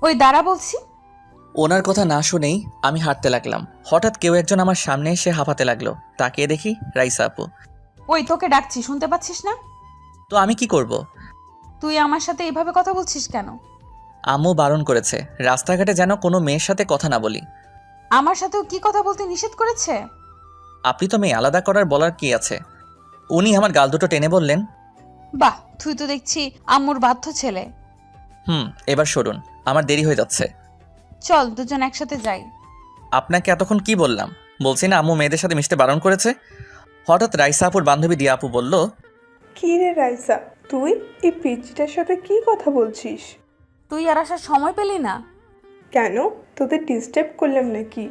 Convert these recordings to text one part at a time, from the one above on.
ওই দাঁড়া বলছি। ওনার কথা না শুনেই আমি হাঁটতে লাগলাম। হঠাৎ কেউ একজন আমার সামনে এসে হাঁপাতে লাগলো। তাকিয়ে দেখি রাইসা আপু। ওই তোকে ডাকছি, শুনতে পাচ্ছিস না? তো আমি কি করব? তুই আমার সাথে এভাবে কথা বলছিস কেন? আম্মু বারণ করেছে রাস্তাঘাটে যেন কোনো মেয়ের সাথে কথা না বলি। আমার সাথেও কি কথা বলতে নিষেধ করেছে? আপনি তো মেয়ে, আলাদা করার বলার কি আছে? উনি আমার গাল দুটো টেনে বললেন, বাহ, তুই তো দেখছি আম্মুর বাধ্য ছেলে। এবার সরুন, আমার দেরি হয়ে যাচ্ছে। চল দুজন একসাথে যাই। আপনাকে এতক্ষণ কি বললাম? বলছি না আম্মু মেয়েদের সাথে মিশতে বারণ করেছে। হঠাৎ রাইসা আপুর বান্ধবী দিয়া আপু বলল, কি রে রাইসা, তুই এই পিচ্চিটার সাথে কি কথা বলছিস? তুই আর আসার সময় পেলি না? কেন, তোদের ডিস্টার্ব করলাম নাকি?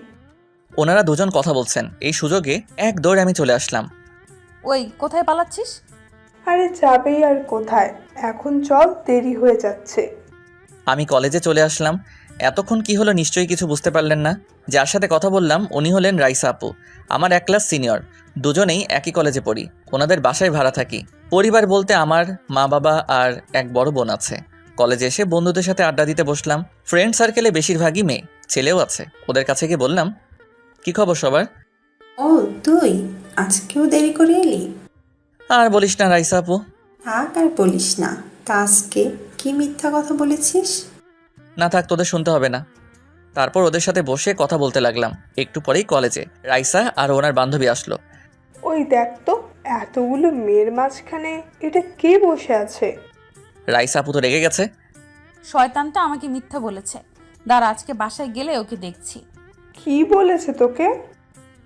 ওনারা দুজন কথা বলছেন, এই সুযোগে এক দৌড়ে আমি চলে আসলাম। ওই কোথায় পালাচ্ছিস? আরে যাবেই আর কোথায়, এখন চল, দেরি হয়ে যাচ্ছে। আমি কলেজে চলে আসলাম। এতক্ষণ কি হলো নিশ্চয়ই কিছু বুঝতে পারলেন না। যার সাথে কথা বললাম উনি হলেন রাইসা আপু, আমার এক ক্লাস সিনিয়র। দুজনেই একই কলেজে পড়ি, ওনাদের বাসায় ভাড়া থাকি। পরিবার বলতে আমার মা বাবা আর এক বড় বোন আছে। কলেজে এসে বন্ধুদের সাথে আড্ডা দিতে বসলাম। ফ্রেন্ড সার্কেলে বেশিরভাগই মেয়ে, ছেলেও আছে। ওদের কাছে গিয়ে বললাম, কি খবর সবার? ও তুই আজকেও দেরি করে এলি? আর বলিস না রাইসা আপু। থাক আর বলিস না। তা আজকে কি মিথ্যা কথা বলেছিস? না থাক, তোদের শুনতে হবে না। তারপর ওদের সাথে বসে কথা বলতে লাগলাম। একটু পরেই কলেজে রাইসা আর ওনার বান্ধবী আসলো। ওই দেখ তো, এতগুলো মেয়ের মাঝখানে এটা কে বসে আছে? রাইসা আপু তো রেগে গেছে। শয়তানটা আমাকে মিথ্যা বলেছে। দাঁড়া, আজকে বাসায় গেলে ওকে দেখছি। কি বলেছে তোকে?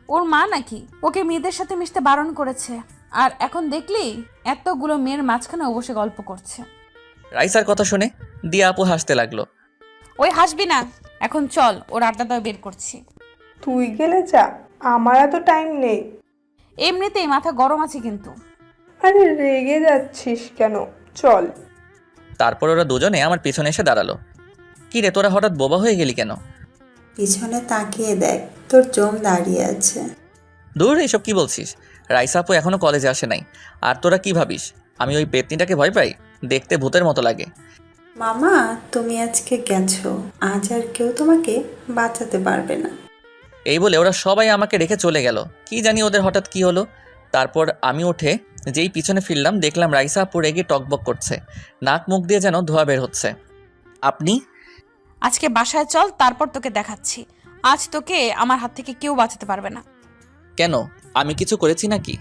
ওর মা নাকি ওকে মেয়েদের সাথে মিশতে বারণ করেছে। আর এখন দেখলি এতগুলো মেয়ের মাঝখানে ও বসে গল্প করছে। রাইসার কথা শুনে দিয়া আপু হাসতে লাগলো। ওই হাসবি না, এখন চল ওর আড্ডাটা বের করছি। তুই গেলে যা, আমার এত টাইম নেই। এমনিতেই মাথা গরম আছে কিন্তু। আরে রেগে যাচ্ছিস কেন, চল। তারপর ওরা দুজনে আমার পিছনে এসে দাঁড়ালো। কি রে, তোরা হঠাৎ বোবা হয়ে গেলি কেন? পিছনে তাকিয়ে দেখ, তোর জম দাঁড়িয়ে আছে। দূর, এসব কি বলছিস? রাইসা আপু এখনো কলেজে আসে নাই। আর তোরা কি ভাবিস আমি ওই পেতনিটাকে ভয় পাই? দেখতে ভূতের মতো লাগে। মামা, তুমি আজকে গেছো, আজ আর কেউ তোমাকে বাঁচাতে পারবে না। এই বলে ওরা সবাই আমাকে রেখে চলে গেল। কি জানি ওদের হঠাৎ কি হলো। তারপর আমি উঠে যেই পিছনে ফিরলাম দেখলাম রাইসা আপু রেগে টকবক করছে। নাক মুখ দিয়ে যেন ধোঁয়া বের হচ্ছে। আপনি? আজকে বাসায় চল, তারপর তোকে দেখাচ্ছি। আজ তোকে আমার হাত থেকে কেউ বাঁচাতে পারবে না। কেন, আমি কিছু করেছি নাকি?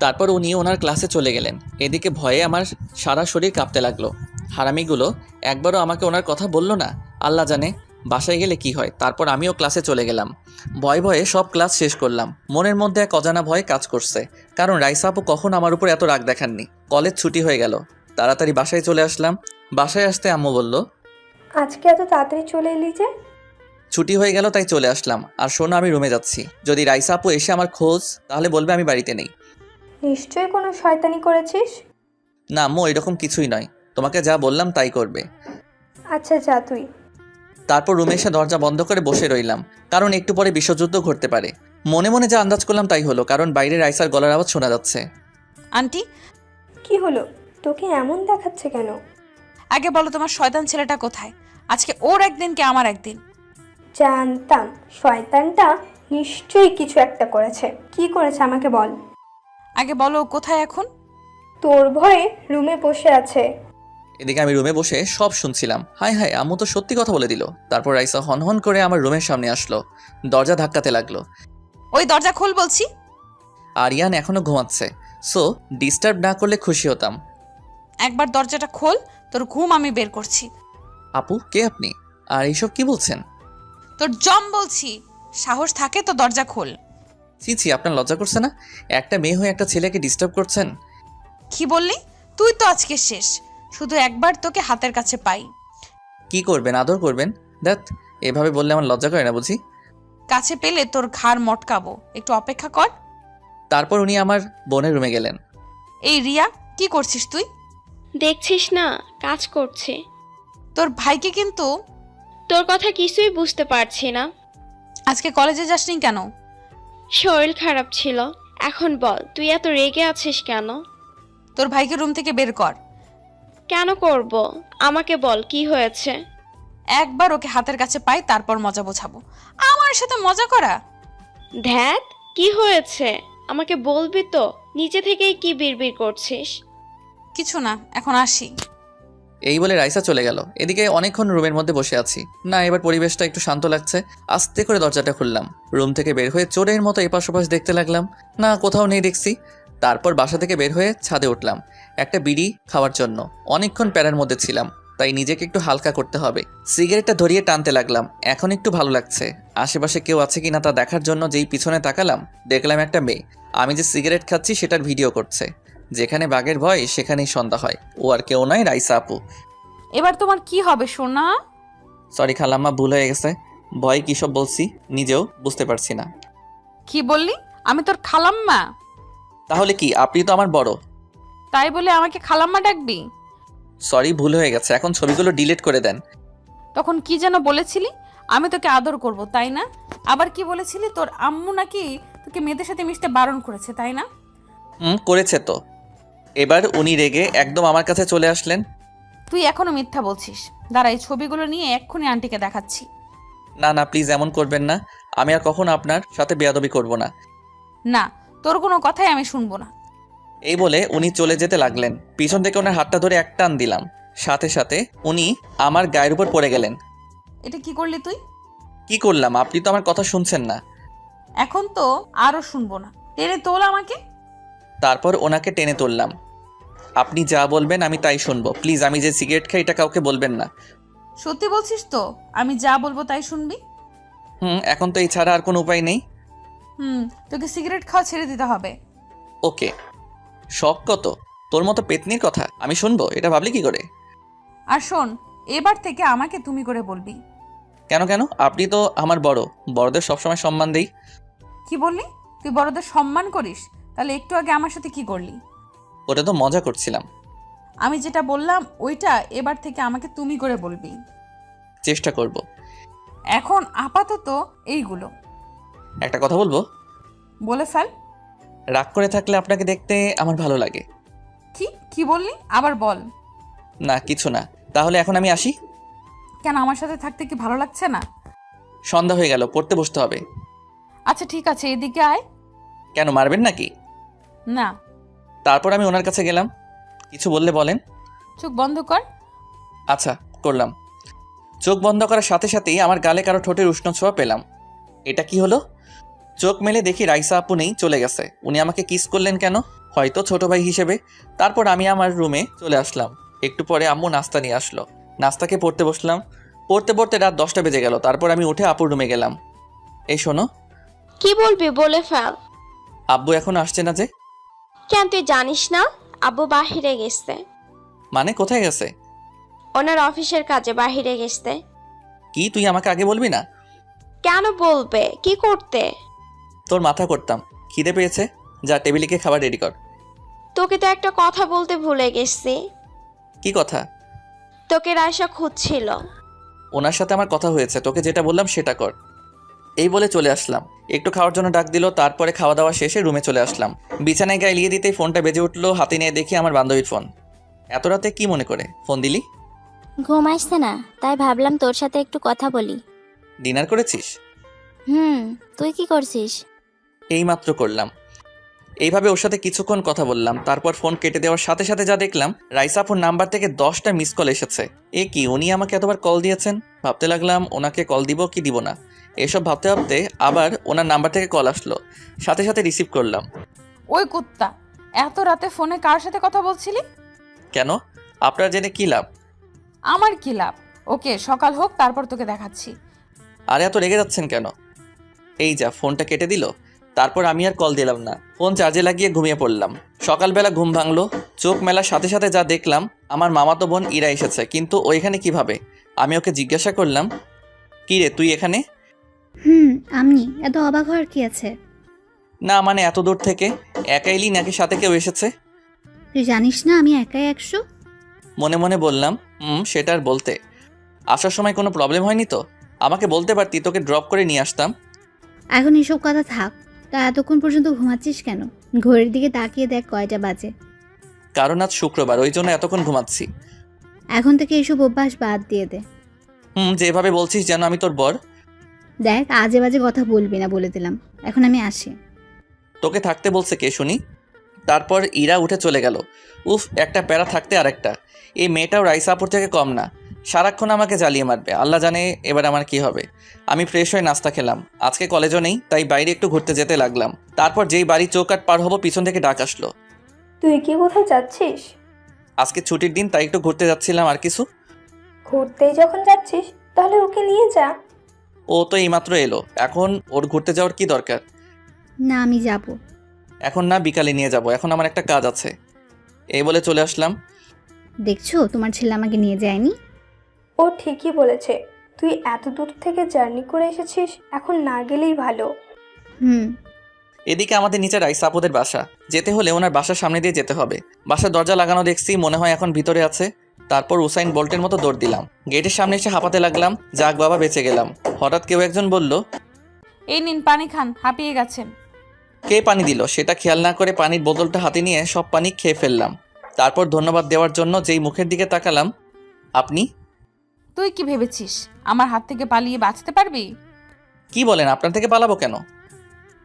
তারপর উনি ওনার ক্লাসে চলে গেলেন। এদিকে ভয়ে আমার সারা শরীর কাঁপতে লাগলো। হারামিগুলো একবারও আমাকে ওনার কথা বলল না। আল্লাহ জানে বাসায় গেলে কি হয়। তারপর আমিও ক্লাসে চলে গেলাম। ভয়ে ভয়ে সব ক্লাস শেষ করলাম। মনের মধ্যে এক অজানা ভয় কাজ করছে, কারণ রাইসা আপু কখন আমার উপর এত রাগ দেখাননি। কলেজ ছুটি হয়ে গেল, তাড়াতাড়ি বাসায় চলে আসলাম। বাসায় আসতে আম্মু বলল, আজকে এত তাড়াতাড়ি চলে এলি যে? ছুটি হয়ে গেল তাই চলে আসলাম। আর শোনো, আমি রুমে যাচ্ছি। যদি রাইসা আপু এসে আমার খোঁজ, তাহলে বলবে আমি বাড়িতে নেই। নিশ্চয়ই কোনো শয়তানি করেছিস। না আম্মু, এরকম কিছুই নয়। তোমাকে যা বললাম তাই করবে। আচ্ছা যা তুই। তারপর রুমে এসে দরজা বন্ধ করে বসে রইলাম, কারণ একটু পরে বিশ্বযুদ্ধ ঘটতে পারে। মনে মনে যা আন্দাজ করলাম তাই হলো, কারণ বাইরে রাইসার গলার আওয়াজ শোনা যাচ্ছে। আন্টি, কি হলো, তোকে এমন দেখাচ্ছে কেন? আগে বলো তোমার শয়তান ছেলেটা কোথায়? আজকে ওর একদিন কি আমার একদিন। জানতাম শয়তানটা নিশ্চয়ই কিছু একটা করেছে। কি করেছে আমাকে বল। আগে বলো ও কোথায় এখন? তোর ভয়ে রুমে বসে আছে। এদিকে আমি রুমে বসে সব শুনছিলাম। হায় হায়, আম্মু তো সত্যি কথা বলে দিল। তারপর রাইসা হনহন করে আমার রুমের সামনে আসলো, দরজা ধাক্কাতে লাগলো। ওই দরজা খোল বলছি। আরিয়ান এখনো ঘুমাচ্ছে, সো ডিস্টার্ব না করলে খুশি হতাম। একবার দরজাটা খোল, তোর ঘুম আমি বের করছি। আপু, কে আপনি? আর এইসব কি বলছেন? তোর জম বলছি, সাহস থাকে তো দরজা খোল। ছি ছি, আপনার লজ্জা করছে না? একটা মেয়ে হয়ে একটা ছেলেকে ডিস্টার্ব করছেন। কি বললি? তুই তো আজকে শেষ। শুধু একবার তোকে হাতের কাছে পাই। কি করবেন, আদর করবেন? দেখ, এভাবে বললে আমার লজ্জা করে না বুঝি? কাছে পেলে তোর ঘাড় মটকাবো, একটু অপেক্ষা কর। তারপর উনি আমার বোনের রুমে গেলেন। এই রিয়া, কি করছিস তুই? দেখছিস না, কাজ করছে। তোর ভাইকে কিন্তু। তোর কথা কিছুই বুঝতে পারছি না। আজকে কলেজে যাসনি কেন? শরীর খারাপ ছিল। এখন বল, তুই এত রেগে আছিস কেন? তোর ভাইকে রুম থেকে বের কর। কেন করব? আমাকে বল কি হয়েছে। একবার ওকে হাতের কাছে পাই, তারপর মজা বোঝাবো। আমার সাথে মজা করা? ধ্যাত, কি হয়েছে আমাকে বলবি তো? নিচে থেকেই কি বিড়বিড় করছিস? কিছু না, এখন আসি। এই বলে রাইসা চলে গেল। এদিকে অনেকক্ষণ রুমের মধ্যে বসে আছি না, এবার পরিবেশটা একটু শান্ত লাগছে। আস্তে করে দরজাটা খুললাম, রুম থেকে বের হয়ে চোরের মতো এপাশ ওপাশ দেখতে লাগলাম, না কোথাও নেই দেখছি। তারপর বাসা থেকে বের হয়ে ছাদে উঠলাম একটা বিড়ি খাওয়ার জন্য। অনেকক্ষণ প্যারার মধ্যে ছিলাম, তাই নিজেকে একটু হালকা করতে হবে। সিগারেটটা ধরিয়ে টানতে লাগলাম, এখন একটু ভালো লাগছে। আশেপাশে কেউ আছে কিনা তা দেখার জন্য যেই পিছনে তাকালাম, দেখলাম একটা মেয়ে আমি যে সিগারেট খাচ্ছি সেটার ভিডিও করছে। যেখানে বাঘের ভয় সেখানেই সন্ধ্যা হয়। ও আর কেউ নয়, রাইসা আপু। এবার তোমার কি হবে সোনা? সরি খালাম্মা, ভুল হয়ে গেছে। ভয় কী সব বলছি নিজেও বুঝতে পারছি না। কি বললি? আমি তোর খালাম্মা? তাহলে কি, আপনি তো আমার বড়। তাই বলে আমাকে খালাম্মা ডাকবি? সরি, ভুল হয়ে গেছে, এখন ছবিগুলো ডিলিট করে দেন। তখন কি যেন বলেছিলি? আমি তোকে আদর করব, তাই না? আবার কি বলেছিলি তোর আম্মু নাকি তোকে মেয়েদের সাথে মিশতে বারণ করেছে, তাই না? করেছে তো। এবার উনি রেগে একদম আমার কাছে চলে আসলেন। তুই এখনো মিথ্যা বলছিস। দাঁড়া, এই ছবিগুলো নিয়ে এক্ষুনি আন্টিকে দেখাচ্ছি। না না, প্লিজ এমন করবেন না। আমি আর কখনো আপনার সাথে বেয়াদবি করব না। না, তোর কোনো কথাই আমি শুনবো না। এই বলে উনি চলে যেতে লাগলেন। পিছন থেকে ওনার হাতটা ধরে এক টান দিলাম, সাথে সাথে উনি আমার গায়ের উপর পড়ে গেলেন। এটা কি করলি তুই? কি করলাম? আপনি তো আমার কথা শুনছেন না। এখন তো আরো শুনবো না, টেনে তোল আমাকে। তারপর ওনাকে টেনে তুললাম। আপনি যা বলবেন আমি তাই শুনবো। প্লিজ, আমি যে সিগারেট খাই এটা কাউকে বলবেন না। সত্যি বলছিস তো? আমি যা বলবো তাই শুনবি? এখন তো এই ছাড়া আর কোনো উপায় নেই। তোকে সিগারেট খাওয়া ছেড়ে দিতে হবে। ওকে। শখ কত? তোর মতো পেতনির কথা আমি শুনবো, এটা ভাবলি কি করে? আর শোন, এবার থেকে আমাকে তুমি করে বলবি। কেন কেন? আপনি তো আমার বড়, বড়দের সবসময় সম্মান দেই। কি বললি? তুই বড়দের সম্মান করিস? তাহলে একটু আগে আমার সাথে কি করলি? ওটা তো মজা করছিলাম। আমি যেটা বললাম ওইটা এবার থেকে আমাকে তুমি করে বলবি। চেষ্টা করব। এখন আপাতত এইগুলো একটা কথা বলবো? বলে ফেল। রাগ করে থাকলে আপনাকে দেখতে আমার ভালো লাগে। কি কি বললি? আবার বল। না কিছু না। তাহলে এখন আমি আসি। কেন, আমার সাথে থাকতে কি ভালো লাগছে না? সন্ধ্যা হয়ে গেল, পড়তে বসতে হবে। আচ্ছা ঠিক আছে, এদিকে আয়। কেন, মারবেন নাকি? না। তারপর আমি ওনার কাছে গেলাম। কিছু বললে বলেন। চোখ বন্ধ কর। আচ্ছা করলাম। চোখ বন্ধ করার সাথে সাথেই আমার গালে কারো ঠোঁটের উষ্ণ ছোঁয়া পেলাম। এটা কি হলো? চোখ মেলে দেখি রাইসা আপু নেই, চলে গেছে। উনি আমাকে কিস করলেন কেন? হয়তো ছোট ভাই হিসেবে। তারপর আমি আমার রুমে চলে আসলাম। একটু পরে আম্মু নাস্তা নিয়ে আসলো। নাস্তাকে পড়তে বসলাম। পড়তে পড়তে রাত 10টা বেজে গেল। তারপর আমি উঠে আপুর রুমে গেলাম। এই শোনো। কি বলবি বলে ফেল। আব্বু এখনো আসছে না যে? কেন তুই জানিস না? আব্বু বাহিরে গেছে। মানে কোথায় গেছে? ওনার অফিসের কাজে বাহিরে গেছে। কি, তুই আমাকে আগে বলবি না? কেন বলবে? কি করতে? তোর মাথা করতাম। খিদে পেয়েছে, যা টেবিলে গিয়ে খাবার রেডি কর। তোকে তো একটা কথা বলতে ভুলে গেছি। কি কথা? তোকে রায়সা খুঁজছিল। ওনার সাথে আমার কথা হয়েছে, তোকে যেটা বললাম সেটা কর। এই বলে চলে আসলাম। একটু খাওয়ার জন্য ডাক দিল। তারপরে খাওয়া দাওয়া শেষে রুমে চলে আসলাম। বিছানায় গায়ে লিয়ে দিতেই ফোনটা বেজে উঠলো। হাতে নিয়ে দেখি আমার বান্ধবীর ফোন। এত রাতে কি মনে করে ফোন দিলি? ঘুম আসছে না, তাই ভাবলাম তোর সাথে একটু কথা বলি। ডিনার করেছিস? তুই কি করছিস? এইমাত্র করলাম। এইভাবে ওর সাথে কিছুক্ষণ কথা বললাম। তারপর ফোন কেটে দেওয়ার সাথে সাথে যা দেখলাম, রাইসা আপুর নাম্বার থেকে 10টা মিস কল এসেছে। এ কি, উনি আমাকে এতবার কল দিয়েছেন? ভাবতে লাগলাম ওনাকে কল দিব কি দিব না। এসব ভাবতে ভাবতে আবার ওনার নাম্বার থেকে কল আসলো। সাথে সাথে রিসিভ করলাম। ওই কুত্তা, এত রাতে ফোনে কার সাথে কথা বলছিলি? কেন, আপনার জেনে কি লাভ? আমার কি লাভ? ওকে, সকাল হোক তারপর তোকে দেখাচ্ছি। আরে এত রেগে যাচ্ছেন কেন? এই যা, ফোনটা কেটে দিল। তারপর আমি আর কল দিলাম না, ফোন চার্জে লাগিয়ে ঘুমিয়ে পড়লাম। সকালবেলা ঘুম ভাঙলো। চোখ মেলার সাথে সাথে যা দেখলাম, আমার মামাতো বোন ইরা এসেছে। কিন্তু ওইখানে কিভাবে? আমি ওকে জিজ্ঞাসা করলাম, কি রে তুই এখানে? আমি এত অবাক হওয়ার কি আছে? না মানে এত দূর থেকে একা এলি নাকি সাথে কেউ এসেছে? তুই জানিস না আমি একাই 100। মনে মনে বললাম, সেটা আর বলতে। আসার সময় কোনো প্রবলেম হয়নি তো? আমাকে বলতে পারতি, তোকে ড্রপ করে নিয়ে আসতাম। এখন এসব কথা থাক। তা এতক্ষণ পর্যন্ত ঘুমাচ্ছিস কেন? ঘড়ির দিকে তাকিয়ে দেখ কয়টা বাজে। কারণ আজ শুক্রবার, ওই জন্য এতক্ষণ ঘুমাচ্ছি। এখন থেকে এসব অভ্যাস বাদ দিয়ে দে। যেভাবে বলছিস যেন আমি তোর বর। দেখ, আজে বাজে কথা বলবি না বলে দিলাম। এখন আমি আসি। তোকে থাকতে বলছে কে শুনি? তারপর ইরা উঠে চলে গেল। উফ, একটা প্যারা থাকতে আরেকটা। এই মেয়েটাও রাইসা আপুর থেকে কম না, সারাক্ষণ আমাকে জ্বালিয়ে মারবে। আল্লাহ জানে এবার আমার কি হবে। আমি ফ্রেশ হয়ে নাস্তা খেলাম। আজকে কলেজও নেই, তাই বাইরে একটু ঘুরতে যেতে লাগলাম। তারপর যেই বাড়ি চৌকাট পার হবো পিছন থেকে ডাক আসলো। তুই কি কোথায় যাচ্ছিস? আজকে ছুটির দিন, তাই একটু ঘুরতে যাচ্ছিলাম। আর কিছু? ঘুরতেই যখন যাচ্ছিস তাহলে ওকে নিয়ে যা। ও তো এইমাত্র এলো, এখন ওর ঘুরতে যাওয়ার কি দরকার? না, আমি যাব। এখন না, বিকালে নিয়ে যাব, এখন আমার একটা কাজ আছে। এই বলে চলে আসলাম। দেখছো, তোমার ছেলে আমাকে নিয়ে যায়নি। ও ঠিকই বলেছে, তুই এত দূর থেকে জার্নি করে এসেছিস, এখন না গেলেই ভালো। হুম। এদিকে আমাদের নিচে রাইসা আপুদের বাসা। যেতে হলে ওনার বাসার সামনে দিয়ে যেতে হবে। বাসার দরজা লাগানো দেখছি, মনে হয় এখন ভিতরে আছে। তারপর উসাইন বোল্টের মতো দৌড় দিলাম। গেটের সামনে এসে হাঁপাতে লাগলাম। যাক বাবা, বেঁচে গেলাম। হঠাৎ কেউ একজন বলল, এই নিন পানি খান, হাঁপিয়ে গেছেন। কে পানি দিল সেটা খেয়াল না করে পানির বোতলটা হাতে নিয়ে সব পানি খেয়ে ফেললাম। তারপর ধন্যবাদ দেওয়ার জন্য যেই মুখের দিকে তাকালাম, আপনি? তুই কি ভেবেছিস আমার হাত থেকে পালিয়ে বাঁচতে পারবি? কি বলেন, আপনার থেকে পালাবো কেন?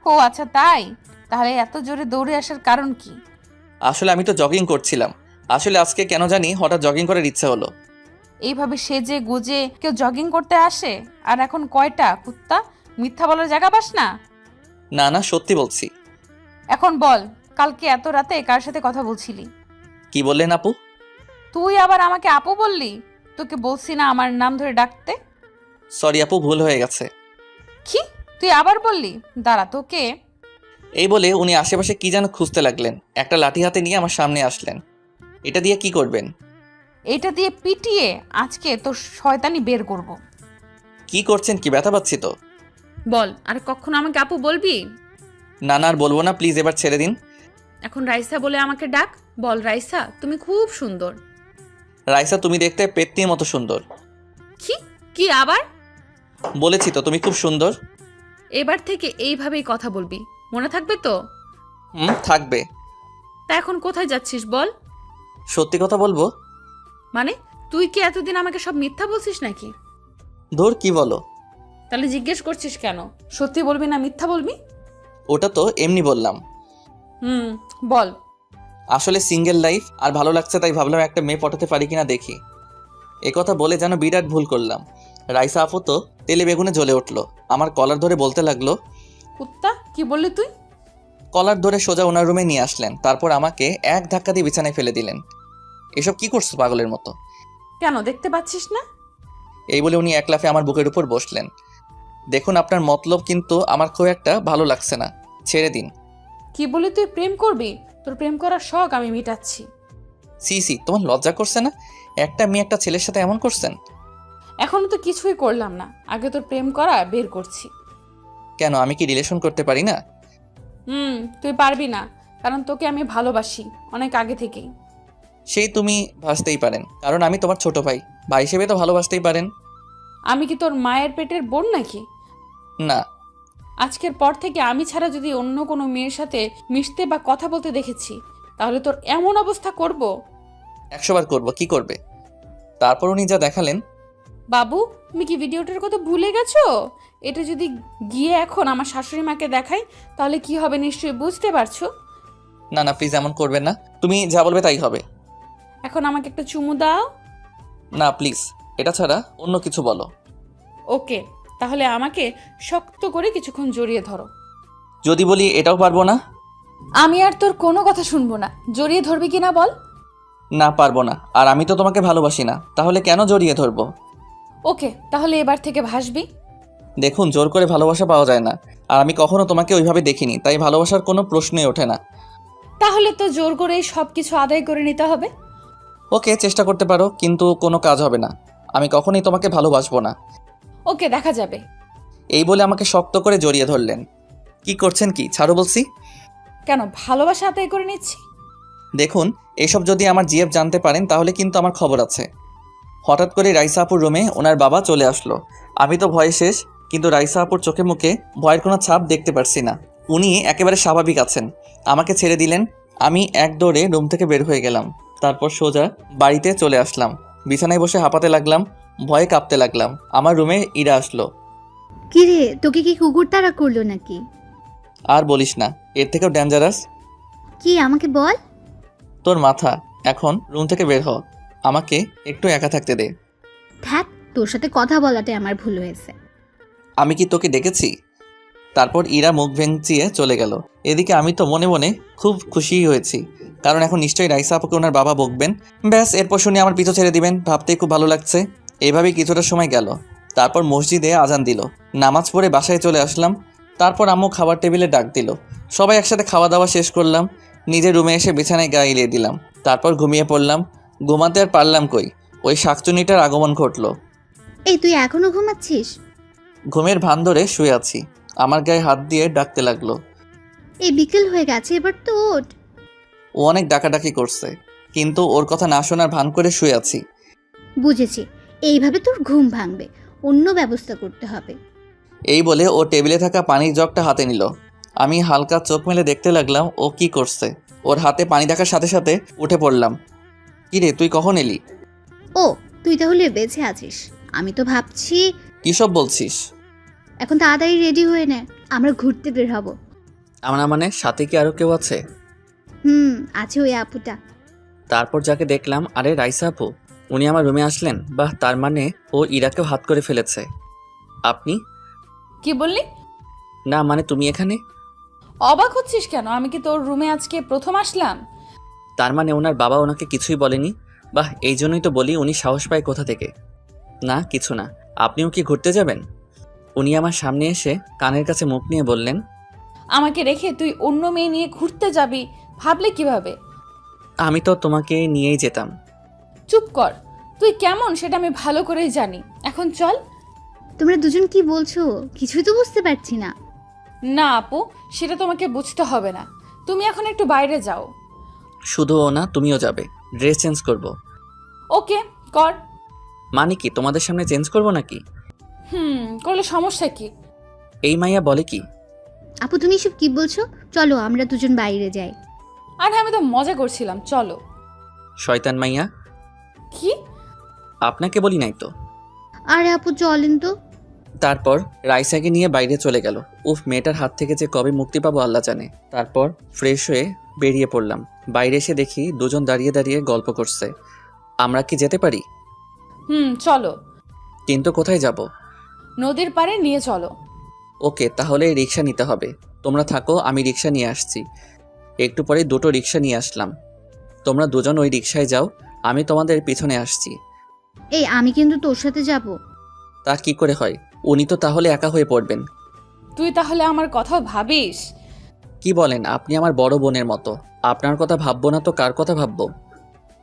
ও আচ্ছা তাই, তাহলে এত জোরে দৌড়ে আসার কারণ কি? আসলে আমি তো জগিং করছিলাম। আসলে আজকে কেন জানি হঠাৎ জগিং করার ইচ্ছা হলো। এইভাবে সেজে গুজে কেউ জগিং করতে আসে? আর এখন কয়টা, কুত্তা? মিথ্যা বলার জায়গা পাস না? না না, সত্যি বলছি। এখন বল, কালকে এত রাতে কার সাথে কথা বলছিলি? কি বললেন আপু? তুই আবার আমাকে আপু বললি? তোকে বলছি না আমার নাম ধরে ডাকতে? সরি আপু, ভুল হয়ে গেছে। কি? তুই আবার বললি? দাঁড়া তোকে। এই বলে উনি আশেপাশে কি যেন খুঁজতে লাগলেন। একটা লাঠি হাতে নিয়ে আমার সামনে আসলেন। এটা দিয়ে কি করবেন? এটা দিয়ে পিটিয়ে আজকে তোর শয়তানি বের করব। কি করছেন, কি ব্যথা পাচ্ছি তো। বল, আর কখনো আমাকে আপু বলবি? না না, আর বলবো না, প্লিজ এবার ছেড়ে দিন। এখন রাইসা বলে আমাকে ডাক। বল রাইসা, তুমি খুব সুন্দর। রাইসা, তুমি দেখতে পেত্নির মতো সুন্দর। কি? কি আবার? বলেছি তো তুমি খুব সুন্দর। এবার থেকে এইভাবেই কথা বলবি, মনে থাকবে তো? থাকবে। তা এখন কোথায় যাচ্ছিস বল? সত্যি কথা বলবো। মানে তুই কি এতদিন আমাকে সব মিথ্যা বলছিস নাকি? ধুর, কি বলো? তাহলে জিজ্ঞেস করছিস কেন? সত্যি বলবি না মিথ্যা বলবি? ওটা তো এমনি বললাম। বল। আসলে সিঙ্গেল লাইফ আর ভালো লাগছে, তাই ভাবলাম একটা মেয়ে পটাতে পারি কিনা দেখি। একথা বলে যেন বিরাট ভুল করলাম। রাইসা আপু তো তেলে বেগুনে জ্বলে উঠলো। আমার কলার ধরে বলতে লাগলো, কুত্তা, কি বললি তুই? কলার ধরে সোজা ওনার রুমে নিয়ে আসলেন। তারপর আমাকে এক ধাক্কা দিয়ে বিছানায় ফেলে দিলেন। এসব কি করছো পাগলের মতো? কেন, দেখতে পাচ্ছিস না? এই বলে উনি এক লাফে আমার বুকের উপর বসলেন। দেখুন, আপনার মতলব কিন্তু আমার খুব একটা ভালো লাগছে না, ছেড়ে দিন। কি বলি তুই প্রেম করবি? তোর প্রেম করার শখ আমি মিটাচ্ছি। সি সি, তোমার লজ্জা করছে না? একটা মেয়ে একটা ছেলের সাথে এমন করছেন। এখনো তো কিছুই করলাম না, আগে তোর প্রেম করা বের করছি। কেন, আমি কি রিলেশন করতে পারি না? তুই পারবি না, কারণ তোকে আমি ভালোবাসি অনেক আগে থেকেই। সেই তুমি ভাসতেই পারেন, কারণ আমি তোমার ছোট ভাই। ভাই হিসেবে তো ভালোবাসতেই পারেন। আমি কি তোর মায়ের পেটের বোন নাকি? না। আজকের পর থেকে আমি ছাড়া যদি অন্য কোনো মেয়ের সাথে মিশতে বা কথা বলতে দেখেছি, তাহলে তোর এমন অবস্থা করব। 100 বার করবো, কি করবে? তারপর উনি যা দেখালেন। বাবু, তুমি কি ভিডিওটার কথা ভুলে গেছো? এটা যদি গিয়ে এখন আমার শাশুড়ি মাকে দেখাই, তাহলে কি হবে নিশ্চয়ই বুঝতে পারছো। না না, প্লিজ এমন করবেন না। তুমি যা বলবে তাই হবে। এখন আমাকে একটা চুমু দাও। না প্লিজ, এটা ছাড়া অন্য কিছু বলো। ওকে, তাহলে আমাকে শক্ত করে কিছুক্ষণ জড়িয়ে ধরো। যদি বলি এটাও পারবো না? আমি আর তোর কোনো কথা শুনবো না। জড়িয়ে ধরবি কিনা বল? না, পারবো না। আর আমি তো তোমাকে ভালোবাসি না, তাহলে কেন জড়িয়ে ধরবো? ওকে, তাহলে এবার থেকে ভাসবি। দেখুন, জোর করে ভালোবাসা পাওয়া যায় না। আর আমি কখনো তোমাকে ওইভাবে দেখিনি, তাই ভালোবাসার কোনো প্রশ্নই ওঠে না। তাহলে তো জোর করে সব কিছু আদায় করে নিতে হবে। ওকে, চেষ্টা করতে পারো, কিন্তু কোনো কাজ হবে না। আমি কখনোই তোমাকে ভালোবাসবো না। ওকে, দেখা যাবে। এই বলে আমাকে শক্ত করে জড়িয়ে ধরলেন। কি করছেন কি? ছাড়ো বলছি। কেন, ভালোবাসা আদায় করে নিচ্ছি। দেখুন, এসব যদি আমার জিএফ জানতে পারেন তাহলে কিন্তু আমার খবর আছে। হঠাৎ করে রাইসা আপুর রুমে ওনার বাবা চলে আসলো। আমি তো ভয়ে শেষ, কিন্তু রাইসা আপুর চোখে মুখে ভয়ের কোনো ছাপ দেখতে পারছি না। উনি একেবারে স্বাভাবিক আছেন। আমাকে ছেড়ে দিলেন। আমি এক দৌড়ে রুম থেকে বের হয়ে গেলাম। তারপর সোজা বাড়িতে চলে আসলাম। বিছানায় বসে হাঁপাতে লাগলাম। ভয়ে কাঁপতে লাগলাম। আমার রুমে ইরা আসলো। কি রে, তোকে কি কুকুর তাড়া করলো নাকি? আর বলিস না, এর থেকেও ডেঞ্জারাস। কি আমাকে বল। তোর মাথা। এখন রুম থেকে বের হ, আমাকে একটু একা থাকতে দে। ধ্যাত, তোর সাথে কথা বলাটাই আমার ভুল হয়েছে। আমি কি তোকে ডেকেছি? তারপর ইরা মুখ ভেঙচিয়ে চলে গেল। এদিকে আমি তো মনে মনে খুব খুশি হয়েছি, কারণ এখন নিশ্চয়ই রাইসা আপুকে ওনার বাবা বকবেন। ব্যাস, এরপর শুনে আমার পিছু ছেড়ে দিবেন, ভাবতেই খুব ভালো লাগছে। এইভাবেই কিছুটা সময় গেল। তারপর মসজিদে আজান দিল, নামাজ পড়ে বাসায় চলে আসলাম। তারপর আম্মু খাবার টেবিলে ডাক দিল, সবাই একসাথে খাওয়া দাওয়া শেষ করলাম। নিজের রুমে এসে বিছানায় গা এলিয়ে দিলাম। তারপর ঘুমিয়ে পড়লাম। ঘুমাতে আর পারলাম কই, ওই শাকচুনিটার আগমন ঘটল। এই তুই এখনো ঘুমাচ্ছিস? ঘুমের ভান ধরে শুয়ে আছি, আমার গায়ে হাত দিয়ে ডাকতে লাগলো। এই বিকেল হয়ে গেছে, এবার তো ওঠ। ও অনেক ডাকাডাকি করছে, কিন্তু ওর কথা না শোনার ভান করে শুয়ে আছি। বুঝেছি, এইভাবে তোর ঘুম ভাঙবে, অন্য ব্যবস্থা করতে হবে। এই বলে ও টেবিলে থাকা পানির জগটা হাতে নিল। আমি হালকা চোখ মেলে দেখতে লাগলাম ও কি করছে। ওর হাতে পানি দেখার সাথে সাথে উঠে পড়লাম। কি রে, তুই কখন এলি? ও, তুই তাহলে বেঁচে আছিস। আমি তো ভাবছি। কী সব বলছিস? এখন তাড়াতাড়ি রেডি হয়ে নে, আমরা ঘুরতে বের হব। আমরা মানে সাথে কি আরও কেউ আছে? আছে ওই আপুটা। তারপর যাকে দেখলাম, আরে রাইসা আপু, উনি আমার রুমে আসলেন। বাহ, তার মানে ও ইরাকেও হাত করে ফেলেছে। আপনি? কি বললি? না মানে তুমি এখানে? অবাক হচ্ছিস কেন? আমি কি তোর রুমে আজকে প্রথম আসলাম? তার মানে ওনার বাবা ওনাকে কিছুই বলেনি? বাহ, এই জন্যই তো বলি উনি সাহস পায় কোথা থেকে। না কিছু না, আপনিও কি ঘুরতে যাবেন? উনি আমার সামনে এসে কানের কাছে মুখ নিয়ে বললেন, আমাকে রেখে তুই অন্য মেয়ে নিয়ে ঘুরতে যাবি ভাবলে কিভাবে? আমি তো তোমাকে নিয়েই যেতাম। চুপ কর, তুই কেমন সেটা আমি ভালো করেই জানি। এখন চল। তোমরা দুজন কি বলছো? কিছুই তো বুঝতে পারছি না। না আপু, সেটা তোমাকে বুঝতে হবে না। তুমি এখন একটু বাইরে যাও। শুধু ও না, তুমিও যাবে। ড্রেস চেঞ্জ করব। ওকে, কর। মানে কি, তোমাদের সামনে চেঞ্জ করব নাকি? করলে সমস্যা কি? এই মাইয়া বলে কি? আপু তুমি সব কি বলছো? চলো আমরা দুজন বাইরে যাই। আরে আমি তো মজা করছিলাম, চলো। শয়তান মাইয়া। কি? আপনাকে বলি নাই তো। আরে আপু চলেন তো। তারপর রাইসাকে নিয়ে বাইরে চলে গেল। উফ, মেয়েটার হাত থেকে যে কবে মুক্তি পাবো আল্লাহ জানে। তারপর ফ্রেশ হয়ে বেরিয়ে পড়লাম। বাইরে এসে দেখি দুজন দাঁড়িয়ে দাঁড়িয়ে গল্প করছে। আমরা কি যেতে পারি? চলো। কিন্তু কোথায় যাব? নদীর পাড়ে নিয়ে চলো। ওকে, তাহলে রিক্সা নিতে হবে। তোমরা থাকো, আমি রিক্সা নিয়ে আসছি। একটু পরে দুটো রিক্সা নিয়ে আসলাম। তোমরা দুজন ওই রিক্সায় যাও, আমি তোমাদের পিছনে আসছি। এই আমি কিন্তু তোর সাথে যাব। তা কি করে হয়? উনি তো তাহলে একা হয়ে পড়বেন। তুই তাহলে আমার কথাও ভাবিস? কি বলেন, আপনি আমার বড় বোনের মতো। আপনার কথা ভাববো না তো কার কথা ভাববো?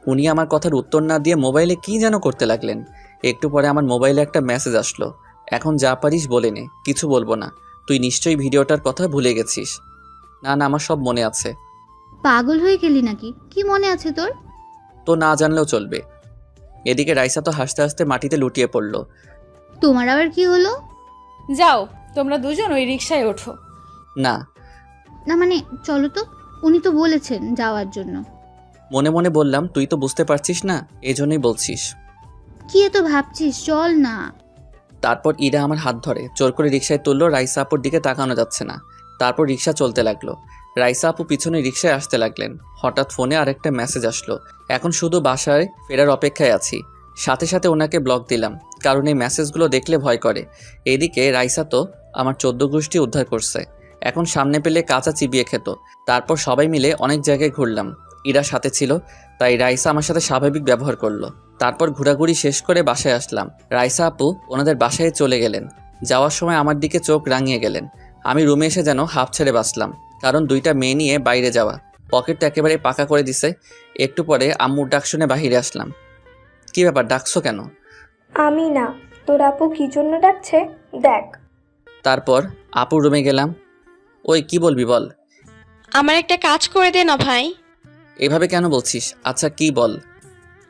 উনি আমার কথার উত্তর না দিয়ে মোবাইলে কি যেন করতে লাগলেন। একটু পরে আমার মোবাইলে একটা মেসেজ আসলো, এখন যা পারিস বলে নে, কিছু বলবো না। তুই নিশ্চয়ই ভিডিওটার কথা ভুলে গেছিস। না না, আমার সব মনে আছে। পাগল হয়ে গেলি নাকি? কি মনে আছে তোর? তো না জানলেও চলবে। এদিকে রাইসা তো হাসতে হাসতে মাটিতে লুটিয়ে পড়ল। তোমার আবার কি হলো? যাও, তোমরা দুজন ওই রিকশায় ওঠো। না না মানে চলো তো, উনি তো বলেছেন যাওয়ার জন্য। মনে মনে বললাম, তুই তো বুঝতে পারছিস না, এই জন্যই বলছিস। কি এত ভাবছিস, চল না। তারপর ইরা আমার হাত ধরে জোর করে রিকশায় তুললো। রাইসা আপুর দিকে তাকানো যাচ্ছে না। তারপর রিকশা চলতে লাগলো। রাইসা আপু পিছনে রিকশায় আসতে লাগলেন। হঠাৎ ফোনে আরেকটা মেসেজ আসলো। এখন শুধু বাসায় ফেরার অপেক্ষায় আছি। সাথে সাথে ওনাকে ব্লক দিলাম, কারণ এই মেসেজগুলো দেখলে ভয় করে। এদিকে রাইসা তো আমার 14 গোষ্ঠী উদ্ধার করছে। এখন সামনে পেলে কাঁচা চিবিয়ে খেত। তারপর সবাই মিলে অনেক জায়গায় ঘুরলাম। ইরা সাথে ছিল, তাই রাইসা আমার সাথে স্বাভাবিক ব্যবহার করলো। তারপর ঘোরাঘুরি শেষ করে বাসায় আসলাম। রাইসা আপু ওনাদের বাসায় চলে গেলেন। যাওয়ার সময় আমার দিকে চোখ রাঙিয়ে গেলেন। আমি রুমে এসে যেন হাঁপ ছেড়ে বাঁচলাম, কারণ দুইটা মেয়ে নিয়ে বাইরে যাওয়া। পকেটটা একেবারে পাকা করে দিছে। একটু পরে আম্মুর ডাক শুনে বাহিরে আসলাম। কি ব্যাপার, ডাকছো কেন? আমি না, তোর আপু কি জন্য ডাকছে দেখ। তারপর আপুর রুমে গেলাম। ওই কি বলবি বল। আমার একটা কাজ করে দে না ভাই। এভাবে কেন বলছিস? আচ্ছা কি বল।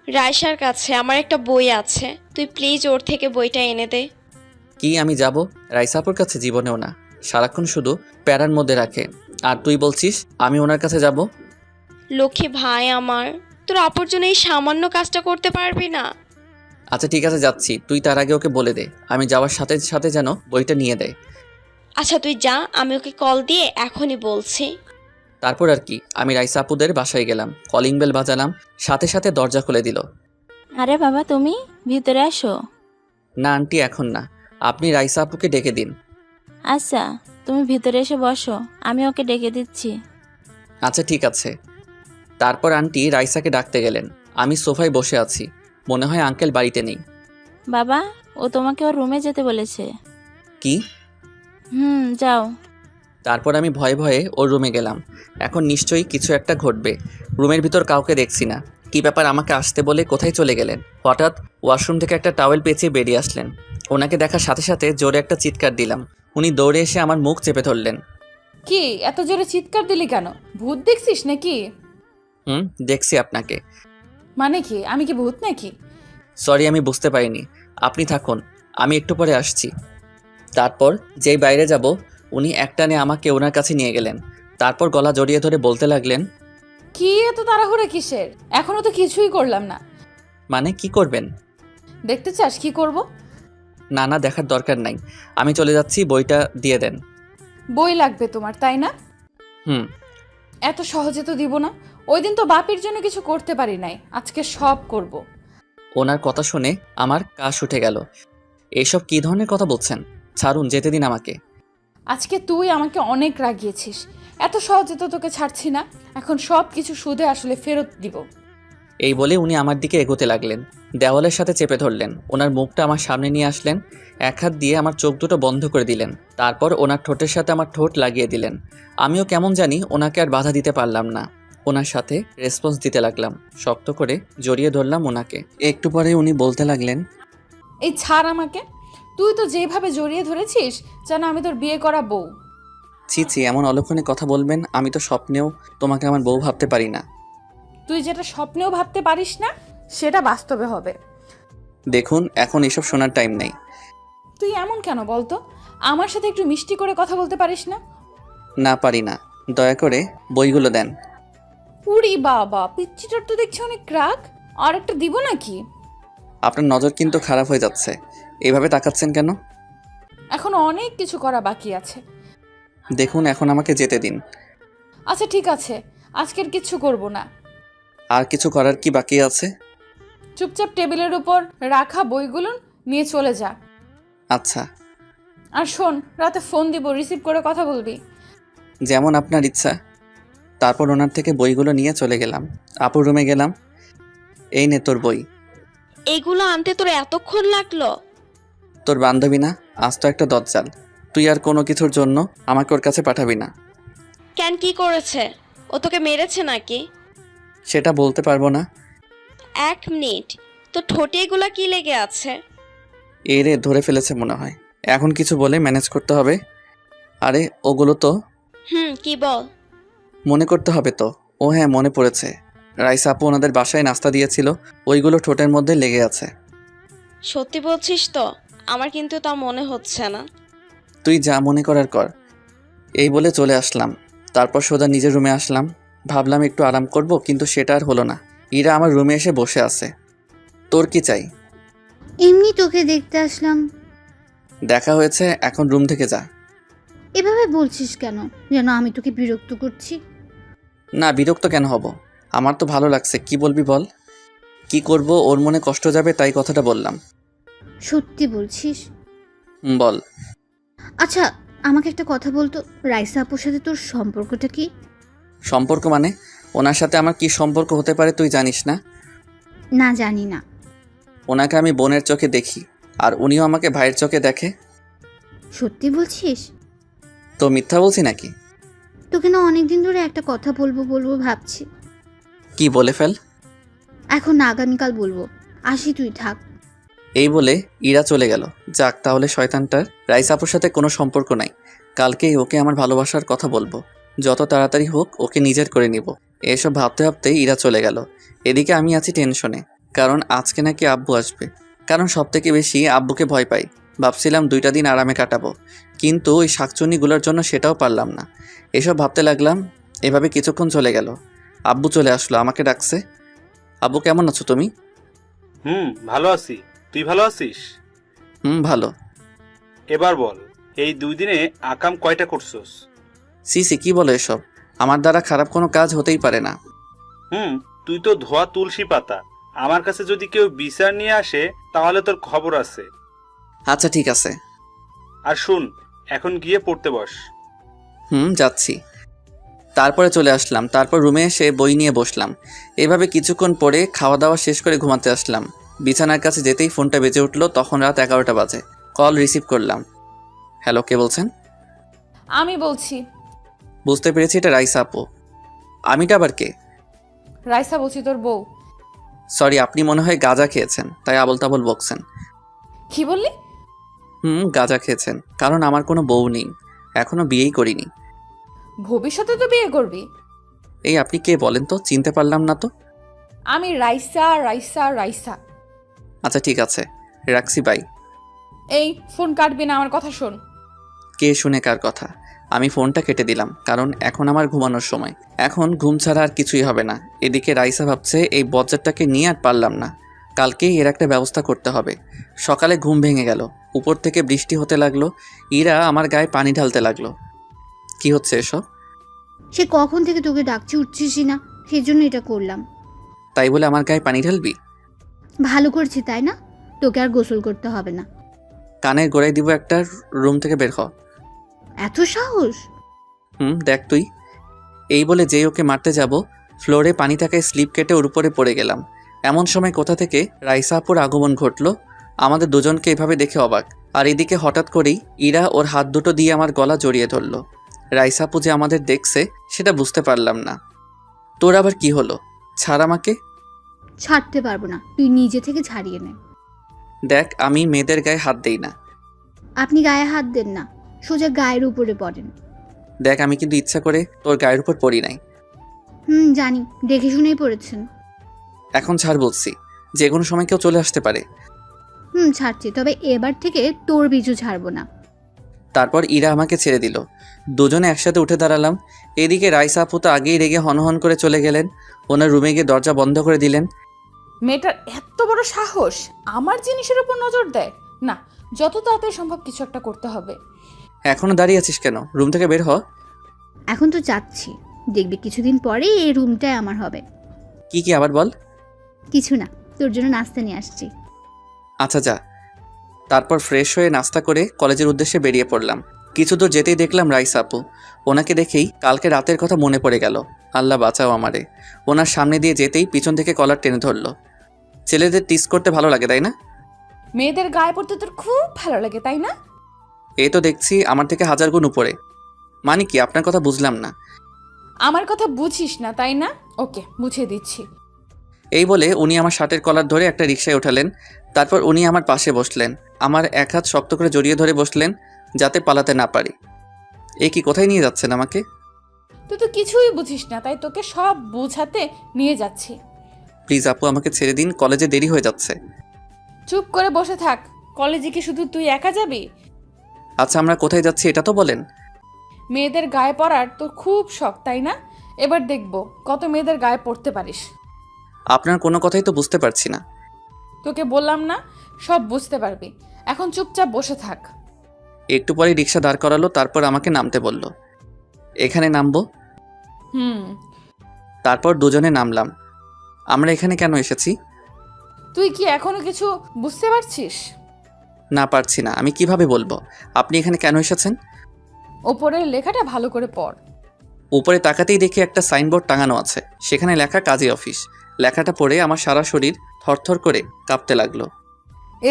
রায়শার কাছে আমার একটা বই আছে, তুই প্লিজ ওর থেকে বইটা এনে দে। কি আমি যাব? রাইসা আপুর কাছে জীবনেও না, সারাক্ষণ শুধু প্যারার মধ্যে রাখে। আর তুই বলছিস আমি ওনার কাছে যাব? লক্ষ্মী ভাই আমার, তোর আপুর জন্য এই সামান্য কাজটা করতে পারবি না? আচ্ছা ঠিক আছে যাচ্ছি, তুই তার আগে ওকে বলে দে আমি যাওয়ার সাথে সাথে যেন বইটা নিয়ে দেয়। আচ্ছা তুই যা, আমি ওকে কল দিয়ে এখনই বলছি। তারপর আর কি, আমি রাইসা আপুদের বাসায় গেলাম, কলিং বেল বাজালাম, সাথে সাথে দরজা খুলে দিল। আরে বাবা তুমি ভিতরে আসো। না আন্টি এখন না, আপনি রাইসা আপুকে ডেকে দিন। আচ্ছা তুমি ভিতরে এসে বসো, আমি ওকে ডেকে দিচ্ছি। আচ্ছা ঠিক আছে। তারপর আন্টি রাইসাকে ডাকতে গেলেন। আমি সোফায় বসে আছি, মনে হয় আঙ্কেল বাড়িতে নেই। বাবা ও তোমাকে ওর রুমে যেতে বলেছে। কি? যাও। তারপর আমি ভয়ে ভয়ে ওর রুমে গেলাম। এখন নিশ্চয়ই কিছু একটা ঘটবে। রুমের ভিতর কাউকে দেখছি না। কি ব্যাপার, আমাকে আসতে বলে কোথায় চলে গেলেন? হঠাৎ ওয়াশরুম থেকে একটা টাওয়েল পেঁচিয়ে বেরিয়ে আসলেন। ওনাকে দেখার সাথে সাথে জোরে একটা চিৎকার দিলাম। উনি দৌড়ে এসে আমার মুখ চেপে ধরলেন। কি এত জোরে চিৎকার দিলি কেন? ভূত দেখছিস নাকি? দেখছি আপনাকে। মানে কি, আমি কি ভূত নাকি? সরি, আমি বুঝতে পারিনি। আপনি থাকুন, আমি একটু পরে আসছি। তারপর যেই বাইরে যাব উনি একটানে আমাকে ওনার কাছে নিয়ে গেলেন। তারপর গলা জড়িয়ে ধরে বলতে লাগলেন, কি এত তাড়াহুড়ো কিসের? এখনো তো কিছুই করলাম না। মানে কি করবেন? দেখতে চাস কি করব? না না, দেখার দরকার নাই, আমি চলে যাচ্ছি, বইটা দিয়ে দেন। বই লাগবে তোমার, তাই না? হুম। এত সহজে তো দিব না। ওই দিন তো বাপের জন্য কিছু করতে পারি নাই, আজকে সব করব। ওনার কথা শুনে আমার কাশ উঠে গেল। এইসব কী ধরনের কথা বলছেন? ছাড়ুন, যেতে দিন আমাকে। আজকে তুই আমাকে অনেক রাগিয়েছিস, এত সহজে তো তোকে ছাড়ছি না। এখন সব কিছু সুদে আসলে ফেরত দিব। এই বলে উনি আমার দিকে এগোতে লাগলেন, দেওয়ালের সাথে চেপে ধরলেন। ওনার মুখটা আমার সামনে নিয়ে আসলেন, এক হাত দিয়ে আমার চোখ দুটো বন্ধ করে দিলেন। তারপর ওনার ঠোঁটের সাথে আমার ঠোঁট লাগিয়ে দিলেন। আমিও কেমন জানি ওনাকে আর বাধা দিতে পারলাম না, ওনার সাথে রেসপন্স দিতে লাগলাম। শক্ত করে জড়িয়ে ধরলাম ওনাকে। একটু পরে উনি বলতে লাগলেন, এই ছাড় আমাকে। তুই তো যেভাবে জড়িয়ে ধরেছিস যেন আমি তোর বিয়ে করা বউ। ছি ছি, এমন অলক্ষণে কথা বলবেন? আমি তো স্বপ্নেও তোমাকে আমার বউ ভাবতে পারি না। তুই যেটা স্বপ্নেও ভাবতে পারিস না সেটা বাস্তবে হবে। দেখুন, এখন এসব শোনার টাইম নেই। তুই এমন কেন বলতো? আমার সাথে একটু মিষ্টি করে কথা বলতে পারিস না? না পারি না, দয়া করে বইগুলো দেন। পুরি বাবা, পিচ্চিটার তো দেখছি অনেক রাগ। আর একটা দিব নাকি? আপনার নজর কিন্তু খারাপ হয়ে যাচ্ছে, এইভাবে তাকাচ্ছেন কেন? এখন অনেক কিছু করা বাকি আছে। দেখুন, এখন আমাকে যেতে দিন। আচ্ছা ঠিক আছে, আজকের কিচ্ছু করব না। আর কিছু করার কি বাকি আছে? চুপচাপ টেবিলের উপর রাখা বইগুলো নিয়ে চলে যা। আচ্ছা। আর শোন, রাতে ফোন দিব, রিসিভ করে কথা বলবি। যেমন আপনার ইচ্ছা। তারপর ওনার থেকে বইগুলো নিয়ে চলে গেলাম। আপুর রুমে গেলাম। এই নে তোর বই। এগুলো আনতে তোর এতক্ষণ লাগলো? তোর বান্ধবী না, আজ তো একটা দজ্জাল। তুই আর কোনো কিছুর জন্য আমাকে ওর কাছে পাঠাবি না। কেন, কি করেছে? ও তোকে মেরেছে নাকি? সেটা বলতে পারবো না। 1 মিনিট, তো ঠোঁটে এগুলা কি লেগে আছে? এই রে, ধরে ফেলেছে মনে হয়। এখন কিছু বলে ম্যানেজ করতে হবে। আরে ওগুলো তো কি বল? মনে করতে হবে তো। ও হ্যাঁ, মনে পড়েছে। রাইসা আপু ওনাদের বাসায় নাস্তা দিয়েছিল, ওইগুলো ঠোঁটের মধ্যে লেগে আছে। সত্যি বলছিস তো? আমার কিন্তু তা মনে হচ্ছে না। তুই যা মনে করার কর। এই বলে চলে আসলাম। তারপর সোজা নিজের রুমে আসলাম। ভাবলাম একটু আরাম করব, কিন্তু সেটা আর হলো না। ইরা আমার রুমে এসে বসে আছে। তোর কি চাই? এমনি তোকে দেখতে আসলাম। দেখা হয়েছে, এখন রুম থেকে যা। এভাবে বলছিস কেন, যেন আমি তোকে বিরক্ত করছি? না, বিরক্ত কেন হব? আমার তো ভালো লাগছে। কি বলবি বল। কি করব, ওর মনে কষ্ট যাবে তাই কথাটা বললাম। সত্যি বলছিস? বল। আচ্ছা আমাকে একটা কথা বলতো, রাইসা আপুর সাথে তোর সম্পর্কটা কি? সম্পর্ক মানে? ওনার সাথে আমার কি সম্পর্ক হতে পারে তুই জানিস না? না জানি না। ওনাকে আমি বোনের চোখে দেখি, আর উনিও আমাকে ভাইয়ের চোখে দেখে। সত্যি বলছিস? তো মিথ্যা বলছি নাকি? তোকে না অনেকদিন ধরে একটা কথা বলবো বলবো ভাবছি। কি বলে ফেল। এখন না, আগামীকাল বলবো। আসি, তুই থাক। এই বলে ইরা চলে গেল। যাক, তাহলে শয়তানটার রাইসা আপুর সাথে কোনো সম্পর্ক নাই। কালকেই ওকে আমার ভালোবাসার কথা বলবো। যত তাড়াতাড়ি হোক ওকে নিজের করে নিব। এসব ভাবতে ভাবতেই ইরা চলে গেল। এদিকে আমি আছি টেনশনে, কারণ আজকে নাকি আব্বু আসবে। কারণ সবথেকে বেশি আব্বুকে ভয় পাই। ভাবছিলাম 2টা দিন আরামে কাটাবো, কিন্তু ওই শাকচুন্নিগুলোর জন্য সেটাও পারলাম না। এসব ভাবতে লাগলাম। এভাবে কিছুক্ষণ চলে গেল। আব্বু চলে আসলো, আমাকে ডাকছে। আব্বু কেমন আছো তুমি? ভালো আছি। তুই ভালো আছিস? ভালো। এবার বল, এই 2 দিনে আকাম কয়টা করছস? সিসি কি বলে এসব? আমার দ্বারা খারাপ কোনো কাজ হতেই পারে না। তুই তো ধোয়া তুলসী পাতা। আমার কাছে যদি কেউ বিচার নিয়ে আসে তাহলে তোর খবর আছে। আচ্ছা ঠিক আছে। আর শুন, এখন গিয়ে পড়তে বস। যাচ্ছি। তারপরে চলে আসলাম, তারপর রুমে এসে বই নিয়ে বসলাম। এভাবে কিছুক্ষণ পরে খাওয়া দাওয়া শেষ করে ঘুমাতে আসলাম। বিছানার কাছে যেতেই ফোনটা বেজে উঠলো, তখন রাত 11টা বাজে। কল রিসিভ করলাম। হ্যালো, কে বলছেন? আমি বলছি। বুঝতে পেরেছি এটা রাইসা আপু। আমিটা আবার কে? রাইসা বলছি, তোর বউ। সরি, আপনি মনে হয় গাঁজা খেয়েছেন, তাই আবল তাবল বকছেন। কি বললি? গাঁজা খেয়েছেন, কারণ আমার কোনো বউ নেই, এখনো বিয়েই করিনি। ভবিষ্যতে তো বিয়ে করবি। এই আপনি কে বলেন তো? চিনতে পারলাম না তো। আমি রাইসা রাইসা রাইসা। আচ্ছা ঠিক আছে, রাখছি বাই। এই ফোন কাটবি না, আমার কথা শোন। কে শুনে কার কথা? আমি ফোনটা কেটে দিলাম, কারণ এখন আমার ঘুমানোর সময়। এখন ঘুম ছাড়া আর কিছুই হবে না। এদিকে রাইসা ভাবছে এই বজ্জারটাকে নিয়ে আর পারলাম না, কালকেই এর একটা ব্যবস্থা করতে হবে। সকালে ঘুম ভেঙে গেল, উপর থেকে বৃষ্টি হতে লাগলো। ইরা আমার গায়ে পানি ঢালতে লাগলো। কি হচ্ছে এসব? সে কখন থেকে তোকে ডাকছি, উঠছিসই না, সেই জন্য এটা করলাম। তাই বলে আমার গায়ে পানি ঢালবি? ভালো করছি তাই না? তোকে আর গোসল করতে হবে না। কানের গোড়ায় দিব একটা, রুম থেকে বের হ। এত সাহস? দেখ তুই। এই বলে যেই ওকে মারতে যাব, ফ্লোরে পানি থাকায় স্লিপ কেটে ওর উপরে পড়ে গেলাম। এমন সময় কোথা থেকে রাইসা আপুর আগমন ঘটলো। আমাদের দুজনকে এভাবে দেখে অবাক। আর এদিকে হঠাৎ করেই ইরা ওর হাত দুটো দিয়ে আমার গলা জড়িয়ে ধরলো। রাইসা আপু যে আমাদের দেখছে সেটা বুঝতে পারলাম না। তোর আবার কি হলো? ছাড় আমাকে। ছাড়তে পারবো না, তুই নিজে থেকে ছাড়িয়ে নে। দেখ, আমি মেয়েদের গায়ে হাত দেই না। আপনি গায়ে হাত দেন না, সোজা গায়ের উপরে পড়েন। দেখ, আমি কিন্তু ইচ্ছা করে তোর গায়ের উপর পড়ি নাই। জানি, দেখে শুনেই পড়েছেন। এখন ছাড় বলছি, যে কোনো সময় কেউ চলে আসতে পারে। ছাড়ছি, তবে এবার থেকে তোর বিজু ছাড়বো না। তারপর ইরা আমাকে ছেড়ে দিল। দুজনে একসাথে উঠে দাঁড়ালাম। এদিকে রাইসা আপু তো আগেই রেগে হনহন করে চলে গেলেন। ওনার রুমে গিয়ে দরজা বন্ধ করে দিলেন। মেয়েটার এত বড় সাহস আমার জিনিসের উপর নজর দেয় না। যত তাড়াতাড়ি সম্ভব কিছু একটা করতে হবে। এখনো দাঁড়িয়ে আছিস কেন? রুম থেকে বের হ। এখন তো যাচ্ছি, দেখবি কিছুদিন পরেই এই রুমটাই আমার হবে। কি আবার বল। কিছু না, তোর জন্য নাস্তা নিয়ে আসছি। আচ্ছা যা। তারপর ফ্রেশ হয়ে নাস্তা করে কলেজের উদ্দেশ্যে বেরিয়ে পড়লাম। কিছু দূর যেতেই দেখলাম রাইসা আপু। ওনাকে দেখেই কালকে রাতের কথা মনে পড়ে গেল। আল্লাহ বাঁচাও আমারে। ওনার সামনে দিয়ে যেতেই পিছন থেকে কলার টেনে ধরলো। ছেলেদের টিস করতে ভালো লাগে তাই না? মেয়েদের গায়ে পড়তে তোর খুব ভালো লাগে তাই না? এই তো দেখছি আমার থেকে 1000 গুণ উপরে। মানে কি? আপনার কথা বুঝলাম না। আমার কথা বুঝিস না তাই না? ওকে, বুঝিয়ে দিচ্ছি। এই বলে উনি আমার শার্টের কলার ধরে একটা রিকশায় ওঠালেন। তারপর উনি আমার পাশে বসলেন। আমার এক হাত শক্ত করে জড়িয়ে ধরে বসলেন, যাতে পালাতে না পারি। কি কোথায় নিয়ে যাচ্ছেন আমাকে? তুই তো কিছুই বুঝিস না, তাই তোকে সব বোঝাতে নিয়ে যাচ্ছি। প্লিজ আপু, আমাকে ছেড়ে দিন, কলেজে দেরি হয়ে যাচ্ছে। চুপ করে বসে থাক। কলেজে কি শুধু তুই একা যাবি? আচ্ছা, আমরা কোথায় যাচ্ছি এটা তো বলেন। মেয়েদের গায়ে পড়ার তোর খুব শখ তাই না? এবার দেখবো কত মেয়েদের গায়ে পড়তে পারিস। আপনার কোনো কথাই তো বুঝতে পারছি না। তোকে বললাম না, সব বুঝতে পারবি। এখন চুপচাপ বসে থাক। একটু পরে রিকশা দাঁড় করালো, তারপর আমাকে নামতে বলল। এখানে নামবো? তারপর দুজনে নামলাম। আমরা এখানে কেন এসেছি? তুই কি এখনো কিছু বুঝতে পারছিস? না, পারছি না। আমি কিভাবে বলবো আপনি এখানে কেন এসেছেন? ওপরের লেখাটা ভালো করে পড়। উপরে তাকাতেই দেখি একটা সাইনবোর্ড টাঙানো আছে, সেখানে লেখা কাজী অফিস। লেখাটা পড়ে আমার সারা শরীর থরথর করে কাঁপতে লাগলো।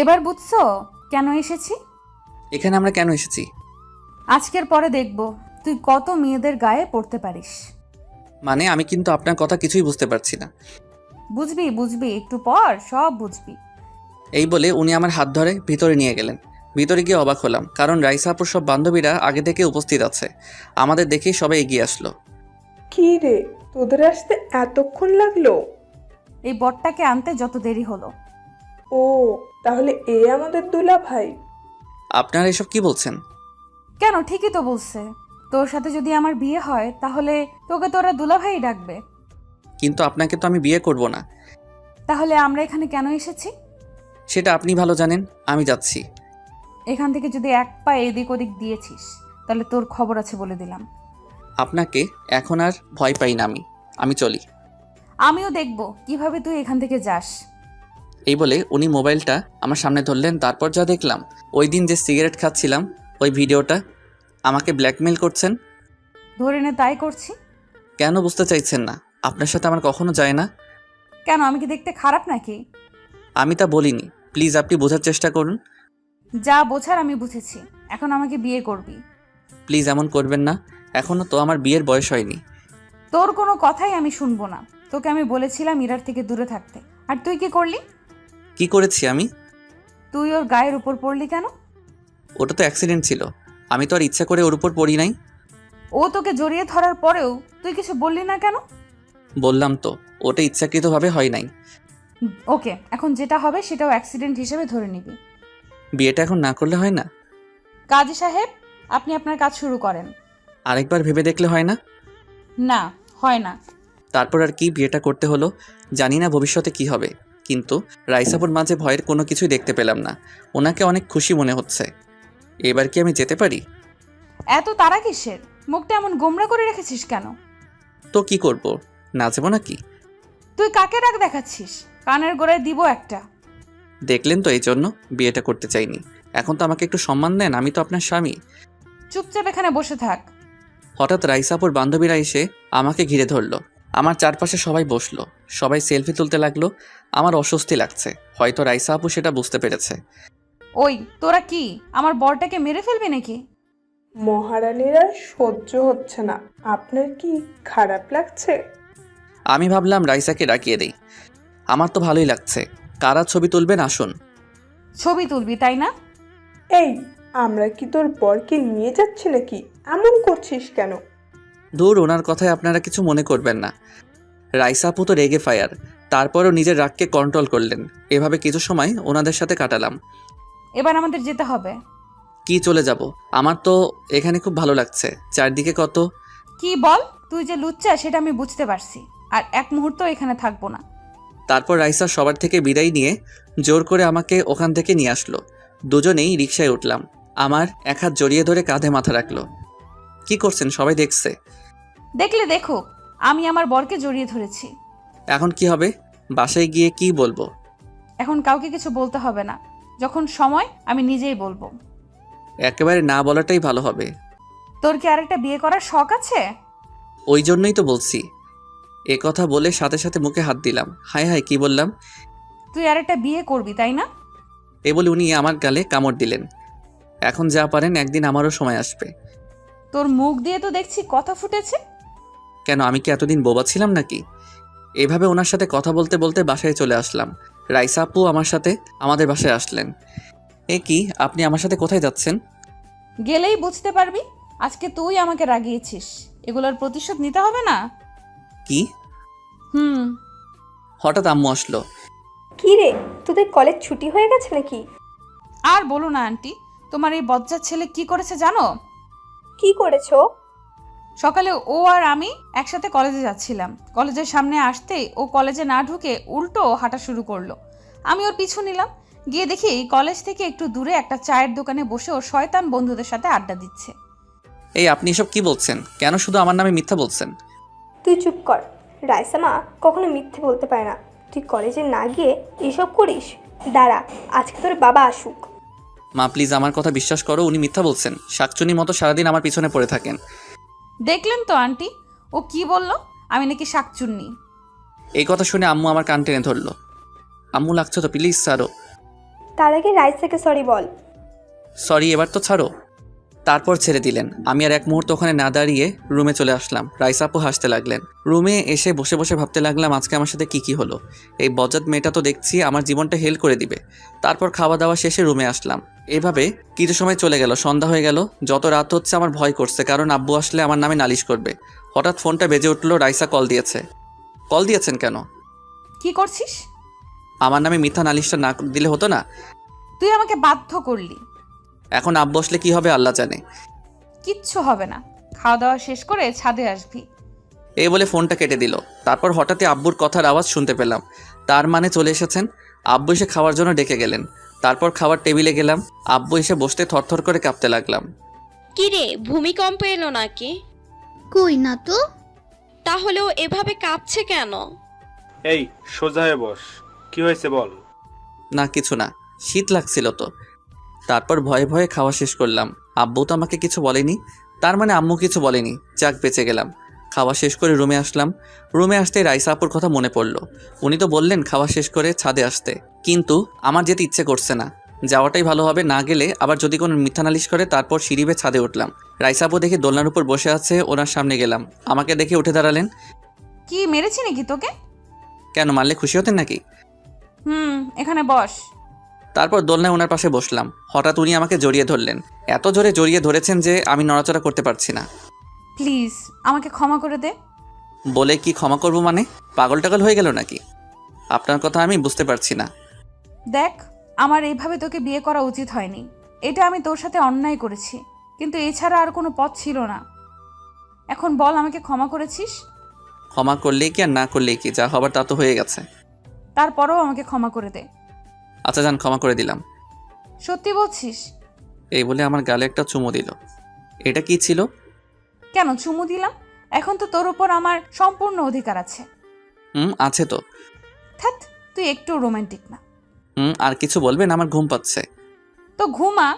এবার বুঝছো কেন এসেছি? এখানে আমরা কেন এসেছি? আজকের পরে দেখব তুই কত মেয়েদের গায়ে পড়তে পারিস। মানে আমি কিন্তু আপনার কথা কিছুই বুঝতে পারছি না। বুঝবি বুঝবি, একটু পর সব বুঝবি। এই বলে উনি আমার হাত ধরে ভিতরে নিয়ে গেলেন। ভিতরে গিয়ে অবাক হলাম, কারণ রাইসা আপুর সব বান্ধবীরা আগে থেকে উপস্থিত আছে। আমাদের দেখেই সবাই এগিয়ে আসলো। কি রে, তোদের আসতে এতক্ষণ লাগলো? এই বটটাকে আনতে যত দেরি হলো। ও, তাহলে আমাদের দুলা ভাই? আপনারা এসব কি বলছেন? কেন, ঠিকই তো বলছে। তোর সাথে যদি আমার বিয়ে হয় তাহলে তোকে তোরা দুলাভাই ডাকবে। কিন্তু আপনাকে তো আমি বিয়ে করব না। তাহলে আমরা এখানে কেন এসেছি? সেটা আপনি ভালো জানেন। আমি যাচ্ছি। এখান থেকে যদি এক পা এদিক ওদিক দিয়েছিস তাহলে তোর খবর আছে বলে দিলাম। আপনাকে এখন আর ভয় পাই না আমি চলি। আমিও দেখব কিভাবে তুই এখান থেকে যাস। এই বলে উনি মোবাইলটা আমার সামনে ধরলেন। তারপর যা দেখলাম, ওই দিন যে সিগারেট খাচ্ছিলাম ওই ভিডিওটা, আমাকে ব্ল্যাকমেল করছেন। ধরে নে তাই করছি। কেন বুঝতে চাইছেন না? আপনার সাথে আমার কখনো যায় না। কেন, আমি কি দেখতে খারাপ নাকি? আমি তা বলিনি, প্লিজ আপনি বোঝার চেষ্টা করুন। যা বোঝার আমি বুঝেছি, এখন আমাকে বিয়ে করবি। প্লিজ এমন করবেন না, এখনও তো আমার বিয়ের বয়স হয়নি। তোর কোনো কথাই আমি শুনবো না। তোকে আমি বলেছিলাম ইরার থেকে দূরে থাকতে, আর তুই কি করলি? কি করেছি আমি? তুই ওর গায়ের উপর পড়লি কেন? ওটা তো অ্যাক্সিডেন্ট ছিল, আমি তো আর ইচ্ছা করে ওর উপর পড়ি নাই। ও তোকে জড়িয়ে ধরার পরেও তুই কিছু বললি না কেন? বললাম তো, ওটা ইচ্ছাকৃতভাবে হয় নাই। ওকে, এখন যেটা হবে সেটাও অ্যাক্সিডেন্ট হিসেবে ধরে নিবি। বিয়েটা এখন না করলে হয় না? কাজী সাহেব, আপনি আপনার কাজ শুরু করেন। আরেকবার ভেবে দেখলে হয় না? না, হয় না। তারপর আর কি, বিয়েটা করতে হলো। জানি না ভবিষ্যতে কি হবে, কিন্তু রাইসাপুর মাঝে ভয়ের কোনো কিছুই দেখতে পেলাম না। ওনাকে অনেক খুশি মনে হচ্ছে। এবার কি আমি যেতে পারি? এত তারা কিসের? মুখটা এমন গোমরা করে রেখেছিস কেন? তো কি করব, নাচবো নাকি? তুই কাকে রাগ দেখাচ্ছিস? কানের গোড়ায় দিব একটা। দেখলেন তো, এই জন্য বিয়েটা করতে চাইনি। এখন তো আমাকে একটু সম্মান দেন, আমি তো আপনার স্বামী। চুপচাপ এখানে বসে থাক। হঠাৎ রাইসাপুর বান্ধবীরা এসে আমাকে ঘিরে ধরলো। আমার চারপাশে সবাই বসলো, সবাই সেলফি তুলতে লাগলো। আমার অস্বস্তি লাগছে, হয়তো রাইসা আপু সেটা বুঝতে পেরেছে। ওই তোরা কি আমার বরটাকে মেরে ফেলবি নাকি? মহারানীর আর সহ্য হচ্ছে না। আপনার কি খারাপ লাগছে? আমি ভাবলাম রাইসাকে ডাকিয়ে দেই। আমার তো ভালোই লাগছে। কারা ছবি তুলবেন আসুন। ছবি তুলবি তাই না? এই, আমরা কি তোর বরকে নিয়ে যাচ্ছি নাকি? এমন করছিস কেন? দূর, ওনার কথায় আপনারা কিছু মনে করবেন না। রাইসা আপু তো রেগে ফায়ার, তারপরও নিজের রাগকে কন্ট্রোল করলেন। এভাবে কিছু সময় ওনাদের সাথে কাটালাম। এবার আমাদের যেতে হবে। কি চলে যাব? আমার তো এখানে খুব ভালো লাগছে, চারদিকে কত। কি বল? তুই যে লুচ্চা সেটা আমি বুঝতে পারছি, আর এক মুহূর্ত এখানে থাকবো না। তারপর রাইসা সবার থেকে বিদায় নিয়ে জোর করে আমাকে ওখান থেকে নিয়ে আসলো। দুজনেই রিকশায় উঠলাম। আমার এক হাত জড়িয়ে ধরে কাঁধে মাথা রাখলো। কি করছেন? সবাই দেখছে। দেখলে দেখো, আমি আমার বরকে জড়িয়ে ধরেছি। এখন কি হবে? বাসায় গিয়ে কি বলবো? এখন কাউকে কিছু বলতে হবে না, যখন সময় আমি নিজেই বলবো। একেবারে না বলাটাই ভালো হবে। তোর কি আরেকটা বিয়ে করার শখ আছে? ওই জন্যই তো বলছি। এ কথা বলে সাথে সাথে মুখে হাত দিলাম। হায় হায়, কি বললাম? তুই আরেকটা বিয়ে করবি তাই না? এ বলে উনি আমার গালে কামড় দিলেন। এখন যা পারেন, একদিন আমারও সময় আসবে। তোর মুখ দিয়ে তো দেখছি কথা ফুটেছে। কেন, আমি কি এতদিন বোবা ছিলাম নাকি? এভাবে ওনার সাথে কথা বলতে বলতে বাসায় চলে আসলাম। রাইসা আপু আমার সাথে আমাদের বাসায় আসলেন। এ কি, আপনি আমার সাথে কোথায় যাচ্ছেন? গেলেই বুঝতে পারবি। আজকে তুই আমাকে রাগিয়েছিস, এগুলোর প্রতিশোধ নিতে হবে না? কি? হুম। হঠাৎ আম্মু আসলো। কি রে, তোদের কলেজ ছুটি হয়ে গেছে নাকি? আর বলো না আন্টি, তোমার এই বজ্জার ছেলে কি করেছে জানো? কি করেছো? সকালে ও আর আমি একসাথে কলেজে যাচ্ছিলাম। কলেজের সামনে আসতেই ও কলেজে না ঢুকে উল্টো হাঁটা শুরু করলো। আমি ওর পিছু নিলাম। গিয়ে দেখি কলেজ থেকে একটু দূরে একটা চায়ের দোকানে বসে ও শয়তান বন্ধুদের সাথে আড্ডা দিচ্ছে। এই, আপনি এসব কি বলছেন? কেন শুধু আমার নামে মিথ্যা বলছেন? তুই চুপ কর। রাইসা মা কখনো মিথ্যে বলতে পারে না। তুই কলেজে না গিয়ে এসব করিস? দাঁড়া, আজকে তোর বাবা আসুক। মা প্লিজ আমার কথা বিশ্বাস করো, উনি মিথ্যা বলছেন। শাকচুনির মতো সারাদিন আমার পিছনে পড়ে থাকেন। দেখলেন তো আন্টি, ও কি বলল, আমি নাকি শাকচুন্নি। এই কথা শুনে আম্মু আমার কান টেনে ধরলো। আম্মু লাগছে তো, প্লিজ ছাড়ো। তার আগে রাইসাকে সরি বল। সরি, এবার তো ছাড়ো। তারপর ছেড়ে দিলেন। আমি আর এক মুহূর্ত ওখানে না দাঁড়িয়ে রুমে চলে আসলাম। রাইসা আপু হাসতে লাগলেন। রুমে এসে বসে বসে ভাবতে লাগলাম আজকে আমার সাথে কি হলো। এই বজ্জাত মেয়েটা তো দেখছি আমার জীবনটা হেল করে দিবে। তারপর খাওয়া দাওয়া শেষে রুমে আসলাম। এভাবে কিছু সময় চলে গেল, সন্ধ্যা হয়ে গেল। যত রাত হচ্ছে আমার ভয় করছে, কারণ আব্বু আসলে আমার নামে নালিশ করবে। হঠাৎ ফোনটা বেজে উঠলো। রাইসা কল দিয়েছে। কল দিয়েছেন কেন? কি করছিস? আমার নামে মিথ্যা নালিশটা না দিলে হতো না? তুই আমাকে বাধ্য করলি। এখন আব্বু আসলে কি হবে আল্লাহ জানে। কিচ্ছু হবে না, খাওয়া দাওয়া শেষ করে ছাদে আসবি। এই বলে ফোনটা কেটে দিল। তারপর হঠাৎই আব্বুর কথার আওয়াজ শুনতে পেলাম। তার মানে চলে এসেছেন। আব্বু এসে খাওয়ার জন্য ডেকে গেলেন। তারপর খাওয়ার টেবিলে গেলাম। আব্বু এসে বসতে থরথর করে কাঁপতে লাগলাম। কি রে, ভূমিকম্প এলো নাকি? কই না তো। তাহলেও এভাবে কাঁপছে কেন? এই সোজা হয়ে বস, কি হয়েছে বল। না কিছু না, শীত লাগছিল তো। তারপর ভয়ে ভয়ে খাওয়া শেষ করলাম। আব্বু তো আমাকে কিছু বলেনি, তার মানে আম্মু কিছু বলেনি। যাক বেঁচে গেলাম। খাওয়া শেষ করে রুমে আসলাম। রুমে আসতে রাইসা আপুর কথা মনে পড়লো। উনি তো বললেন খাওয়া শেষ করে ছাদে আসতে, কিন্তু আমার যেতে ইচ্ছে করছে না। যাওয়াটাই ভালো হবে, না গেলে আবার যদি কোনো মিথ্যা নালিশ করে। তারপর সিঁড়ি বেয়ে ছাদে উঠলাম। রাইসা আপু দেখে দোলনার উপর বসে আছে, ওনার সামনে গেলাম। আমাকে দেখে উঠে দাঁড়ালেন। কি মেরেছি নাকি তোকে? কেন, মারলে খুশি হতেন নাকি? এখানে বস। তারপর দোলনায় ওনার পাশে বসলাম। হঠাৎ উনি আমাকে জড়িয়ে ধরলেন। এত জোরে জড়িয়ে ধরেছেন যে আমি নড়াচড়া করতে পারছি না। প্লিজ আমাকে ক্ষমা করে দে। বলে কি ক্ষমা করব মানে? পাগল টাগল হয়ে গেল নাকি? আপনার কথা আমি বুঝতে পারছি না। দেখ, আমার এইভাবে তোকে বিয়ে করা উচিত হয়নি। এটা আমি তোর সাথে অন্যায় করেছি, কিন্তু এছাড়া আর কোনো পথ ছিল না। এখন বল, আমাকে ক্ষমা করেছিস? ক্ষমা করলেই কি আর না করলেই কি, যা হবার তা তো হয়ে গেছে। তারপরেও আমাকে ক্ষমা করে দে। আচ্ছা যান, ক্ষমা করে দিলাম। সত্যি বলছিস? এই বলে আমার গালে একটা চুমু দিল। এটা কি ছিল? কেন চুমু দিলাম? এখন তো তোর উপর আমার সম্পূর্ণ অধিকার আছে। আছে তো। থাক, তুই একটু রোমান্টিক না। আর কিছু বলবেন? আমার ঘুম পাচ্ছে। তো ঘুমা।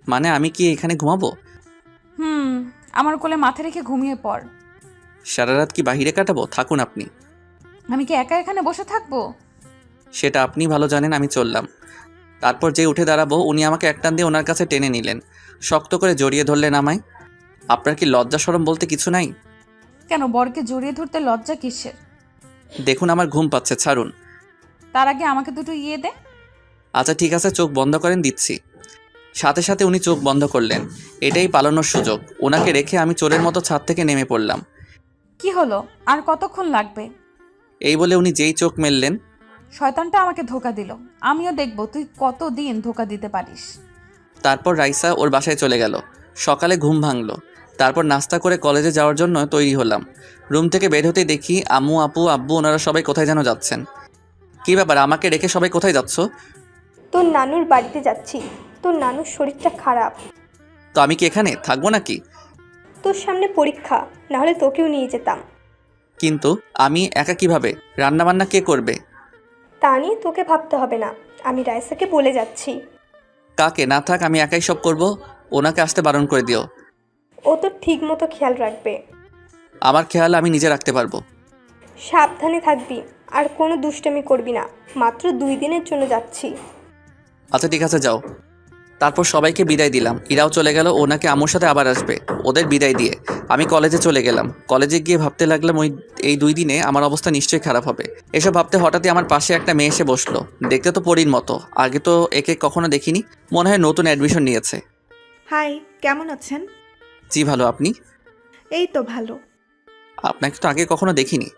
মানে আমি কি এখানে ঘুমাবো? আমার কোলে মাথা রেখে ঘুমিয়ে পড়। সারা রাত কি বাহিরে কাটাবো? থাকুন আপনি। আমি কি একা এখানে বসে থাকবো? সেটা আপনি ভালো জানেন। আমি চললাম। তারপর যে উঠে দাঁড়াবো, উনি আমাকে একটান দিয়ে ওনার কাছে টেনে নিলেন। শক্ত করে জড়িয়ে ধরলেন আমায়। আপনার কি লজ্জা শরম বলতে কিছু নাই? কেন, বরকে জড়িয়ে ধরতে লজ্জা কিসের? দেখুন আমার ঘুম পাচ্ছে, ছাড়ুন। তার আগে আমাকে দুটো ইয়ে দে। আচ্ছা ঠিক আছে, চোখ বন্ধ করেন, দিচ্ছি। সাথে সাথে উনি চোখ বন্ধ করলেন। এটাই পালানোর সুযোগ। ওনাকে রেখে আমি চোরের মতো ছাদ থেকে নেমে পড়লাম। কি হলো, আর কতক্ষণ লাগবে? এই বলে উনি যেই চোখ মেললেন। শয়তানটা আমাকে ধোকা দিল। আমিও দেখব তুই কতদিন ধোকা দিতে পারিস। তারপর রাইসা ওর বাসায় চলে গেল। সকালে ঘুম ভাঙলো। তারপর নাস্তা করে কলেজে যাওয়ার জন্য তৈরি হলাম। রুম থেকে বের হতেই দেখি আম্মু, আপু, আব্বু ওনারা সবাই কোথায় যেন যাচ্ছেন। কি ব্যাপার, আমাকে রেখে সবাই কোথায় যাচ্ছ? তোর নানুর বাড়িতে যাচ্ছি। তোর নানুর শরীরটা খারাপ। তো আমি কি এখানে থাকবো নাকি? তোর সামনে পরীক্ষা, নাহলে তোকেও নিয়ে যেতাম। কিন্তু আমি একা কিভাবে? রান্নাবান্না কে করবে? তা নিয়ে তোকে ভাবতে হবে না, আমি রাইসাকে বলে যাচ্ছি। কাকে? না থাক, আমি একাই সব করব। ওনাকে আসতে বারণ করে দিও। ও তো ঠিক মতো খেয়াল রাখবে। আমার খেয়াল আমি নিজে রাখতে পারবো। সাবধানে থাকবি, আর কোনো দুষ্টামি করবি না। মাত্র 2 দিনের জন্য যাচ্ছি। আচ্ছা ঠিক আছে, যাও। তারপর সবাইকে বিদায় দিলাম। ইরাও চলে গেল, ওনাকে আম্মুর সাথে আবার আসবে। ওদের বিদায় দিয়ে আমি কলেজে চলে গেলাম। কলেজে গিয়ে ভাবতে লাগলাম এই 2 দিনে আমার অবস্থা নিশ্চয়ই খারাপ হবে। এসব ভাবতে হঠাৎই আমার পাশে একটা মেয়ে এসে বসলো। দেখতে তো পরীর মতো। আগে তো একে কখনো দেখিনি। মনে হয় নতুন অ্যাডমিশন নিয়েছে। হাই, কেমন আছেন? জি ভালো, আপনি? এই তো ভালো। আপনাকে তো আগে কখনো দেখিনি।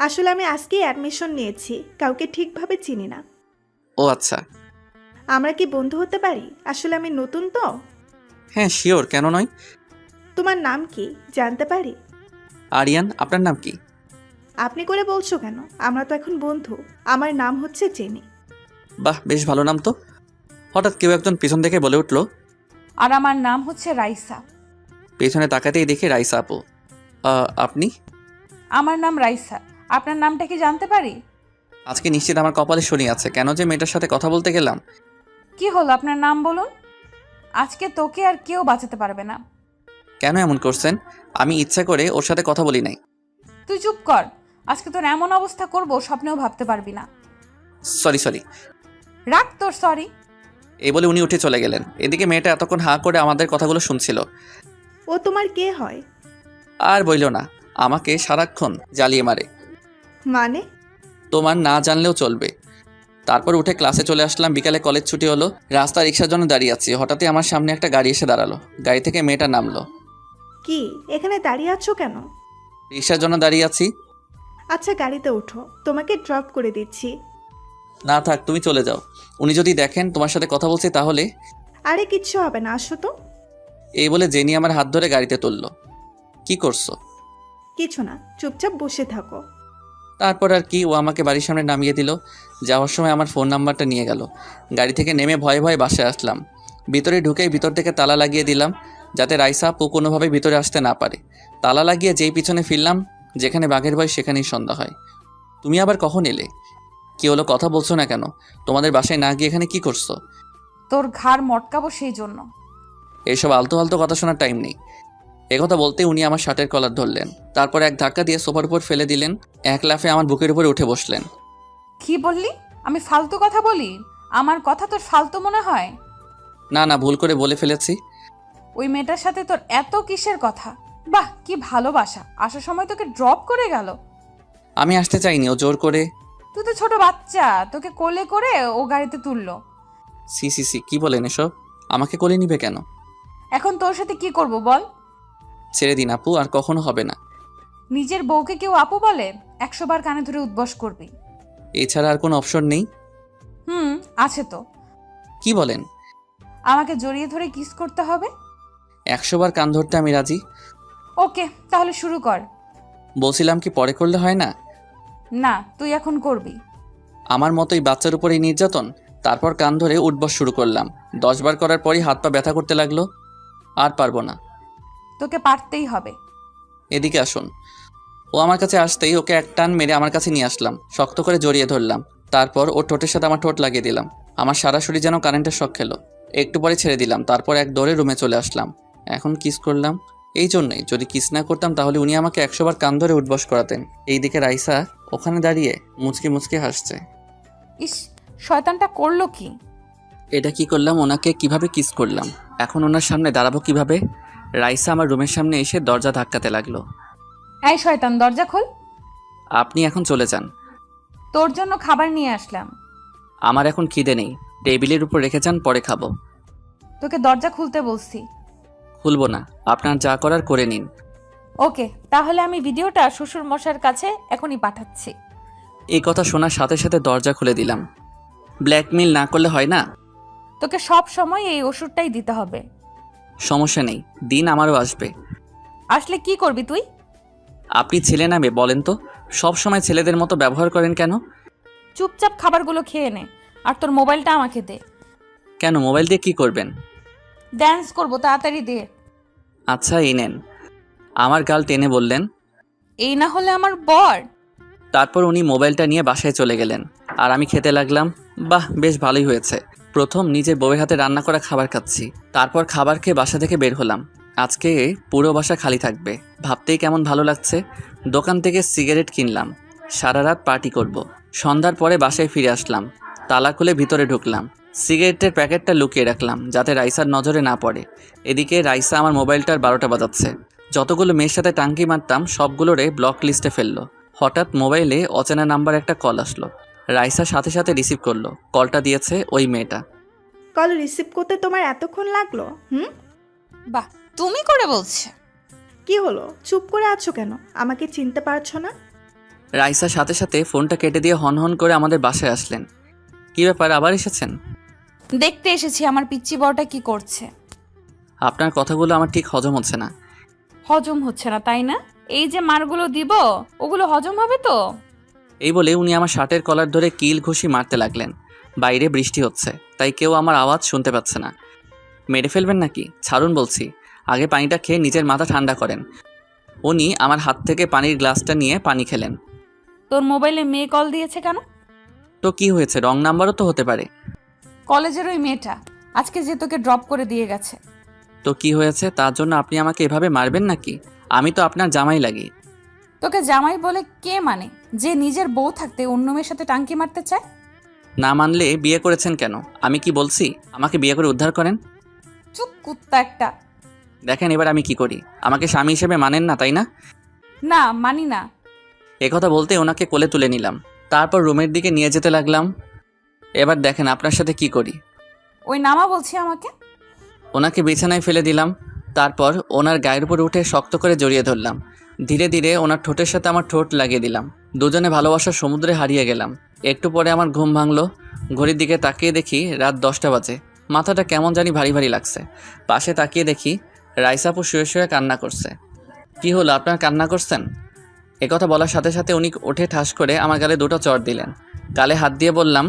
আসলে আমি আজকেই অ্যাডমিশন নিয়েছি, কাউকে ঠিকভাবে চিনি না। ও আচ্ছা। আমরা কি বন্ধু হতে পারি? আসলে আমি নতুন তো। হ্যাঁ শিওর, কেন নয়। তোমার নাম কি জানতে পারি? আরিয়ান। আপনার নাম কি? আপনি করে বলছো কেন? আমরা তো এখন বন্ধু। আমার নাম হচ্ছে জেনি। বাহ, বেশ ভালো নাম তো। হঠাৎ কেউ একজন পিছন থেকে বলে উঠলো, আর আমার নাম হচ্ছে রাইসা। পেছনে তাকাতেই দেখি রাইসা আপু। আপনি? আমার নাম রাইসা। আপনার নামটা কি জানতে পারি? আজকে নিশ্চিত আমার কপালে শনি আছে। কেন যে মেয়েটার সাথে কথা বলতে গেলাম। কি হলো, আপনার নাম বলুন। আজকে তোকে আর কেউ বাঁচাতে পারবে না। কেন এমন করছেন? আমি ইচ্ছা করে ওর সাথে কথা বলি নাই। তুই চুপ কর। আজকে তোর এমন অবস্থা করব স্বপ্নেও ভাবতে পারবি না। সরি। রাখ তোর সরি। এই বলে উনি উঠে চলে গেলেন। এদিকে মেয়েটা এতক্ষণ হাঁ করে আমাদের কথাগুলো শুনছিল। ও তোমার কে হয়? আর বইল না, আমাকে সারাক্ষণ জ্বালিয়ে মারে। মানে? তোমার না জানলেও চলবে। তারপর উঠে ক্লাসে চলে আসলাম। বিকালে কলেজ ছুটি হলো। রাস্তা রিক্সার জন্য দাঁড়িয়ে আছি। হঠাৎই আমার সামনে একটা গাড়ি এসে দাঁড়ালো। গাড়ি থেকে মেয়েটা নামলো। কি এখানে দাঁড়িয়ে আছো কেন? রিক্সার জন্য দাঁড়িয়ে আছি। আচ্ছা গাড়িতে ওঠো, তোমাকে ড্রপ করে দিচ্ছি। না থাক, তুমি চলে যাও। উনি যদি দেখেন তোমার সাথে কথা বলছি তাহলে। আরে কিচ্ছু হবে না, আসো তো। এই বলে জেনি আমার হাত ধরে গাড়িতে তুললো। কি করছো? কিছু না, চুপচাপ বসে থাকো। তারপর আর কি, ও আমাকে বাড়ির সামনে নামিয়ে দিল। যাওয়ার সময় আমার ফোন নাম্বারটা নিয়ে গেল। গাড়ি থেকে নেমে ভয়ে ভয়ে বাসায় আসলাম। ভিতরে ঢুকেই ভিতর থেকে তালা লাগিয়ে দিলাম, যাতে রাইসা আপু কোনোভাবে ভিতরে আসতে না পারে। তালা লাগিয়ে যেই পিছনে ফিরলাম, যেখানে বাঘের ভয় সেখানেই সন্ধ্যা হয়। তুমি আবার কখন এলে? কি হলো, কথা বলছো না কেন? তোমাদের বাসায় না গিয়ে এখানে কি করছো? তোর ঘাড় মটকাবো সেই জন্য। এইসব আলতো আলতো কথা শোনার টাইম নেই। একথা বলতে উনি আমার শার্টের কলার ধরলেন, তারপর এক ধাক্কা দিয়ে সোফার উপর ফেলে দিলেন। এক লাফে আমার বুকের উপরে উঠে বসলেন। কি বললি? আমি ফালতু কথা বলি? আমার কথা তোর ফালতু মনে হয়? না না, ভুল করে বলে ফেলেছি। ওই মেয়েটার সাথে তোর এত কিসের কথা? বাহ, কি ভালোবাসা! আসার সময় তোকে ড্রপ করে গেল। আমি আসতে চাইনি, ও জোর করে। তুই তো ছোট বাচ্চা, তোকে কোলে করে ও গাড়িতে তুললো। সি সি সি, কি বলেন এসব? আমাকে কোলে নিবে কেন? এখন তোর সাথে কি করব বল? ছেড়ে দিন আপু, আর কখনো হবে না। নিজের বউকে কেউ আপু বলে? 100 বার কানে ধরে উদ্বস করবি। এছাড়া আর কোনো অপশন নেই? আছে তো। কি বলেন? আমাকে জড়িয়ে ধরে কিস করতে হবে। 100 বার কান ধরতে আমি রাজি। ওকে, তাহলে শুরু কর। বলছিলাম কি পরে করলে হয় না? না, তুই এখন করবি। আমার মতোই বাচ্চার উপরেই নির্যাতন। তারপর কান ধরে উঠবস শুরু করলাম। 10 বার করার পরই হাত পা ব্যথা করতে লাগলো। আর পারবো না। তোকে পারতেই হবে। এদিকে আসুন। ও আমার কাছে আসতেই ওকে এক টান মেরে আমার কাছে নিয়ে আসলাম, শক্ত করে জড়িয়ে ধরলাম। তারপর ওর ঠোঁটের সাথে আমার ঠোঁট লাগিয়ে দিলাম। আমার সারা শরীর যেন কারেন্টের শক খেলো। একটু পরে ছেড়ে দিলাম, তারপর এক দৌড়ে রুমে চলে আসলাম। এখন কিস করলাম এই জন্যই, যদি কিস না করতাম তাহলে উনি আমাকে 100 বার কান ধরে উঠবস করাতেন। এইদিকে রাইসা ওখানে দাঁড়িয়ে মুচকি মুচকি হাসছে। ইস, শয়তানটা করলো কি? এটা কি করলাম? ওনাকে কিভাবে কিস করলাম? এখন ওনার সামনে দাঁড়াবো কিভাবে? রাইসা আমার রুমের সামনে এসে দরজা ধাক্কাতে লাগলো। এই শয়তান, দরজা খোল। আপনি এখন চলে যান। তোর জন্য খাবার নিয়ে আসলাম। আমার এখন খিদে নেই, টেবিলের উপর রেখে যান, পরে খাবো। তোকে দরজা খুলতে বলছি। খুলবো না, আপনার যা করার করে নিন। ওকে, তাহলে আমি ভিডিওটা শ্বশুর মশাইয়ের কাছে এখনই পাঠাচ্ছি। এই কথা শোনার সাথে সাথে দরজা খুলে দিলাম। ব্ল্যাকমেইল না করলে হয় না? তোকে সব সময় এই ওষুধটাই দিতে হবে। সমস্যা নেই, দিন আমারও আসবে। আসলে কি করবি তুই? আপনি ছেলে না মেয়ে বলেন তো? সব সময় ছেলেদের মতো ব্যবহার করেন কেন? চুপচাপ খাবারগুলো খেয়ে নে, আর তোর মোবাইলটা আমাকে দে। কেন, মোবাইল দিয়ে কি করবেন? ড্যান্স করবো, তাড়াতাড়ি দে। আচ্ছা এই নেন। আমার গাল টেনে বললেন। এই না হলে আমার বর। তারপর উনি মোবাইলটা নিয়ে বাসায় চলে গেলেন, আর আমি খেতে লাগলাম। বাহ, বেশ ভালোই হয়েছে। প্রথম নিজের বউয়ের হাতে রান্না করা খাবার খাচ্ছি। তারপর খাবার খেয়ে বাসা থেকে বের হলাম। আজকে পুরো বাসা খালি থাকবে, ভাবতেই কেমন ভালো লাগছে। দোকান থেকে সিগারেট কিনলাম, সারা রাত পার্টি করব। সন্ধ্যার পরে বাসায় ফিরে আসলাম, তালা খুলে ভিতরে ঢুকলাম। সিগারেটের প্যাকেটটা লুকিয়ে রাখলাম যাতে রাইসার নজরে না পড়ে। এদিকে রাইসা আমার মোবাইলটার 12টা বাজাচ্ছে। যতগুলো মেয়ের সাথে টাঙ্কি মারতাম সবগুলোরে ব্লক লিস্টে ফেললো। হঠাৎ মোবাইলে অচেনা নাম্বার একটা কল আসলো। রাইসা সাথে সাথে রিসিভ করলো। কলটা দিয়েছে ওই মেয়েটা। কল রিসিভ করতে তোমার এতক্ষণ লাগলো? বাহ, তুমি করে বলছে। কি হলো, চুপ করে আছো কেন? আমাকে চিনতে পারছো না? রাইসা সাথে সাথে ফোনটা কেটে দিয়ে হন হন করে আমাদের বাসায় আসলেন। কি ব্যাপার, আবার এসেছেন? দেখতে এসেছি আমার পিচ্চি বড়টা কি করছে। আপনার কথাগুলো আমার ঠিক হজম হচ্ছে না। হজম হচ্ছে না তাই না? এই যে মারগুলো দিব, ওগুলো হজম হবে তো? এই বলে উনি আমার শার্টের কলার ধরে কিল ঘুষি মারতে লাগলেন। বাইরে বৃষ্টি হচ্ছে, তাই কেউ আমার আওয়াজ শুনতে পাচ্ছে না। মেরে ফেলবেন নাকি? ছাড়ুন বলছি। আগে পানিটা খেয়ে নিজের মাথা ঠান্ডা করেন। উনি আমার হাত থেকে পানির গ্লাসটা নিয়ে পানি খেলেন। তোর মোবাইলে মেয়ে কল দিয়েছে কেন? তো কি হয়েছে, রং নাম্বারও তো হতে পারে। কলেজের ওই মেয়েটা আজকে যে তোকে ড্রপ করে দিয়ে গেছে। তো কি হয়েছে, তার জন্য আপনি আমাকে এভাবে মারবেন নাকি? আমি তো আপনার জামাই লাগি। তোকে জামাই বলে কে মানে? যে নিজের বউ থাকতে অন্য মেয়ের সাথে টাঙ্কি মারতে চায়? না মানলে বিয়ে করেছেন কেন? আমি কি বলছি আমাকে বিয়ে করে উদ্ধার করেন? চুপ কুত্তা একটা। দেখেন এবার আমি কি করি। আমাকে স্বামী হিসেবে মানেন না তাই না? না, মানি না। একথা বলতে ওনাকে কোলে তুলে নিলাম, তারপর রুমের দিকে নিয়ে যেতে লাগলাম। এবার দেখেন আপনার সাথে কি করি। ওই নামা বলছি আমাকে। ওনাকে বিছানায় ফেলে দিলাম, তারপর ওনার গায়ের উপর উঠে শক্ত করে জড়িয়ে ধরলাম। ধীরে ধীরে ওনার ঠোঁটের সাথে আমার ঠোঁট লাগিয়ে দিলাম। দুজনে ভালোবাসার সমুদ্রে হারিয়ে গেলাম। একটু পরে আমার ঘুম ভাঙলো। ঘড়ির দিকে তাকিয়ে দেখি রাত 10টা বাজে। মাথাটা কেমন জানি ভারী ভারী লাগছে। পাশে তাকিয়ে দেখি রাইসাপু শুয়ে শুয়ে কান্না করছে। কি হলো, আপনার কান্না করছেন? একথা বলার সাথে সাথে উনি উঠে ঠাস করে আমার গালে দুটো চড় দিলেন। গালে হাত দিয়ে বললাম,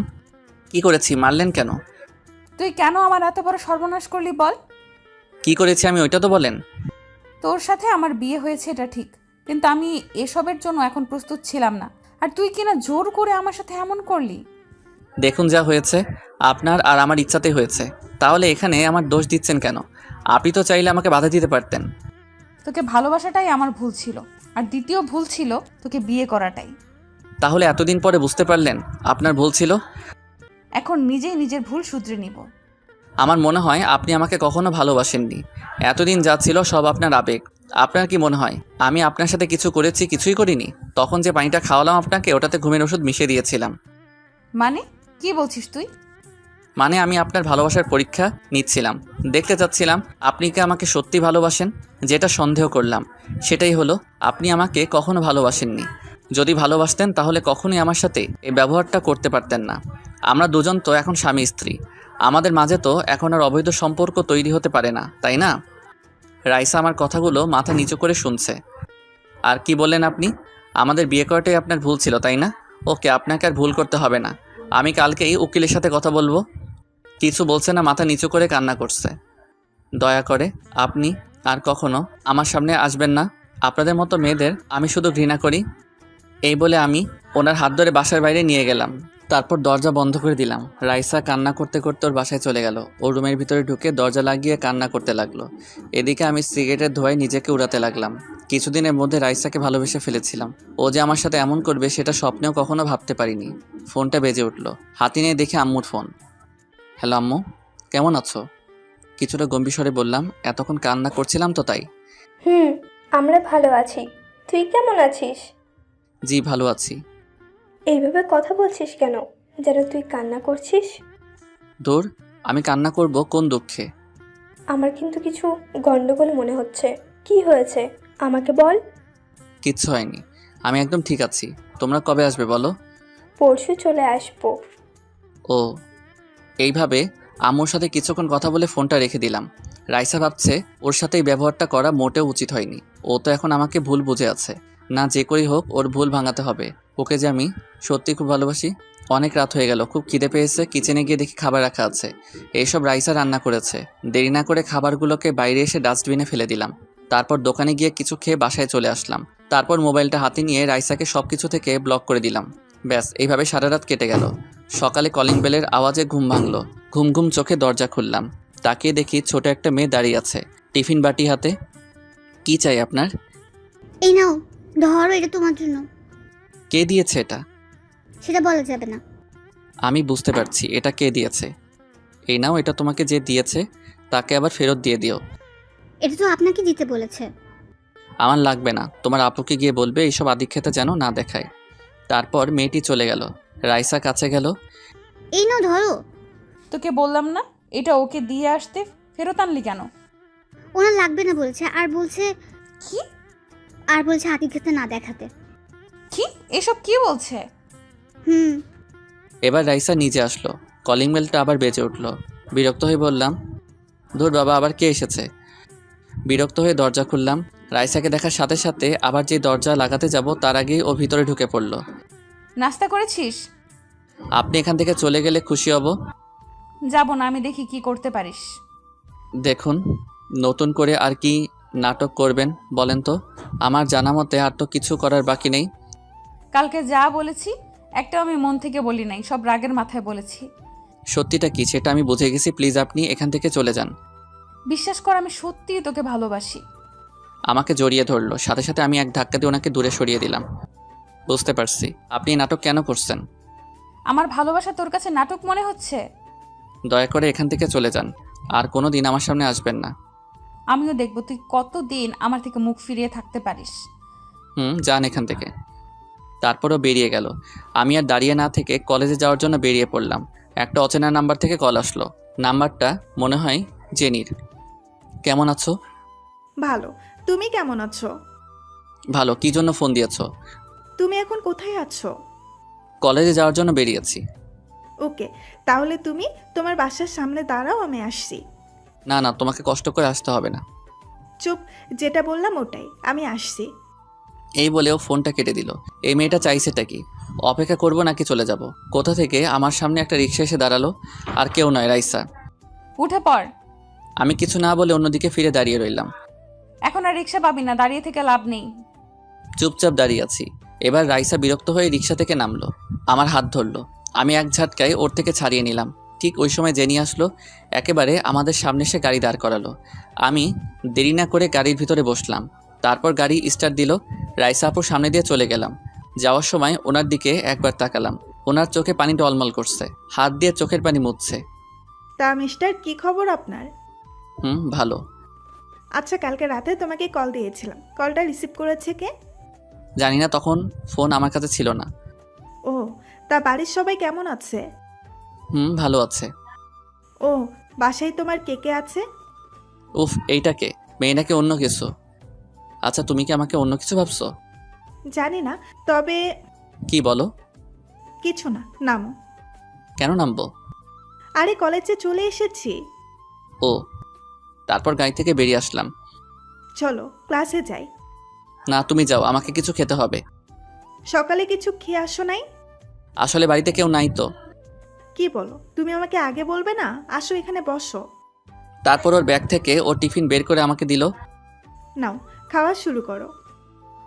কি করেছি, মারলেন কেন? তুই কেন আমার এত বড় সর্বনাশ করলি বল? কি করেছি আমি ওইটা তো বলেন। তোর সাথে আমার বিয়ে হয়েছে এটা ঠিক, কিন্তু আমি এসবের জন্য এখন প্রস্তুত ছিলাম না। আর তুই কিনা জোর করে আমার সাথে এমন করলি। দেখুন যা হয়েছে, আপনার আর আমার ইচ্ছাতেই হয়েছে। তাহলে এখানে আমার দোষ দিচ্ছেন কেন? আপনি তো চাইলে আমাকে বাধা দিতে পারতেন। তোকে ভালোবাসাটাই আমার ভুল ছিল, আর দ্বিতীয় ভুল ছিল তোকে বিয়ে করাটাই। তাহলে এতদিন পরে বুঝতে পারলেন আপনার ভুল ছিল? এখন নিজেই নিজের ভুল শুধরে নিব। আমার মনে হয় আপনি আমাকে কখনো ভালোবাসেননি। এতদিন যা ছিল সব আপনার আবেগ। আপনার কি মনে হয় আমি আপনার সাথে কিছু করেছি? কিছুই করিনি। তখন যে পানিটা খাওয়ালাম আপনাকে, ওটাতে ঘুমের ওষুধ মিশিয়ে দিয়েছিলাম। মানে কি বলছিস তুই? মানে আমি আপনার ভালোবাসার পরীক্ষা নিচ্ছিলাম, দেখতে চাচ্ছিলাম আপনি কি আমাকে সত্যি ভালোবাসেন। যেটা সন্দেহ করলাম সেটাই হলো, আপনি আমাকে কখনো ভালোবাসেননি। যদি ভালোবাসতেন তাহলে কখনোই আমার সাথে এই ব্যবহারটা করতে পারতেন না। আমরা দুজন তো এখন স্বামী স্ত্রী, আমাদের মাঝে তো এখন আর অবৈধ সম্পর্ক তৈরি হতে পারে না, তাই না? রাইসা আমার কথাগুলো মাথা নিচু করে শুনছে। আর কি বললেন আপনি? আমাদের বিয়ে করাটাই আপনার ভুল ছিল, তাই না? ওকে, আপনাকে আর ভুল করতে হবে না। আমি কালকেই উকিলের সাথে কথা বলবো। কিছু বলছে না, মাথা নিচু করে কান্না করছে। দয়া করে আপনি আর কখনো আমার সামনে আসবেন না। আপনাদের মতো মেয়েদের আমি শুধু ঘৃণা করি। এই বলে আমি ওনার হাত ধরে বাসার বাইরে নিয়ে গেলাম। তারপর দরজা বন্ধ করে দিলাম। রাইসা কান্না করতে করতে ওর বাসায় চলে গেল। ওর রুমের ভিতরে ঢুকে দরজা লাগিয়ে কান্না করতে লাগলো। এদিকে আমি সিগারেটের ধোঁয়ায় নিজেকে উড়াতে লাগলাম। কিছুদিনের মধ্যে রাইসাকে ভালোবেসে ফেলেছিলাম। ও যে আমার সাথে এমন করবে সেটা স্বপ্নেও কখনো ভাবতে পারিনি। ফোনটা বেজে উঠলো। হাতে নিয়ে দেখে আম্মুর ফোন। হ্যালো আম্মু, কেমন আছো? কিছুটা গম্ভীর স্বরে বললাম, এতক্ষণ কান্না করছিলাম তো তাই। আমরা ভালো আছি। তুই কেমন আছিস? জি ভালো আছি। এইভাবে কথা বলছিস কেন, যেন তুই কান্না করছিস? দূর, আমি কান্না করব কোন দুঃখে? আমার কিন্তু কিছু গন্ডগোল মনে হচ্ছে। কি হয়েছে আমাকে বল। কিচ্ছু হয়নি, আমি একদম ঠিক আছি। তোমরা কবে আসবে বলো? পরশু চলে আসবো। ও, এইভাবে আম্মুর সাথে কিছুক্ষণ কথা বলে ফোনটা রেখে দিলাম। রাইসা ভাবছে ওর সাথে এই ব্যবহারটা করা মোটেও উচিত হয়নি। ও তো এখন আমাকে ভুল বুঝে আছে। না, যে করেই হোক ওর ভুল ভাঙাতে হবে। ওকে যে আমি সত্যি খুব ভালোবাসি। অনেক রাত হয়ে গেল, খুব খিদে পেয়েছে। কিচেনে গিয়ে দেখি খাবার রাখা আছে। এইসব রাইসা রান্না করেছে। দেরি না করে খাবারগুলোকে বাইরে এসে ডাস্টবিনে ফেলে দিলাম। তারপর দোকানে গিয়ে কিছু খেয়ে বাসায় চলে আসলাম। তারপর মোবাইলটা হাতে নিয়ে রাইসাকে সব কিছু থেকে ব্লক করে দিলাম। ব্যাস, এইভাবে সারা রাত কেটে গেল। সকালে কলিং বেলের আওয়াজে ঘুম ভাঙলো। ঘুম ঘুম চোখে দরজা খুললাম। তাকিয়ে দেখি ছোট একটা মেয়ে দাঁড়িয়ে আছে, টিফিন বাটি হাতে। কি চাই আপনার? এই নাও, ধরো, এটা তোমার জন্য। কে দিয়েছে এটা? সেটা বলা যাবে না। আমি বুঝতে পারছি এটা কে দিয়েছে। এই নাও, এটা তোমাকে যে দিয়েছে তাকে আবার ফেরত দিয়ে দিও। এটা তো আপনাকে দিতে বলেছে। আমার লাগবে না, তোমার আপুকে গিয়ে বলবে এইসব আদিক্ষেতা যেন না দেখায়। তারপর মেয়েটি চলে গেল। রাইসা কাছে গেল। এই নাও, ধরো। তোকে বললাম না এটা ওকে দিয়ে আসতে, ফেরত আনলি কেন? ওনার লাগবে না বলছে, আর বলছে কি? আর বলছে হাতি খেতে না দেখাতে। কি এসব কি বলছে? এবার রাইসা নিজে আসলো। কলিং বেলটা আবার বেজে উঠলো। বিরক্ত হয়ে বললাম, ধুর বাবা, আবার কে এসেছে? বিরক্ত হয়ে দরজা খুললাম। রাইসাকে দেখার সাথে সাথে আবার যে দরজা লাগাতে যাব তার আগেই ও ভিতরে ঢুকে পড়লো। নাস্তা করেছিস? আপনি এখান থেকে চলে গেলে খুশি হব। যাব না, আমি দেখি কি করতে পারিস। দেখুন, নতুন করে আর কি নাটক করবেন বলেন তো? আমার জানা মতে আর তো কিছু করার বাকি নেই। কালকে যা বলেছি একটাও আমি মন থেকে বলি নাই, সব রাগের মাথায় বলেছি। সত্যিটা কি সেটা আমি বুঝে গেছি। প্লিজ আপনি এখান থেকে চলে যান। বিশ্বাস কর, আমি সত্যিই তোকে ভালোবাসি। আমাকে জড়িয়ে ধরলো। সাথে সাথে আমি এক ধাক্কা দিয়ে ওনাকে দূরে সরিয়ে দিলাম। বুঝতে পারছি আপনি এই নাটক কেন করছেন। আমার ভালোবাসা তোর কাছে নাটক মনে হচ্ছে? দয়া করে এখান থেকে চলে যান, আর কোনো দিন আমার সামনে আসবেন না। আমিও দেখব তুই কতদিন আমার থেকে মুখ ফিরিয়ে থাকতে পারিস। যান এখান থেকে। তারপরও বেরিয়ে গেল। আমি আর দাঁড়িয়ে না থেকে কলেজে যাওয়ার জন্য বেরিয়ে পড়লাম। একটা অচেনা নাম্বার থেকে কল আসলো। নাম্বারটা মনে হয় জেনির। কেমন আছো? ভালো। তুমি কেমন আছো? ভালো। কি জন্য ফোন দিয়েছো? তুমি এখন কোথায় আছো? কলেজে যাওয়ার জন্য বেরিয়েছি। ওকে, তাহলে তুমি তোমার বাসার সামনে দাঁড়াও, আমি আসছি। না না, তোমাকে কষ্ট করে আসতে হবে না। চুপ, যেটা বললাম ওটাই, আমি আসছি। এই বলেও ফোনটা কেটে দিল। এই মেয়েটা চাইছেটা কি? অপেক্ষা করব নাকি চলে যাব? কোথা থেকে আমার সামনে একটা রিক্সা এসে দাঁড়ালো, আর কেউ নয়, রাইসা। উঠে পড়। আমি কিছু না বলে অন্যদিকে ফিরে দাঁড়িয়ে রইলাম। এখন আর রিক্সা পাবি না, দাঁড়িয়ে থেকে লাভ নেই। চুপচাপ দাঁড়িয়ে আছি। এবার রাইসা বিরক্ত হয়ে রিক্সা থেকে নামলো, আমার হাত ধরলো। আমি এক ঝাটকায় ওর থেকে ছাড়িয়ে নিলাম। ঠিক ওই সময় জেনি আসলো, একেবারে আমাদের সামনে এসে গাড়ি দাঁড় করালো। আমি দেরি না করে গাড়ির ভিতরে বসলাম। তারপর গাড়ি স্টার্ট দিল। রাইসা আপুর সামনে দিয়ে চলে গেলাম। যাওয়ার সময় ওনার দিকে একবার তাকালাম। ওনার চোখে পানি টলমল করছে, হাত দিয়ে চোখের পানি মুছছে। তা মিস্টার, কি খবর আপনার? ভালো। আচ্ছা, কালকে রাতে তোমাকে কল দিয়েছিলাম, কলটা রিসিভ করেছে কে? জানি না, তখন ফোন আমার কাছে ছিল না। ও, তা বাড়ির সবাই কেমন আছে? ভালো আছে। ও, বাসায় তোমার কে কে আছে? উফ, এইটাকে মেয়ে নাকি অন্য কিছু? আচ্ছা, তুমি কি আমাকে অন্য কিছু ভাবছো? জানি না, তবে কি বলো? কিছু না, নামো। কেন নামবো? আরে কলেজে চলে এসেছি। ও, তারপর গাড়ি থেকে বেরিয়ে আসলাম। চলো ক্লাসে যাই। না, তুমি যাও, আমাকে কিছু খেতে হবে। সকালে কিছু খেয়ে আসো নাই? আসলে বাড়িতে কেউ নাই তো। কি বলো, তুমি আমাকে আগে বলবে না? আসো, এখানে বসো। তারপর ওর ব্যাগ থেকে ও টিফিন বের করে আমাকে দিল। নাও, খাওয়া শুরু করো।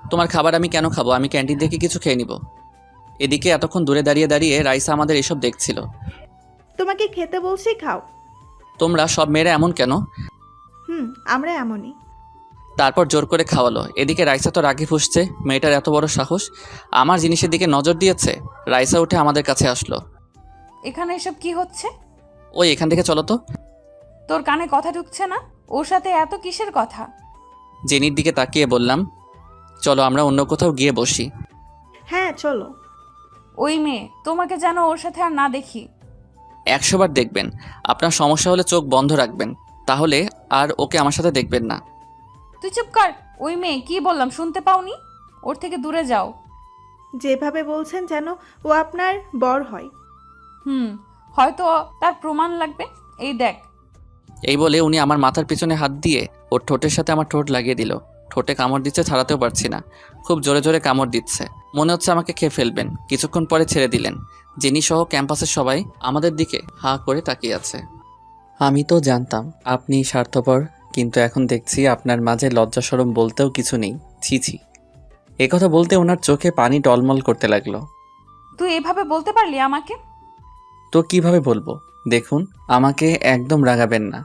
তোমার খাবার আমি কেন খাবো? আমি ক্যান্টিন থেকে কিছু খেয়ে নিব। এদিকে এতক্ষণ দূরে দাঁড়িয়ে দাঁড়িয়ে রাইসা আমাদের এসব দেখছিল। তোমাকে খেতে বলছি, খাও। তোমরা সব মেয়েরা এমন কেন? আমরা এমনই। তারপর জোর করে খাওয়ালো। এদিকে রাইসা তো রাগে ফুসছে, মেয়েটার এত বড় সাহস আমার জিনিসের দিকে নজর দিয়েছে। রাইসা উঠে আমাদের কাছে আসলো। এখানে এসব কি হচ্ছে? ওই এখান থেকে চলো তো। তোর কানে কথা ঢুকছে না? ওর সাথে এত কিসের কথা? জেনির দিকে তাকিয়ে বললাম, চলো আমরা অন্য কোথাও গিয়ে বসি। হ্যাঁ চলো। ওই মেয়ে, তোমাকে যেন ওর সাথে আর না দেখি। 100 বার দেখবেন। আপনার সমস্যা হলে চোখ বন্ধ রাখবেন, তাহলে আর ওকে আমার সাথে দেখবেন না। তুই চুপ কর। ওই মেয়ে, কি বললাম শুনতে পাওনি? ওর থেকে দূরে যাও। যেভাবে বলছেন যেন ও আপনার বর হয়। হয়তো তার প্রমাণ লাগবে। এই দেখ। এই বলে উনি আমার মাথার পিছনে হাত দিয়ে ওর ঠোঁটের সাথে আমার ঠোঁট লাগিয়ে দিল। ঠোঁটে কামড় দিচ্ছে, ছাড়াতেও পারছি না। খুব জোরে জোরে কামড় দিচ্ছে, মনে হচ্ছে আমাকে খেয়ে ফেলবেন। কিছুক্ষণ পরে ছেড়ে দিলেন। জেনি সহ ক্যাম্পাসের সবাই আমাদের দিকে হাঁ করে তাকিয়ে আছে। আমি তো জানতাম আপনি স্বার্থপর, কিন্তু এখন দেখছি আপনার মাঝে লজ্জা শরম বলতেও কিছু নেই। ছি ছি। একথা বলতে ওনার চোখে পানি টলমল করতে লাগলো। তুই এভাবে বলতে পারলি আমাকে? তো কিভাবে বলবো? দেখুন, আমাকে একদম রাগাবেন না।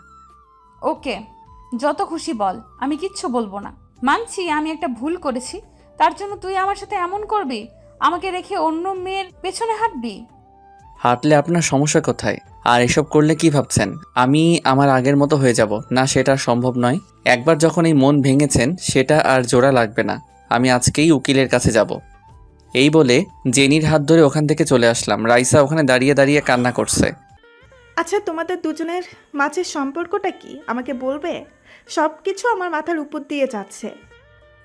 ওকে, যত খুশি বল, আমি কিচ্ছু বলবো না। মানছি আমি একটা ভুল করেছি, তার জন্য তুই আমার সাথে এমন করবি? আমাকে রেখে অন্য মেয়ের পেছনে হাঁটবি? হাঁটলে আপনার সমস্যা কোথায়? আর এসব করলে কি ভাবছেন আমি আমার আগের মতো হয়ে যাব? না, সেটা সম্ভব নয়। একবার যখন এই মন ভেঙেছেন, সেটা আর জোড়া লাগবে না। আমি আজকেই উকিলের কাছে যাব। এই বলে জেনির হাত ধরে ওখান থেকে চলে আসলাম। রাইসা ওখানে দাঁড়িয়ে দাঁড়িয়ে কান্না করছে। আচ্ছা, তোমাদের দুজনের মাঝের সম্পর্কটা কি আমাকে বলবে? সব কিছু আমার মাথার উপর দিয়ে যাচ্ছে।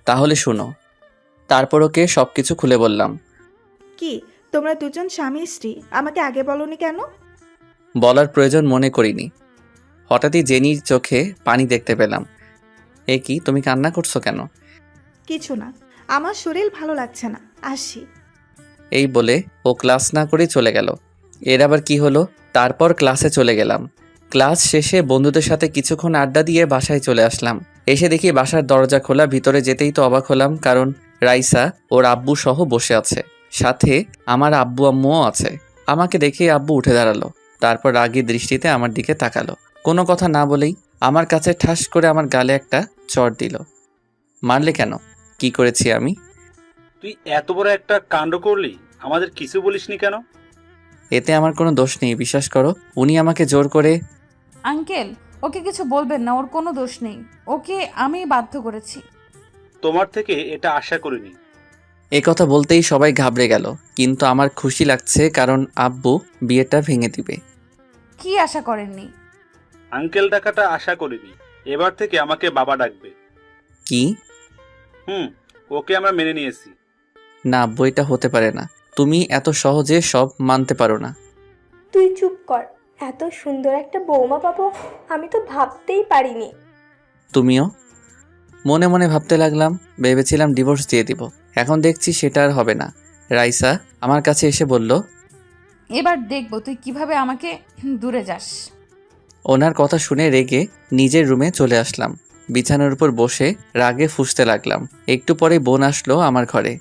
তাহলে শুনো। তারপর ওকে সব কিছু খুলে বললাম। কি তোমরা দুজন স্বামী স্ত্রী? আমাকে আগে বলনি কেন? বলার প্রয়োজন মনে করিনি। হঠাৎই জেনির চোখে পানি দেখতে পেলাম। এ কি, তুমি কান্না করছো কেন? কিছু না, আমার শরীর ভালো লাগছে না, আসি। এই বলে ও ক্লাস না করে চলে গেল। এর আবার কি হলো? তারপর ক্লাসে চলে গেলাম। ক্লাস শেষে বন্ধুদের সাথে কিছুক্ষণ আড্ডা দিয়ে বাসায় চলে আসলাম। এসে দেখি বাসার দরজা খোলা। ভিতরে যেতেই তো অবাক হলাম, কারণ রাইসা ওর আব্বু সহ বসে আছে, সাথে আমার আব্বু আম্মুও আছে। আমাকে দেখে আব্বু উঠে দাঁড়ালো। তারপর রাগী দৃষ্টিতে আমার দিকে তাকালো। কোনো কথা না বলেই আমার কাছে ঠাস করে আমার গালে একটা চড় দিল। মারলে কেন? কি করেছি আমি? তুই এত বড় একটা কাণ্ড করলি, আমাদের কিছু বলিসনি কেন? এতে আমার কোনো দোষ নেই, বিশ্বাস করো। উনি আমাকে জোর করে। আঙ্কেল, ওকে কিছু বলবেন না, ওর কোনো দোষ নেই। ওকে আমি বাধ্য করেছি। তোমার থেকে এটা আশা করিনি। এ কথা বলতেই সবাই ঘাবড়ে গেল, কিন্তু আমার খুশি লাগছে, কারণ আব্বু বিয়েটা ভেঙে দিবে। কি আশা করেননি? আঙ্কেল ডাকাটা আশা করিনি। এবার থেকে আমাকে বাবা ডাকবে। কি? ওকে আমরা মেনে নিয়েছি। না আব্বু, এটা হতে পারে না। তুমি এত সহজে সব মানতে পারো না। তুই চুপ কর। এত সুন্দর একটা বৌমা পাবো আমি তো ভাবতেই পারিনি। তুমিও? মনে মনে ভাবতে লাগলাম, ভেবেছিলাম ডিভোর্স দিয়ে দিব। এখন দেখছি সেটা আর হবে না। রাইসা আমার কাছে এসে বলল, এবার দেখবো তুই কিভাবে আমাকে দূরে যাস। ওনার কথা শুনে রেগে নিজের রুমে চলে আসলাম। বিছানার উপর বসে রাগে ফুঁসতে লাগলাম। একটু পরে বোন আসলো আমার ঘরে।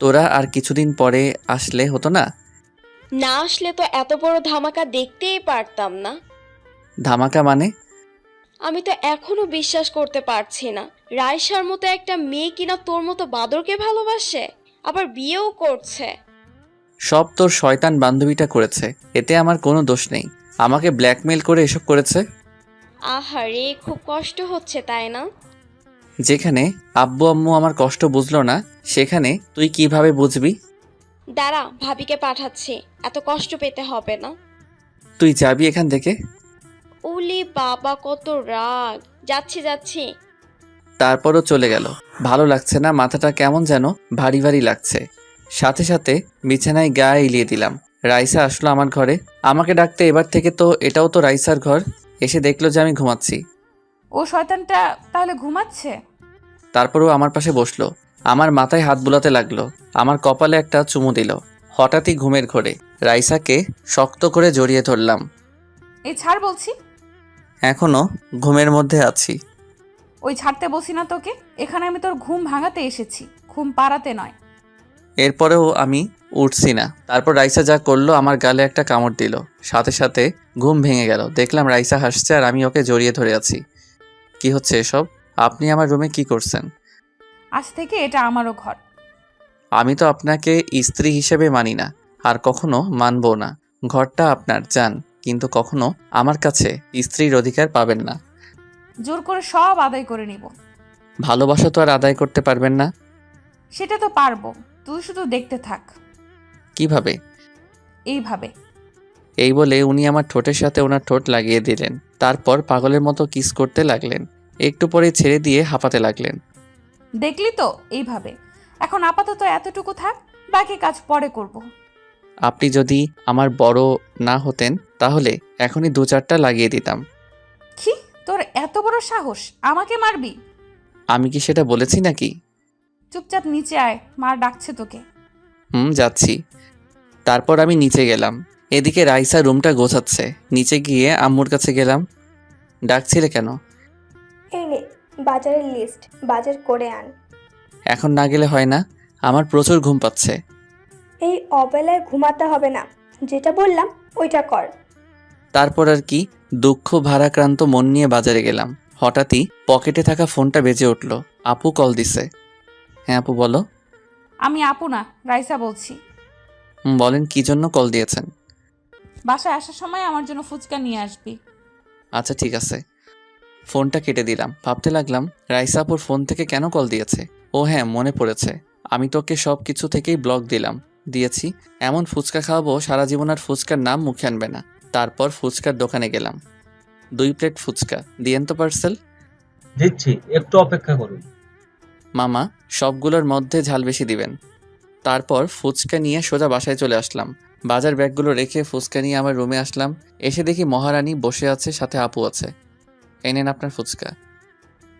তোরা আর কিছুদিন পরে আসলে হতো না? না আসলে তো এত বড় ধামাকা দেখতেই পারতাম না। ধামাকা মানে? আমি তো এখনো বিশ্বাস করতে পারছি না, রাইসার মতো একটা মেয়ে কিনা তোর মতো বাদরকে ভালোবাসে, আবার বিয়েও করছে। সব তোর শয়তান বান্ধবীটা করেছে, এতে আমার কোনো দোষ নেই। আমাকে ব্ল্যাকমেল করে এসব করেছে। আহারে, খুব কষ্ট হচ্ছে তাই না? যেখানে আব্বু আম্মু আমার কষ্ট বুঝলো না, সেখানে তুই কিভাবে বুঝবি? দাঁড়া, ভাবিকে পাঠাচ্ছি, এত কষ্ট পেতে হবে না। তুই যাবি এখান থেকে? ওলি বাবা, কত রাগ! যাচ্ছি যাচ্ছি। তারপরও চলে গেল। ভালো লাগছে না, মাথাটা কেমন যেন ভারী ভারী লাগছে। সাথে সাথে বিছানায় গা এলিয়ে দিলাম। রাইসা আসলো আমার ঘরে। আমাকে ডাকতে এবার থেকে তো এটাও তো রাইসার ঘর। এসে দেখলো যে আমি ঘুমাচ্ছি। ও শয়তানটা তাহলে ঘুমাচ্ছে? তারপরও আমার পাশে বসলো, আমার মাথায় হাত বুলাতে লাগলো, আমার কপালে একটা চুমু দিল। হঠাৎই ঘুমের ঘোরে রাইসাকে শক্ত করে জড়িয়ে ধরলাম। এই ছাড় বলছি। এখনো ঘুমের মধ্যে আছি। ওই ছাড়তে বসি না তোকে, এখানে আমি তোর ঘুম ভাঙাতে এসেছি, ঘুম পাড়াতে নয়। এরপরেও আমি উঠছি না। তারপর রাইসা যা করলো, আমার গালে একটা কামড় দিল। সাথে সাথে ঘুম ভেঙে গেল। দেখলাম রাইসা হাসছে আর আমি ওকে জড়িয়ে ধরে আছি। কি হচ্ছে এসব? আপনি আমার রুমে কি করছেন? আজ থেকে এটা আমারও ঘর। আমি তো আপনাকে স্ত্রী হিসেবে মানি না, আর কখনো মানবো না। ঘরটা আপনার যান, কিন্তু কখনো আমার কাছে স্ত্রীর অধিকার পাবেন না। জোর করে সব আদায় করে নিব। ভালোবাসা তো আর আদায় করতে পারবেন না। সেটা তো পারবো, তুই শুধু দেখতে থাক। কিভাবে? এইভাবে। এই বলে উনি আমার ঠোঁটের সাথে ওনার ঠোঁট লাগিয়ে দিলেন। তারপর পাগলের মতো কিস করতে লাগলেন। একটু পরে ছেড়ে দিয়ে হাঁপাতে লাগলেন। দেখলি তো, এইভাবে। এখন আপাতত এতটুকু থাক, বাকি কাজ পরে করব। আপনি যদি আমার বড় না হতেন তাহলে এখনই 2-4টা লাগিয়ে দিতাম। কি, তোর এত বড় সাহস আমাকে মারবি? আমি কি সেটা বলেছি নাকি? চুপচাপ নিচে আয়, মার ডাকছে তোকে। যাচ্ছি। তারপর আমি নিচে গেলাম। এদিকে রাইসা রুমটা গোছাচ্ছে। নিচে গিয়ে আম্মুর কাছে গেলাম। ডাকছিলে কেন? এই নে বাজারের লিস্ট, বাজার করে আন। এখন না গেলে হয় না, আমার প্রচুর ঘুম পাচ্ছে। এই অবেলায় ঘুমাতে হবে না, যেটা বললাম ওইটা কর। তারপর আর কি, দুঃখ ভারাক্রান্ত মন নিয়ে বাজারে গেলাম। হঠাৎই পকেটে থাকা ফোনটা বেজে উঠল। আপু কল দিছে। হ্যাঁ আপু বলো। আমি আপু না, রাইসা বলছি। বলেন কি জন্য কল দিয়েছেন? বাসায় আসার সময় আমার জন্য ফুচকা নিয়ে আসবি। আচ্ছা ঠিক আছে। ফোনটা কেটে দিলাম। ভাবতে লাগলাম রাইসা আপুর ফোন থেকে কেন কল দিয়েছে। ও হ্যাঁ, মনে পড়েছে। আমি তোকে সব কিছু থেকেই ব্লক দিয়েছি। এমন ফুচকা খাওয়াবো সারা জীবন আর ফুচকার নাম মুখে আনবে না। তারপর ফুচকার দোকানে গেলাম। 2 প্লেট ফুচকা দিয়েন তো পার্সেল। দিচ্ছি, একটু অপেক্ষা করুন। মামা, সবগুলোর মধ্যে ঝাল বেশি দিবেন। তারপর ফুচকা নিয়ে সোজা বাসায় চলে আসলাম। বাজার ব্যাগগুলো রেখে ফুচকা নিয়ে আমার রুমে আসলাম। এসে দেখি মহারানী বসে আছে, সাথে আপু আছে। এই নেন আপনার ফুচকা।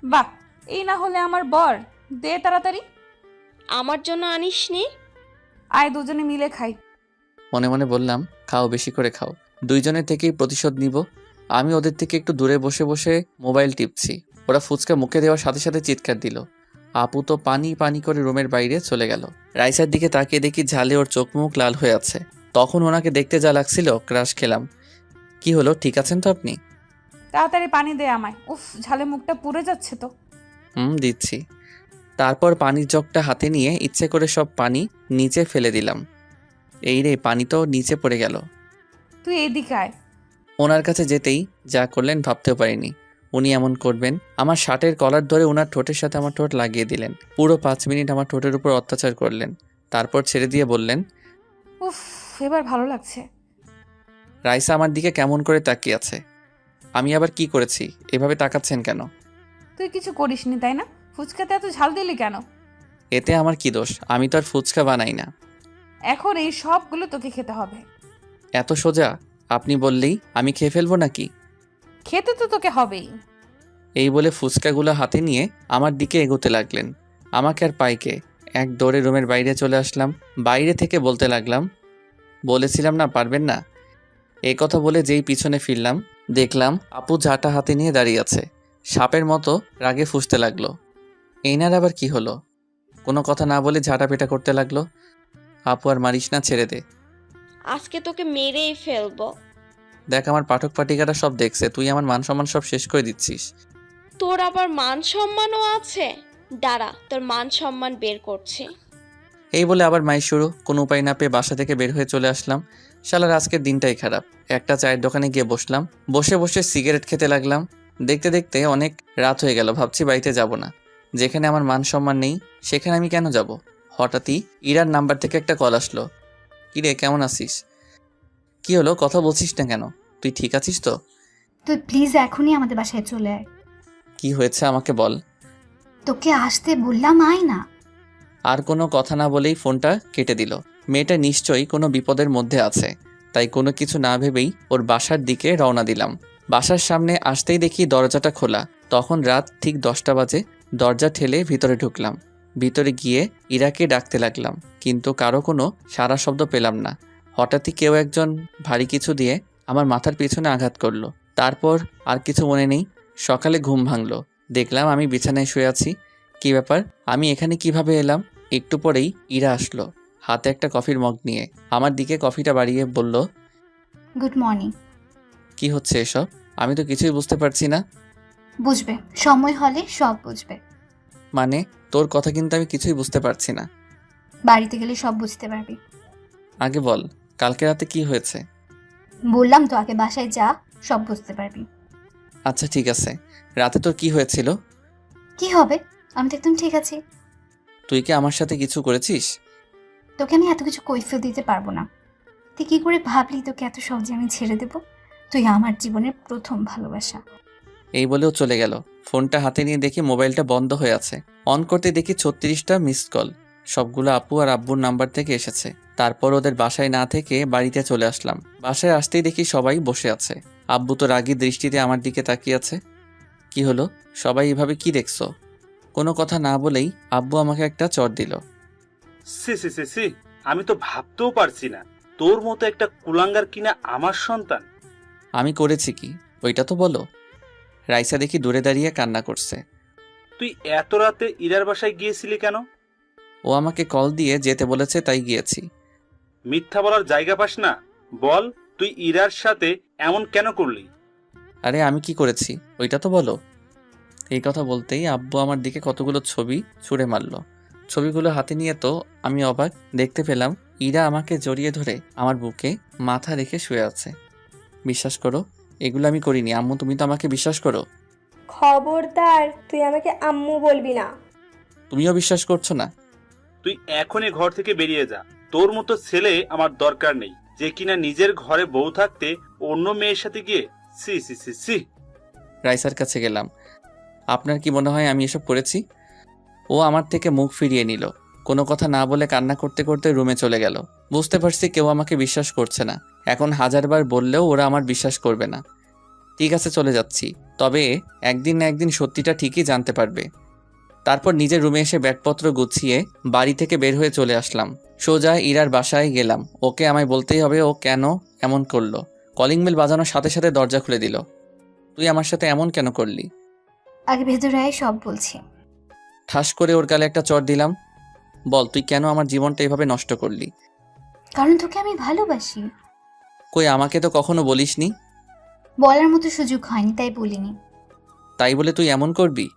বাহ, এই না হলে আমার বর, দে তাড়াতাড়ি। আমার জন্য আনিসনি? আয় দুজনে মিলে খাই। মনে মনে বললাম, খাও, বেশি করে খাও। দুইজনের থেকেই প্রতিশোধ নিব। আমি ওদের থেকে একটু দূরে বসে বসে মোবাইল টিপছি। ওরা ফুচকা মুখে দেওয়ার সাথে সাথে চিৎকার দিল। আপু তো পানি পানি করে রুমের বাইরে চলে গেল। রাইসার দিকে তাকিয়ে দেখি ঝালে ওর চোখ মুখ লাল হয়ে আছে। তখন ওনাকে দেখতে যা লাগছিল, ক্রাশ খেলাম। কি হলো, ঠিক আছেন তো আপনি? তাড়াতাড়ি পানি দে আমায়, উফ ঝালে মুখটা পুড়ে যাচ্ছে তো। দিচ্ছি। তারপর পানির জগটা হাতে নিয়ে ইচ্ছে করে সব পানি নিচে ফেলে দিলাম। এই রে, পানি তো নিচে পড়ে গেল। তুই এদিকে আয়। ওনার কাছে যেতেই যা করলেন ভাবতেও পারিনি উনি এমন করবেন। আমার শার্টের কলার ধরে ওনার ঠোঁটের সাথে আমার ঠোঁট লাগিয়ে দিলেন। পুরো 5 মিনিট আমার ঠোঁটের উপর অত্যাচার করলেন। তারপর ছেড়ে দিয়ে বললেন, উফ, এবার ভালো লাগছে। রাইসা আমার দিকে কেমন করে তাকিয়ে আছে। আমি আবার কি করেছি, এভাবে তাকাচ্ছেন কেন? তুই কিছু করিসনি তাই না? ফুচকাতে এত ঝাল দিলি কেন? এতে আমার কি দোষ? আমি তো আর ফুচকা বানাই না। এখন এই সবগুলো তোকে খেতে হবে। এত সোজা? আপনি বললেই আমি খেয়ে ফেলবো নাকি? খেতে তো তোকে হবেই। এই বলে ফুচকাগুলো হাতে নিয়ে আমার দিকে এগোতে লাগলেন। আমাকে আর পাইকে এক দৌড়ে রুমের বাইরে চলে আসলাম। বাইরে থেকে বলতে লাগলাম, বলেছিলাম না পারবেন না। এই কথা বলে যেই পিছনে ফিরলাম, দেখলাম আপু ঝাঁটা হাতে নিয়ে দাঁড়িয়ে আছে। সাপের মতো রাগে ফুঁসতে লাগলো। এইনার আবার কি হলো? কোনো কথা না বলে ঝাঁটা পেটা করতে লাগলো। আপু আর মারিস না, ছেড়ে দে। আজকে তোকে মেরেই ফেলবো। দেখ আমার পাঠক পাঠিকারা সব দেখছে, তুই আমার মান সম্মান সব শেষ করে দিচ্ছিস। তোর আবার মান সম্মানও আছে? দাঁড়া, তোর মান সম্মান বের করছি। এই বলে আবার মাইর শুরু। কোনো উপায় না পেয়ে বাসা থেকে বের হয়ে চলে আসলাম। শালার আজকের দিনটাই খারাপ। একটা চায়ের দোকানে গিয়ে বসলাম। বসে বসে সিগারেট খেতে লাগলাম। দেখতে দেখতে অনেক রাত হয়ে গেল। ভাবছি বাড়িতে যাব না। যেখানে আমার মান সম্মান নেই সেখানে আমি কেন যাব? হঠাৎই ইরার নাম্বার থেকে একটা কল আসলো। কিরে, কেমন আছিস? কি হলো, কথা বলছিস না কেন? তুই ঠিক আছিস তো? তুই প্লিজ এখনই আমাদের বাসায় চলে আয়। কি হয়েছে আমাকে বল। তোকে আসতে বললাম, আয় না। আর কোনো কথা না বলেই ফোনটা কেটে দিল। মেয়েটা নিশ্চয়ই কোনো বিপদের মধ্যে আছে, তাই কোনো কিছু না ভেবেই ওর বাসার দিকে রওনা দিলাম। বাসার সামনে আসতেই দেখি দরজাটা খোলা। তখন রাত ঠিক 10টা বাজে। দরজা ঠেলে ভিতরে ঢুকলাম। ভিতরে গিয়ে ইরাকে ডাকতে লাগলাম, কিন্তু কারো কোনো সাড়া শব্দ পেলাম না। হঠাৎই কেউ একজন ভারী কিছু দিয়ে আমার মাথার পিছনে আঘাত করলো। তারপর আর কিছু মনে নেই। সকালে ঘুম ভাঙলো, দেখলাম আমি বিছানায় শুয়ে আছি। কি ব্যাপার, আমি এখানে কিভাবে এলাম? একটু পরেই ইরা আসলো, হাতে একটা কফির মগ নিয়ে। আমার দিকে কফিটা বাড়িয়ে বলল, গুড মর্নিং। কি হচ্ছে এসব? আমি তো কিছুই বুঝতে পারছি না। বুঝবে, সময় হলে সব বুঝবে। মানে, তোর কথা কিন্তু আমি কিছুই বুঝতে পারছি না। বাড়িতে গেলে সব বুঝতে পারবি। আগে বল, কালকে রাতে কি হয়েছে? বললাম তো, আগে বাসায় যা, সব বুঝতে পারবি। আচ্ছা ঠিক আছে, রাতে তোর কি হয়েছিল? কি হবে, আমি তো একদম ঠিক আছি। তুই কি আমার সাথে কিছু করেছিস? তোকে আমি এত কিছু কৈফিয়ত দিতে পারবো না। তুই কি করে ভাবলি তোকে এত সহজে আমি ছেড়ে দেব? তুই আমার জীবনের প্রথম ভালোবাসা। এই বলেও চলে গেল। ফোনটা হাতে নিয়ে দেখি মোবাইলটা বন্ধ হয়ে আছে। অন করতে দেখি 36টা মিসড কল। সবগুলো আপু আর আব্বুর নাম্বার থেকে এসেছে। তারপর ওদের বাসায় না থেকে বাড়িতে চলে আসলাম। বাসায় আসতেই দেখি সবাই বসে আছে। আব্বু তো রাগী দৃষ্টিতে আমার দিকে তাকিয়ে আছে। কি হলো, সবাই এভাবে কি দেখছো? কোনো কথা না বলেই আব্বু আমাকে একটা চড় দিল। সি সি সি সি, আমি তো ভাবতেও পারছি না তোর মতো একটা কুলাঙ্গার কিনা আমার সন্তান। আমি করেছি কি, ওইটা তো বলো। রাইসা দেখি দূরে দাঁড়িয়ে কান্না করছে। তুই এত রাতে ইরার বাসায় গিয়েছিলি কেন? ও আমাকে কল দিয়ে যেতে বলেছে, তাই গিয়েছি। মিথ্যা বলার জায়গা পাস না, বল তুই ইরার সাথে এমন কেন করলি? আরে আমি কি করেছি ওইটা তো বলো। এই কথা বলতেই আব্বু আমার দিকে কতগুলো ছবি ছুঁড়ে মারলো। ছবিগুলো হাতে নিয়ে তো আমি অবাক। দেখতে পেলাম ইরা আমাকে জড়িয়ে ধরে আমার বুকে মাথা রেখে শুয়ে আছে। বিশ্বাস করো, এগুলো আমি করিনি। আম্মু, তুমি তো আমাকে বিশ্বাস করো। খবরদার, তুই আমাকে আম্মু বলবি না। তুমিও বিশ্বাস করছো না? তুই এখনই ঘর থেকে বেরিয়ে যা। তোর মতো ছেলে আমার দরকার নেই, যে কিনা নিজের ঘরে বউ থাকতে অন্য মেয়ের সাথে গিয়ে। সি সি সি সি। রাইসার কাছে গেলাম। আপনার কি মনে হয় আমি এসব করেছি? ও আমার থেকে মুখ ফিরিয়ে নিল। কোনো কথা না বলে কান্না করতে করতে রুমে চলে গেল। বুঝতে পারছি কেউ আমাকে বিশ্বাস করছে না। এখন হাজারবার বললেও ওরা আমার বিশ্বাস করবে না। ঠিক আছে, চলে যাচ্ছি। তবে একদিন না একদিন সত্যিটা ঠিকই জানতে পারবে। তারপর নিজের রুমে এসে ব্যাগপত্র গুছিয়ে বাড়ি থেকে বের হয়ে চলে আসলাম। সোজা ইরার বাসায় গেলাম। ওকে আমায় বলতেই হবে ও কেন এমন করলো। কলিং বেল বাজানোর সাথে সাথে দরজা খুলে দিল। তুই আমার সাথে এমন কেন করলি? আগে ভেতরে আয়, সব বলছি। ঠাস করে ওর গালে একটা চড় দিলাম। বল, তুই কেন আমার জীবনটা এভাবে নষ্ট করলি? কারণ তোকে আমি ভালোবাসি। কই, আমাকে তো কখনো বলিসনি। বলার মতো সুযোগ হয়নি, তাই বলিনি। তাই বলে তুই এমন করবি?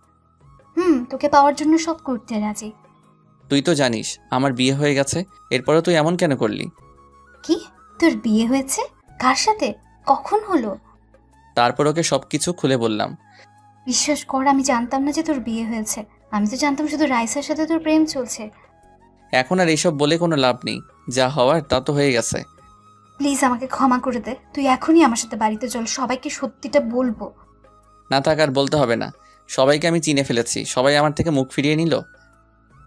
তোকে পাওয়ার জন্য সব করতে রাজি। তুই তো জানিস আমার বিয়ে হয়ে গেছে, এরপরও তুই এমন কেন করলি? কি, তোর বিয়ে হয়েছে? কার সাথে? কখন হলো? তারপর ওকে সবকিছু খুলে বললাম। বিশ্বাস কর, আমি জানতাম না যে তোর বিয়ে হয়েছে। আমি তো জানতাম শুধু রাইসার সাথে তোর প্রেম চলছে। এখন আর এইসব বলে কোনো লাভ নেই, যা হওয়ার তা তো হয়ে গেছে। প্লিজ আমাকে ক্ষমা করে দে। তুই এখনই আমার সাথে বাড়িতে চল, সবাইকে সত্যিটা বলবো। না থাক, আর বলতে হবে না। সবাইকে আমি চিনে ফেলেছি, সবাই আমার থেকে মুখ ফিরিয়ে নিল।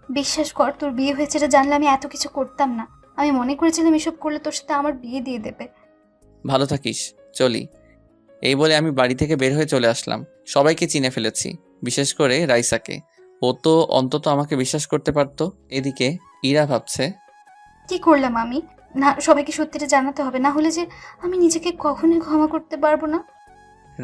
বিশ্বাস কর, তোর বিয়ে হয়েছে এটা জানলে আমি এত কিছু করতাম না। আমি মনে করেছিলাম এসব করলে তোর সাথে আমার বিয়ে দিয়ে দেবে। ভালো থাকিস, চলি। এই বলে আমি বাড়ি থেকে বের হয়ে চলে আসলাম। সবাইকে চিনে ফেলেছি, বিশেষ করে রাইসাকে। ও তো অন্তত আমাকে বিশ্বাস করতে পারতো। এদিকে ইরা ভাবছে, কি করলাম আমি? না, সবাইকে সত্যিটা জানাতে হবে, না হলে যে আমি নিজেকে কখনোই ক্ষমা করতে পারবো না।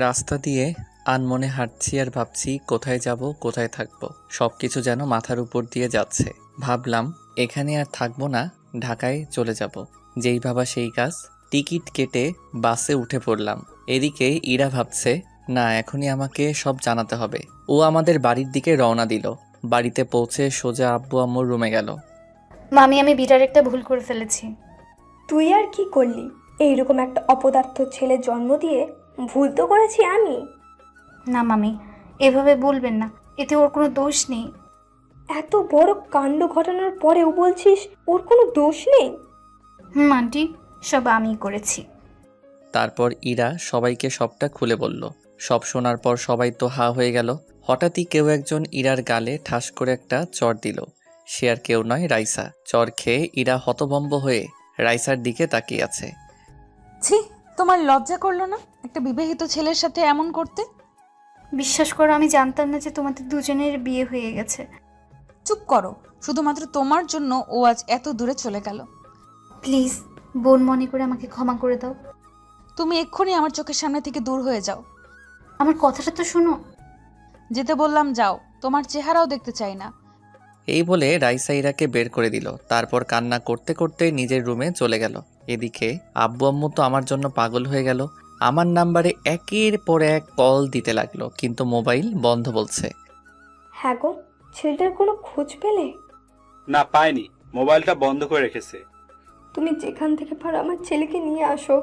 রাস্তা দিয়ে আনমনে হাঁটছি আর ভাবছি কোথায় যাব, কোথায় থাকবো। সবকিছু যেন মাথার উপর দিয়ে যাচ্ছে। ভাবলাম এখানে আর থাকবো না, ঢাকায় চলে যাব। যেই ভাবা সেই কাজ, টিকিট কেটে বাসে উঠে পড়লাম। এদিকে ইরা ভাবছে, না এখনই আমাকে সব জানাতে হবে। ও আমাদের বাড়ির দিকে রওনা দিল। বাড়িতে পৌঁছে সোজা আব্বু আম্মুর রুমে গেল। মামি, আমি বিরাট একটা ভুল করে ফেলেছি। তুই আর কি করলি? এইরকম একটা অপদার্থ ছেলে জন্ম দিয়ে ভুল তো করেছি আমি। না মামি, এভাবে বলবেন না, এতে ওর কোনো দোষ নেই। এত বড় কাণ্ড ঘটানোর পরেও বলছিস ওর কোনো দোষ নেই? আন্টি, সব আমিই করেছি। তারপর ইরা সবাইকে সবটা খুলে বলল। সব শোনার পর সবাই তো হা হয়ে গেল। হঠাৎই কেউ একজন ইরার গালে ঠাস করে একটা চড় দিল। সে আর কেউ নয়, রাইসা। চড় খেয়ে ইরা হতভম্ব হয়ে রাইসার দিকে তাকিয়ে আছে। ছি, তোমার লজ্জা করলো না একটা বিবাহিত ছেলের সাথে এমন করতে? বিশ্বাস করো, আমি জানতাম না যে তোমাদের দুজনের বিয়ে হয়ে গেছে। চুপ করো, শুধুমাত্র তোমার জন্য ও আজ এত দূরে চলে গেল। প্লিজ বোন মনে করে আমাকে ক্ষমা করে দাও। তুমি এক্ষুনি আমার চোখের সামনে থেকে দূর হয়ে যাও। আমার কথাটা তো শোনো। যেতে বললাম যাও, তোমার চেহারাও দেখতে চাই না। এই বলে রাইসা ইরাকে বের করে দিল। তারপর কান্না করতে করতে নিজের রুমে চলে গেল। এদিকে আব্বু আম্মু তো আমার জন্য পাগল হয়ে গেল। আমার নাম্বারে একের পর এক কল দিতে লাগলো, কিন্তু মোবাইল বন্ধ বলছে। হ্যাঁ গো, ছেলেটার কোনো খোঁজ পেলে? না, পাইনি, মোবাইলটা বন্ধ করে রেখেছে। তুমি যেখান থেকে পারো আমার ছেলেকে নিয়ে আসো।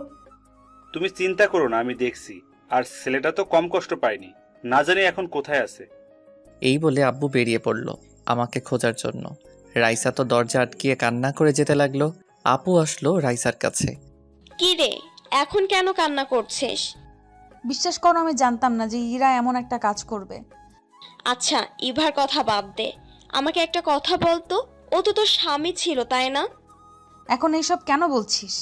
তুমি চিন্তা করো না, আমি দেখছি। আর ছেলেটা তো কম কষ্ট পায়নি, না জানি এখন কোথায় আছে। এই বলে আব্বু বেরিয়ে পড়ল আমাকে খোঁজার জন্য। রাইসা তো দরজা আটকিয়ে কান্না করে যেতে লাগলো। আপু আসলো রাইসার কাছে। কি রে, এখন কেন কান্না করছিস? বিশ্বাস করো, আমি জানতাম না যে ইরা এমন একটা কাজ করবে। আচ্ছা, ইভার কথা বাদ দে, আমাকে একটা কথা বলতো। ও তো তোর স্বামী ছিল, তাই না? এখন এইসব কেন বলছিস?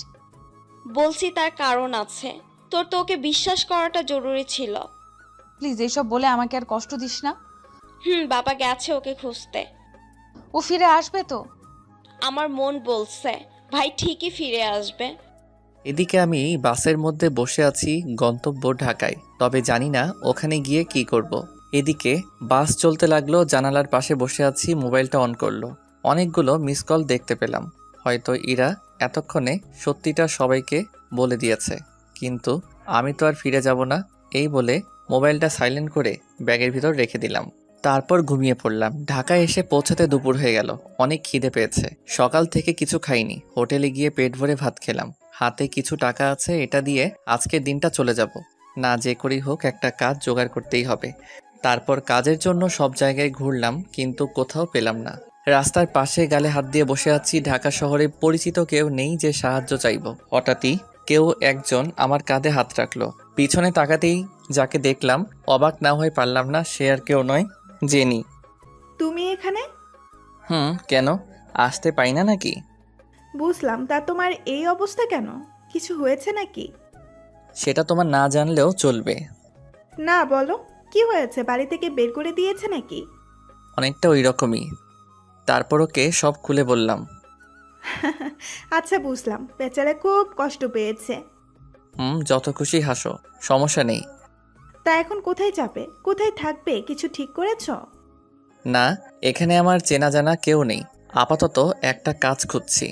বলছি তার কারণ আছে। তোর তো ওকে বিশ্বাস করাটা জরুরি ছিল। প্লিজ এইসব বলে আমাকে আর কষ্ট দিস না। বাবা গেছে ওকে খুঁজতে। ও ফিরে আসবে তো? আমার মন বলছে ভাই ঠিকই ফিরে আসবে। এদিকে আমি বাসের মধ্যে বসে আছি, গন্তব্য ঢাকায়। তবে জানি না ওখানে গিয়ে কি করব। এদিকে বাস চলতে লাগলো, জানালার পাশে বসে আছি, মোবাইলটা অন করলো। অনেকগুলো মিস কল দেখতে পেলাম। হয়তো ইরা এতক্ষণে সত্যিটা সবাইকে বলে দিয়েছে, কিন্তু আমি তো আর ফিরে যাব না। এই বলে মোবাইলটা সাইলেন্ট করে ব্যাগের ভিতর রেখে দিলাম। তারপর ঘুমিয়ে পড়লাম। ঢাকায় এসে পৌঁছাতে দুপুর হয়ে গেল। অনেক খিদে পেয়েছে। সকাল থেকে কিছু খাইনি। হোটেলে গিয়ে পেট ভরে ভাত খেলাম। হাতে কিছু টাকা আছে, এটা দিয়ে আজকের দিনটা চলে যাব। না যে করেই হোক একটা কাজ জোগাড় করতেই হবে। তারপর কাজের জন্য সব জায়গায় ঘুরলাম, কিন্তু কোথাও পেলাম না। রাস্তার পাশে গালে হাত দিয়ে বসে আছি। ঢাকা শহরে পরিচিত কেউ নেই যে সাহায্য চাইব। হঠাৎই কেউ একজন আমার কাঁধে হাত রাখলো। পিছনে তাকাতেই যাকে দেখলাম, অবাক না হয়ে পারলাম না। সে আর কেউ নয়, জেনি। তুমি এখানে? কেন আসতে পাই না নাকি? বুঝলাম, তা তোমার এই অবস্থা কেন? কিছু হয়েছে নাকি? সেটা তোমার না জানলেও চলবে। না বলো, কি হয়েছে? বাড়ি থেকে বের করে দিয়েছে নাকি? অনেকটা ওই রকমই। তারপর ওকে সব খুলে বললাম। আচ্ছা বুঝলাম, বেচারা খুব কষ্ট পেয়েছে। যত খুশি হাসো, সমস্যা নেই। তা এখন কোথায় যাবে, কোথায় থাকবে, কিছু ঠিক করেছ? না, এখানে আমার চেনা জানা কেউ নেই। আপাতত একটা কাজ খুঁজছি।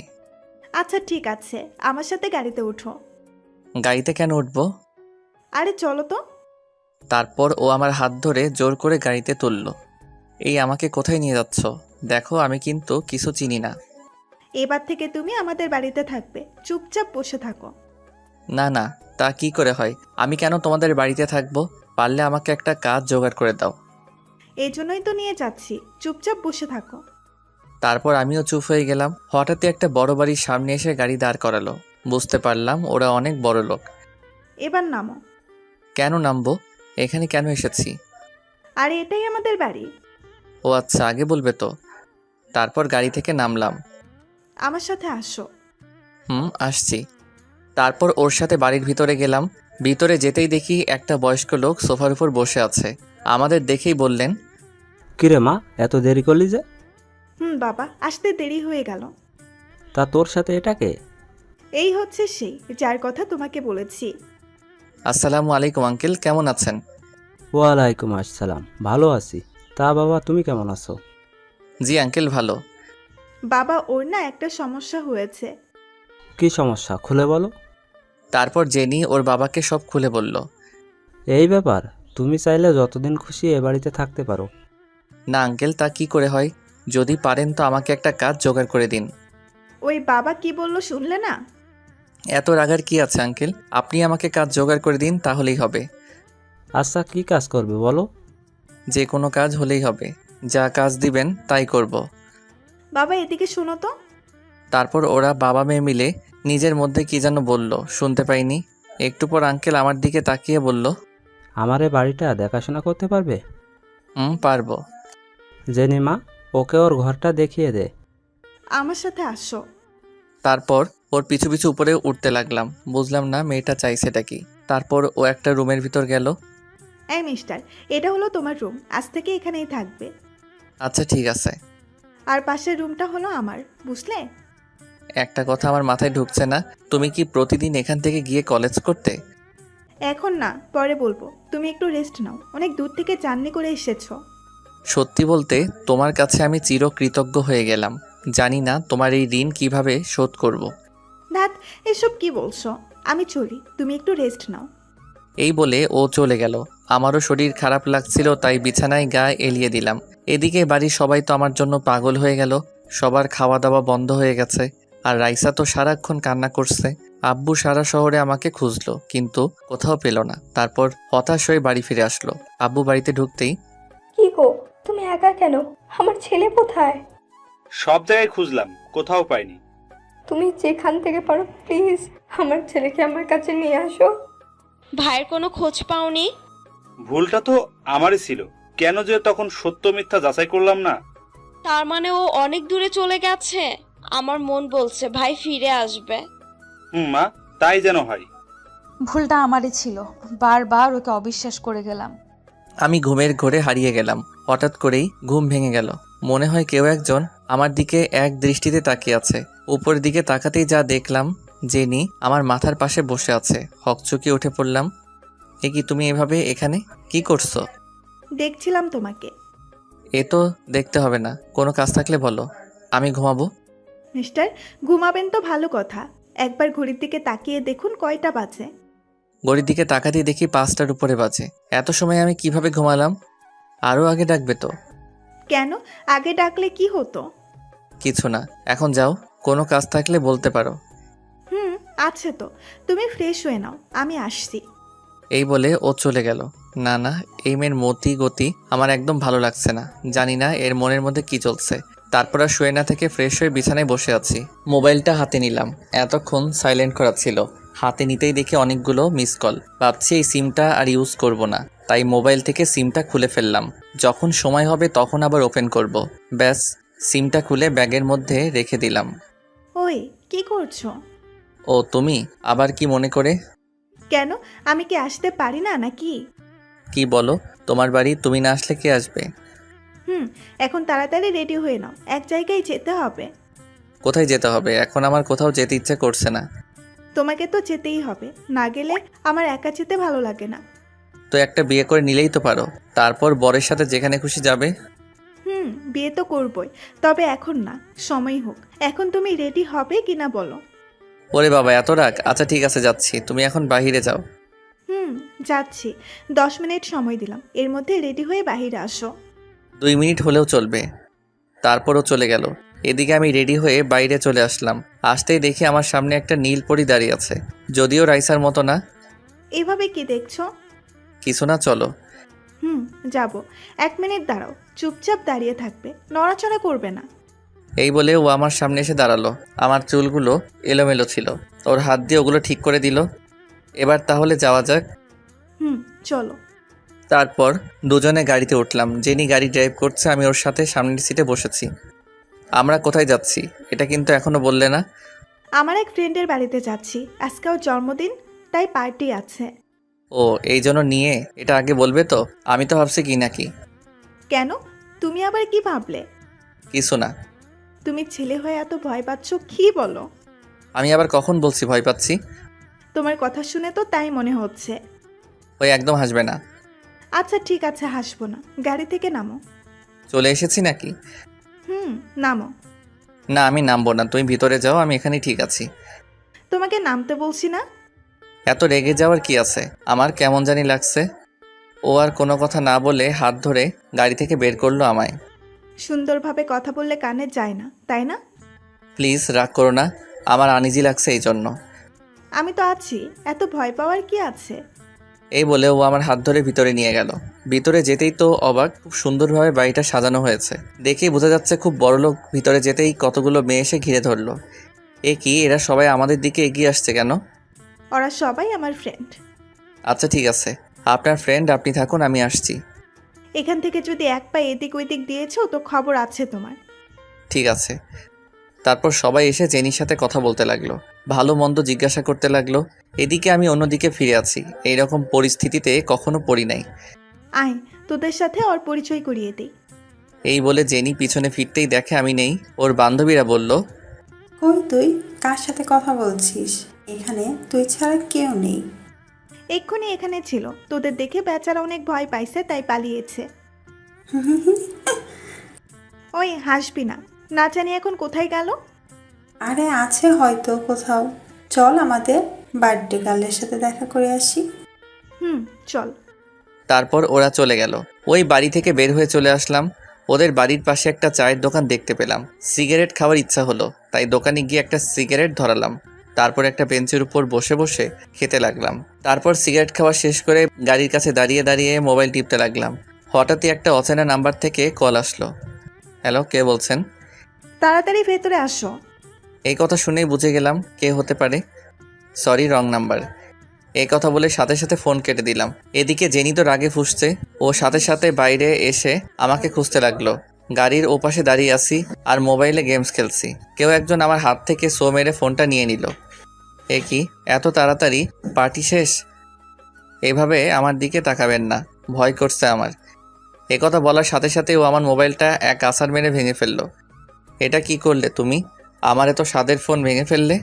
আচ্ছা ঠিক আছে, আমার সাথে গাড়িতে উঠো। গাড়িতে কেন উঠবো? আরে চলো তো। তারপর ও আমার হাত ধরে জোর করে গাড়িতে তুলল। এই আমাকে কোথায় নিয়ে যাচ্ছ? দেখো আমি কিন্তু কিছু চিনি না। এবার থেকে তুমি আমাদের বাড়িতে থাকবে, চুপচাপ বসে থাকো। না না, তা কি করে হয়? আমি কেন তোমাদের বাড়িতে থাকবো? পারলে আমাকে একটা কাজ জোগাড় করে দাও। এই জন্যই তো নিয়ে যাচ্ছি, চুপচাপ বসে থাকো। তারপর আমিও চুপ হয়ে গেলাম। হঠাৎই একটা বড় বাড়ির সামনে এসে গাড়ি দাঁড় করালো। বুঝতে পারলাম ওরা অনেক বড় লোক। এবার নামো। কেন নামবো? এখানে কেন এসেছি? আরে এটাই আমাদের বাড়ি। ও আচ্ছা, আগে বলবে তো। তারপর গাড়ি থেকে নামলাম। আমার সাথে আসো। আসছি। তারপর ওর সাথে বাড়ির ভিতরে গেলাম। ভিতরে যেতেই দেখি একটা বয়স্ক লোক সোফার উপর বসে আছে। আমাদের দেখেই বললেন, কিরে মা, এত দেরি করলি যে? বাবা, আসতে দেরি হয়ে গেল। তা তোর সাথে এটাকে? এই হচ্ছে সেই যার কথা তোমাকে বলেছি। আসসালামু আলাইকুম আঙ্কেল, কেমন আছেন? ওয়ালাইকুম আসসালাম, ভালো আছি। তা বাবা, তুমি কেমন আছো? জি আঙ্কেল, ভালো। বাবা, ওর না একটা সমস্যা হয়েছে। কি সমস্যা, খুলে বলো। তারপর জেনি ওর বাবাকে সব খুলে বলল। এই ব্যাপার, তুমি চাইলে যতদিন খুশি এ বাড়িতে থাকতে পারো। না আঙ্কেল, তা কি করে হয়? যদি পারেন তো আমাকে একটা কাজ জোগাড় করে দিন। ওই বাবা কি বলল শুনলে না? এত রাগার কি আছে আঙ্কেল, আপনি আমাকে কাজ জোগাড় করে দিন, তাহলেই হবে। আচ্ছা, কি কাজ করবে বলো? যে কোনো কাজ হলেই হবে, যা কাজ দিবেন তাই করব। বাবা, এদিকে শোনো তো। তারপর ওরা বাবা মেয়ে মিলে নিজের মধ্যে কি যেন বলল, শুনতে পাইনি। একটু পর আঙ্কেল আমার দিকে তাকিয়ে বলল, আমার এই বাড়িটা দেখাশোনা করতে পারবে? পারবো। জেনি মা, ওকে ওর ঘরটা দেখিয়ে দে। আমার সাথে আসো। তারপর ওর পিছু পিছু উপরে উঠতে লাগলাম। বুঝলাম না মেয়েটা চাইছেটা কি। তারপর ও একটা রুমের ভিতর গেল। এই মিস্টার, এটা হলো তোমার রুম, আজ থেকে এখানেই থাকবে। আচ্ছা ঠিক আছে। আর পাশের রুমটা হলো আমার, বুঝলে? একটা কথা আমার মাথায় ঢুকছে না, তুমি কি প্রতিদিন এখান থেকে গিয়ে কলেজ করতে? এখন না, পরে বলবো। তুমি একটু রেস্ট নাও, অনেক দূর থেকে জার্নি করে এসেছো। সত্যি বলতে তোমার কাছে আমি চিরকৃতজ্ঞ হয়ে গেলাম। জানি না তোমার এই ঋণ কিভাবে শোধ করব। ধ্যাত, এসব কি বলছো? আমি চলি, তুমি একটু রেস্ট নাও। এই বলে ও চলে গেল। আমারও শরীর খারাপ লাগছিল, তাই বিছানায় গা এলিয়ে দিলাম। এদিকে বাড়ির সবাই তো আমার জন্য পাগল হয়ে গেল। সবার খাওয়া দাওয়া বন্ধ হয়ে গেছে। আর রাইসা তো সারাক্ষণ কান্না করছে। আব্বু সারা শহরে আমাকে খুঁজলো, কিন্তু কোথাও পেল না। তারপর হতাশ হয়ে বাড়ি ফিরে আসলো। আব্বু বাড়িতে ঢুকতেই, কি গো, তুমি একা কেন? আমার ছেলে কোথায়? সব জায়গায় খুঁজলাম, কোথাও পাইনি। তুমি যেখান থেকে পারো প্লিজ আমার ছেলেকে আমার কাছে নিয়ে আসো। ভাইয়ের কোনো খোঁজ পাওনি? ভুলটা তো আমারই ছিল। কেন যে তখন সত্য মিথ্যা যাচাই করলাম না। তার মানে ও অনেক দূরে চলে গেছে। আমার মন বলছে ভাই ফিরে আসবে। মা, তাই যেন হয়। ভুলটা আমারই ছিল, বারবার ওকে অবিশ্বাস করে গেলাম। আমি ঘুমের ঘোরে হারিয়ে গেলাম। হঠাৎ করেই ঘুম ভেঙে গেল। মনে হয় কেউ একজন আমার দিকে এক দৃষ্টিতে তাকিয়ে আছে। উপরের দিকে তাকাতেই যা দেখলাম, জেনি আমার মাথার পাশে বসে আছে। হকচকিয়ে উঠে পড়লাম। এ কি, তুমি এভাবে এখানে কি করছো? দেখছিলাম তোমাকে। এ তো দেখতে হবে না, কোনো কাজ থাকলে বলো, আমি ঘুমাবো। মিস্টার, ঘুমাবেন তো ভালো কথা। একবার ঘড়ির দিকে তাকিয়ে দেখুন কয়টা বাজে। ঘড়ির দিকে তাকাতেই দেখি 5টার উপরে বাজে। এত সময় আমি কিভাবে ঘুমালাম? আরও আগে ডাকবে তো। কেন? আগে ডাকলে কি হতো? কিছু না, এখন যাও, কোনো কাজ থাকলে বলতে পারো। আছে তো। তুমি ফ্রেশ হয়ে নাও, আমি আসছি। এই বলে ও চলে গেল। না না, এই মেয়ের মতি গতি আমার একদম ভালো লাগছে না। জানি না এর মনের মধ্যে কি চলছে। তারপর আর শুয়ে না থেকে ফ্রেশ হয়ে বিছানায় বসে আছি। মোবাইলটা হাতে নিলাম। এতক্ষণ সাইলেন্ট করা ছিল। হাতে নিতেই দেখি অনেকগুলো মিস কল। ভাবছি এই সিমটা আর ইউজ করব না, তাই মোবাইল থেকে সিমটা খুলে ফেললাম। যখন সময় হবে তখন আবার ওপেন করব। ব্যাস, সিমটা খুলে ব্যাগের মধ্যে রেখে দিলাম। ওই, কি করছো? ও তুমি, আবার কি মনে করে? কেন, আমি কি আসতে পারি না নাকি? কি বলো? তোমার বাড়ি, তুমি না আসলে কে আসবে? এখন তাড়াতাড়ি রেডি হয়ে নাও, এক জায়গায় যেতে হবে। কোথায় যেতে হবে? এখন আমার কোথাও যেতে ইচ্ছে করছে না। তোমাকে তো যেতেই হবে, না গেলে আমার একা যেতে ভালো লাগে না। তো একটা বিয়ে করে নিলেই তো পারো, তারপর বরের সাথে যেখানে খুশি যাবে। বিয়ে তো করবই, তবে এখন না, সময় হোক। এখন তুমি রেডি হবে কিনা বলো। ওরে বাবা, এত রাগ! আচ্ছা ঠিক আছে, যাচ্ছি, তুমি এখন বাহিরে যাও। যাচ্ছি। 10 মিনিট সময় দিলাম, এর মধ্যে রেডি হয়ে বাইরে আসো। 2 মিনিট হলেও চলবে। তারপরও চলে গেল। এদিকে আমি রেডি হয়ে বাইরে চলে আসলাম। আসতেই দেখি আমার সামনে একটা নীল পরী দাঁড়িয়ে আছে, যদিও রাইসার মতো না। এভাবে কি দেখছো? কিছু না, চলো। যাব। 1 মিনিট দাঁড়াও, চুপচাপ দাঁড়িয়ে থাকবে, নড়াচড়া করবে না। এই বলে ও আমার সামনে এসে দাঁড়ালো। আমার চুলগুলো এলোমেলো ছিল, ওর হাত দিয়ে ওগুলো ঠিক করে দিল। এবার তাহলে যাওয়া যাক। চলো। তারপর দুজনে গাড়িতে উঠলাম। জেনি গাড়ি ড্রাইভ করছে, আমি ওর সাথে সামনের সিটে বসেছি। আমরা কোথায় যাচ্ছি এটা কিন্তু এখনো বললে না। আমার এক ফ্রেন্ডের বাড়িতে যাচ্ছি, আজকে ওর জন্মদিন, তাই পার্টি আছে। ও, এই জন্য নিয়ে এটা আগে বলবে তো। আমি তো ভাবছি কি নাকি। কেন, তুমি আবার কি ভাবলে? কিছু না। তুমি ছেলে হয়ে এত ভয় পাচ্ছ কি বলো? আমি আবার কখন বলছি ভয় পাচ্ছি? তোমার কথা শুনে তো তাই মনে হচ্ছে। ওই একদম হাসবে না। আচ্ছা ঠিক আছে, হাসবো না। গাড়ি থেকে নামো। চলে এসেছি নাকি? নামো। না আমি নামবো না, তুমি ভিতরে যাও, আমি এখানেই ঠিক আছি। তোমাকে নামতে বলছি না? এত রেগে যাওয়ার কি আছে? আমার কেমন জানি লাগছে। ও আর কোনো কথা না বলে হাত ধরে গাড়ি থেকে বের করলো আমায়। সুন্দরভাবে কথা বললে কানে যায় না, তাই না? প্লিজ রাগ করো না, আমার আনইজি লাগছে এই জন্য। আমি তো আছি, এত ভয় পাওয়ার কি আছে? এই বলে ও আমার হাত ধরে ভিতরে নিয়ে গেল। ভিতরে যেতেই তো অবাক, খুব সুন্দরভাবে বাড়িটা সাজানো হয়েছে, দেখেই বোঝা যাচ্ছে খুব বড় লোক। ভিতরে যেতেই কতগুলো মেয়ে এসে ঘিরে ধরলো। এ কি, এরা সবাই আমাদের দিকে এগিয়ে আসছে কেন? ওরা সবাই আমার ফ্রেন্ড। আচ্ছা ঠিক আছে, আপনার ফ্রেন্ড আপনি থাকুন, আমি আসছি। এখান থেকে যদি এক পা এদিক ওইদিক দিয়েছো তো খবর আছে তোমার। ঠিক আছে। তারপর সবাই এসে জেনির সাথে কথা বলতে লাগলো, ভালো মন্দ জিজ্ঞাসা করতে লাগলো। এদিকে আমি অন্যদিকে ফিরে আছি, এইরকম পরিস্থিতিতে কখনো পড়ি নাই। আয়, তোদের সাথে ওর পরিচয় করিয়ে দিই। এই বলে জেনি পিছনে ফিরতেই দেখে আমি নেই। ওর বান্ধবীরা বলল, কই তুই? কার সাথে কথা বলছিস? এখানে তুই ছাড়া কেউ নেই। এক্ষুনি এখানে ছিল, তোদের দেখে বেচারা অনেক ভয় পাইছে তাই পালিয়েছে। ওই হাসবি না। না জানি এখন কোথায় গেল। আরে আছে হয়তো কোথাও। চল আমাদের বার্থডে গার্লের সাথে দেখা করে আসি। চল। তারপর ওরা চলে গেল। ওই বাড়ি থেকে বের হয়ে চলে আসলাম। ওদের বাড়ির পাশে একটা চায়ের দোকান দেখতে পেলাম। সিগারেট খাওয়ার ইচ্ছা হলো, তাই দোকানে গিয়ে একটা সিগারেট ধরালাম। তারপর একটা বেঞ্চের উপর বসে বসে খেতে লাগলাম। তারপর সিগারেট খাওয়া শেষ করে গাড়ির কাছে দাঁড়িয়ে দাঁড়িয়ে মোবাইল টিপতে লাগলাম। হঠাৎই একটা অচেনা নাম্বার থেকে কল আসলো। হ্যালো, কে বলছেন? তাড়াতাড়ি ভেতরে আসো। এই কথা শুনেই বুঝে গেলাম কে হতে পারে। Sorry, wrong number. এই কথা বলে সাথে সাথে ফোন কেটে দিলাম। এদিকে জেনি তো রাগে ফুঁসছে, ও সাথে সাথে বাইরে এসে আমাকে খুঁজতে লাগলো। গাড়ির ওপাশে দাঁড়িয়ে আছি আর মোবাইলে গেমস খেলছি। কেউ একজন আমার হাত থেকে সো মেরে ফোনটা নিয়ে নিল। এ কি, এত তাড়াতাড়ি পার্টি শেষ? এভাবে আমার দিকে তাকাবেন না, ভয় করছে আমার। একথা বলার সাথে সাথে ও আমার মোবাইলটা এক আছাড় মেরে ভেঙে ফেললো। এটা কি করলে তুমি? আমার এত স্বাদের ফোন ভেঙে ফেললে?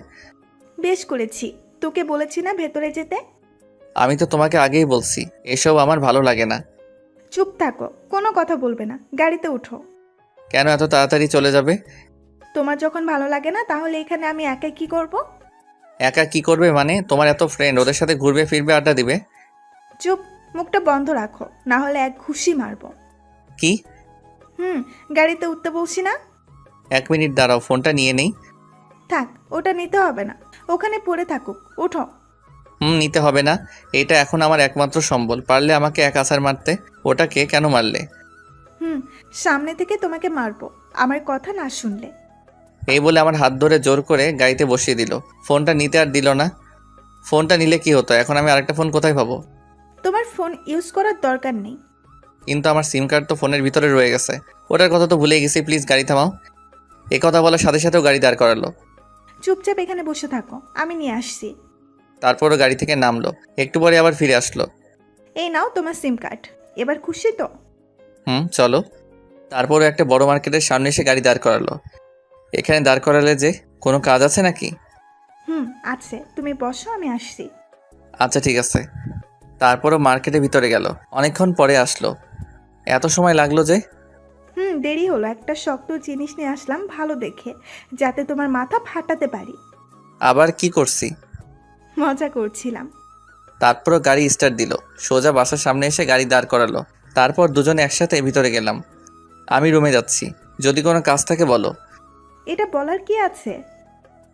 বেশ করেছি, তোকে বলেছি না ভেতরে যেতে। আমি তো তোমাকে আগেই বলছি এসব আমার ভালো লাগে না। চুপ থাকো, কোনো কথা বলবে না। গাড়িতে উঠো। কেন এত তাড়াতাড়ি চলে যাবে? তোমার যখন ভালো লাগে না তাহলে এখানে আমি একাই কি করব? একা কি করবে মানে? তোমার এত ফ্রেন্ড, ওদের সাথে ঘুরবে ফিরবে, আড্ডা দিবে। চুপ, মুখটা বন্ধ রাখো, না হলে এক ঘুষি মারবো। কি? গাড়িতে উঠতে বলছি না? 1 মিনিট দাঁড়াও, ফোনটা নিয়ে নেই। থাক, ওটা নিতে হবে না, ওখানে পড়ে থাকুক। উঠো। নিতে হবে না, এটা এখন আমার একমাত্র সম্বল। পারলে আমাকে এক আছাড় মারতে। ওটাকে কেন মারলে? সামনে থেকে তোমাকে মারবো আমার কথা না শুনলে। এই বলে আমার হাত ধরে জোর করে গাড়িতে বসিয়ে দিল। ফোনটা নিতে আর দিল না। ফোনটা নিলে কি হতো? এখন আমি আরেকটা ফোন কোথায় পাবো? তোমার ফোন ইউজ করার দরকার নেই। কিন্তু আমার সিম কার্ড তো ফোনের ভিতরে রয়ে গেছে, ওটার কথা তো ভুলে গেছি। প্লিজ গাড়ি থামাও। এ কথা বলার সাথে সাথেও গাড়ি দাঁড় করালো। চুপচাপ এখানে বসে থাকো, আমি নিয়ে আসছি। তারপরও গাড়ি থেকে নামলো, একটু পরে আবার ফিরে আসলো। এই নাও তোমার সিম কার্ড, এবার খুশি তো? চলো। তারপরও একটা বড় মার্কেটের সামনে এসে গাড়ি দাঁড় করালো। এখানে দাঁড় করালে যে, কোনো কাজ আছে নাকি? আছে, তুমি বসো, আমি আসছি। আচ্ছা ঠিক আছে। তারপরও মার্কেটের ভিতরে গেল, অনেকক্ষণ পরে আসলো। এত সময় লাগলো যে? দেরি হলো, একটা শক্ত জিনিস নিয়ে আসলাম ভালো দেখে, যাতে তোমার মাথা ফাটাতে পারি। আবার কি করছি? মজা করছিলাম। তারপরও গাড়ি স্টার্ট দিল, সোজা বাসার সামনে এসে গাড়ি দাঁড় করালো। তারপর দুজনে একসাথে ভিতরে গেলাম। আমি রুমে যাচ্ছি, যদি কোনো কাজ থাকে বলো। এটা বলার কি আছে?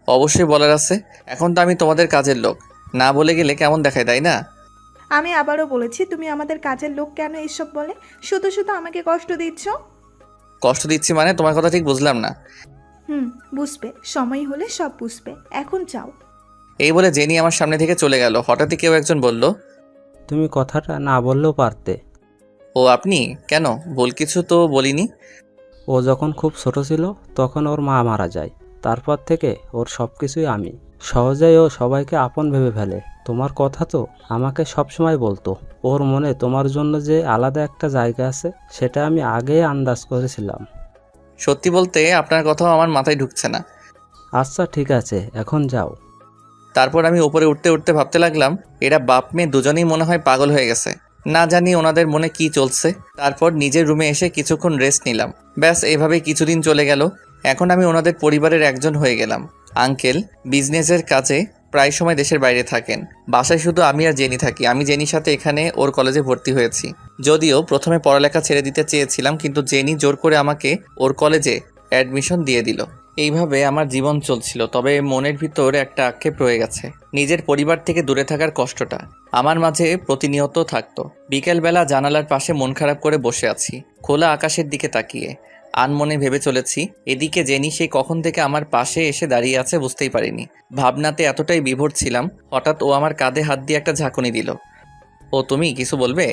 অবশ্যই বলার আছে, এখন তো আমি তোমাদের কাজের লোক, না বলে গেলে কেমন দেখায়, তাই না? আমি আবারও বলেছি, তুমি আমাদের কাজের লোক কেন এসব বলে? শুধু শুধু আমাকে কষ্ট দিচ্ছ। কষ্ট দিচ্ছি মানে? তোমার কথা ঠিক বুঝলাম না। বুঝবে, সময় হলে সব বুঝবে, এখন যাও। এই বলে জেনি আমার সামনে থেকে চলে গেল। হঠাৎই কেউ একজন বলল, তুমি কথাটা না বললেও পারতে। ও আপনি? কেন? ভুল কিছু তো বলিনি। ও যখন খুব ছোট ছিল তখন ওর মা মারা যায়, তারপর থেকে ওর সব কিছুই আমি সহজেই ও সবাইকে আপন ভেবে ফেলে। তোমার কথা তো আমাকে সবসময় বলতো। ওর মনে তোমার জন্য যে আলাদা একটা জায়গা আছে সেটা আমি আগেই আন্দাজ করেছিলাম। সত্যি বলতে আপনার কথাও আমার মাথায় ঢুকছে না। আচ্ছা ঠিক আছে, এখন যাও। তারপর আমি উপরে উঠতে উঠতে ভাবতে লাগলাম, এরা বাপ মেয়ে দুজনেই মনে হয় পাগল হয়ে গেছে। না জানি ওনাদের মনে কি চলছে। তারপর নিজের রুমে এসে কিছুক্ষণ রেস্ট নিলাম। ব্যাস এভাবেই কিছুদিন চলে গেল। এখন আমি ওনাদের পরিবারের একজন হয়ে গেলাম। আঙ্কেল বিজনেসের কাজে প্রায় সময় দেশের বাইরে থাকেন। বাসায় শুধু আমি আর জেনি থাকি। আমি জেনির সাথে এখানে ওর কলেজে ভর্তি হয়েছি। যদিও প্রথমে পড়ালেখা ছেড়ে দিতে চেয়েছিলাম, কিন্তু জেনি জোর করে আমাকে ওর কলেজে অ্যাডমিশন দিয়ে দিল। এইভাবে আমার জীবন চলছিল। তবে মনের ভিতর একটা আক্ষেপ রয়ে গেছে। নিজের পরিবার থেকে দূরে থাকার কষ্টটা আমার মাঝে প্রতিনিয়ত থাকতো। বিকেলবেলা জানালার পাশে মন খারাপ করে বসে আছি, খোলা আকাশের দিকে তাকিয়ে। আনমনে ভেবে চলেছি, এদিকে জেনি সেই কখন থেকে আমার পাশে এসে দাঁড়িয়ে আছে বুঝতেই পারিনি। ভাবনাতে এতটাই বিভোর ছিলাম, হঠাৎ ও আমার কাঁধে হাত দিয়ে একটা ঝাঁকুনি দিল। ও তুমি কিছু বলবে?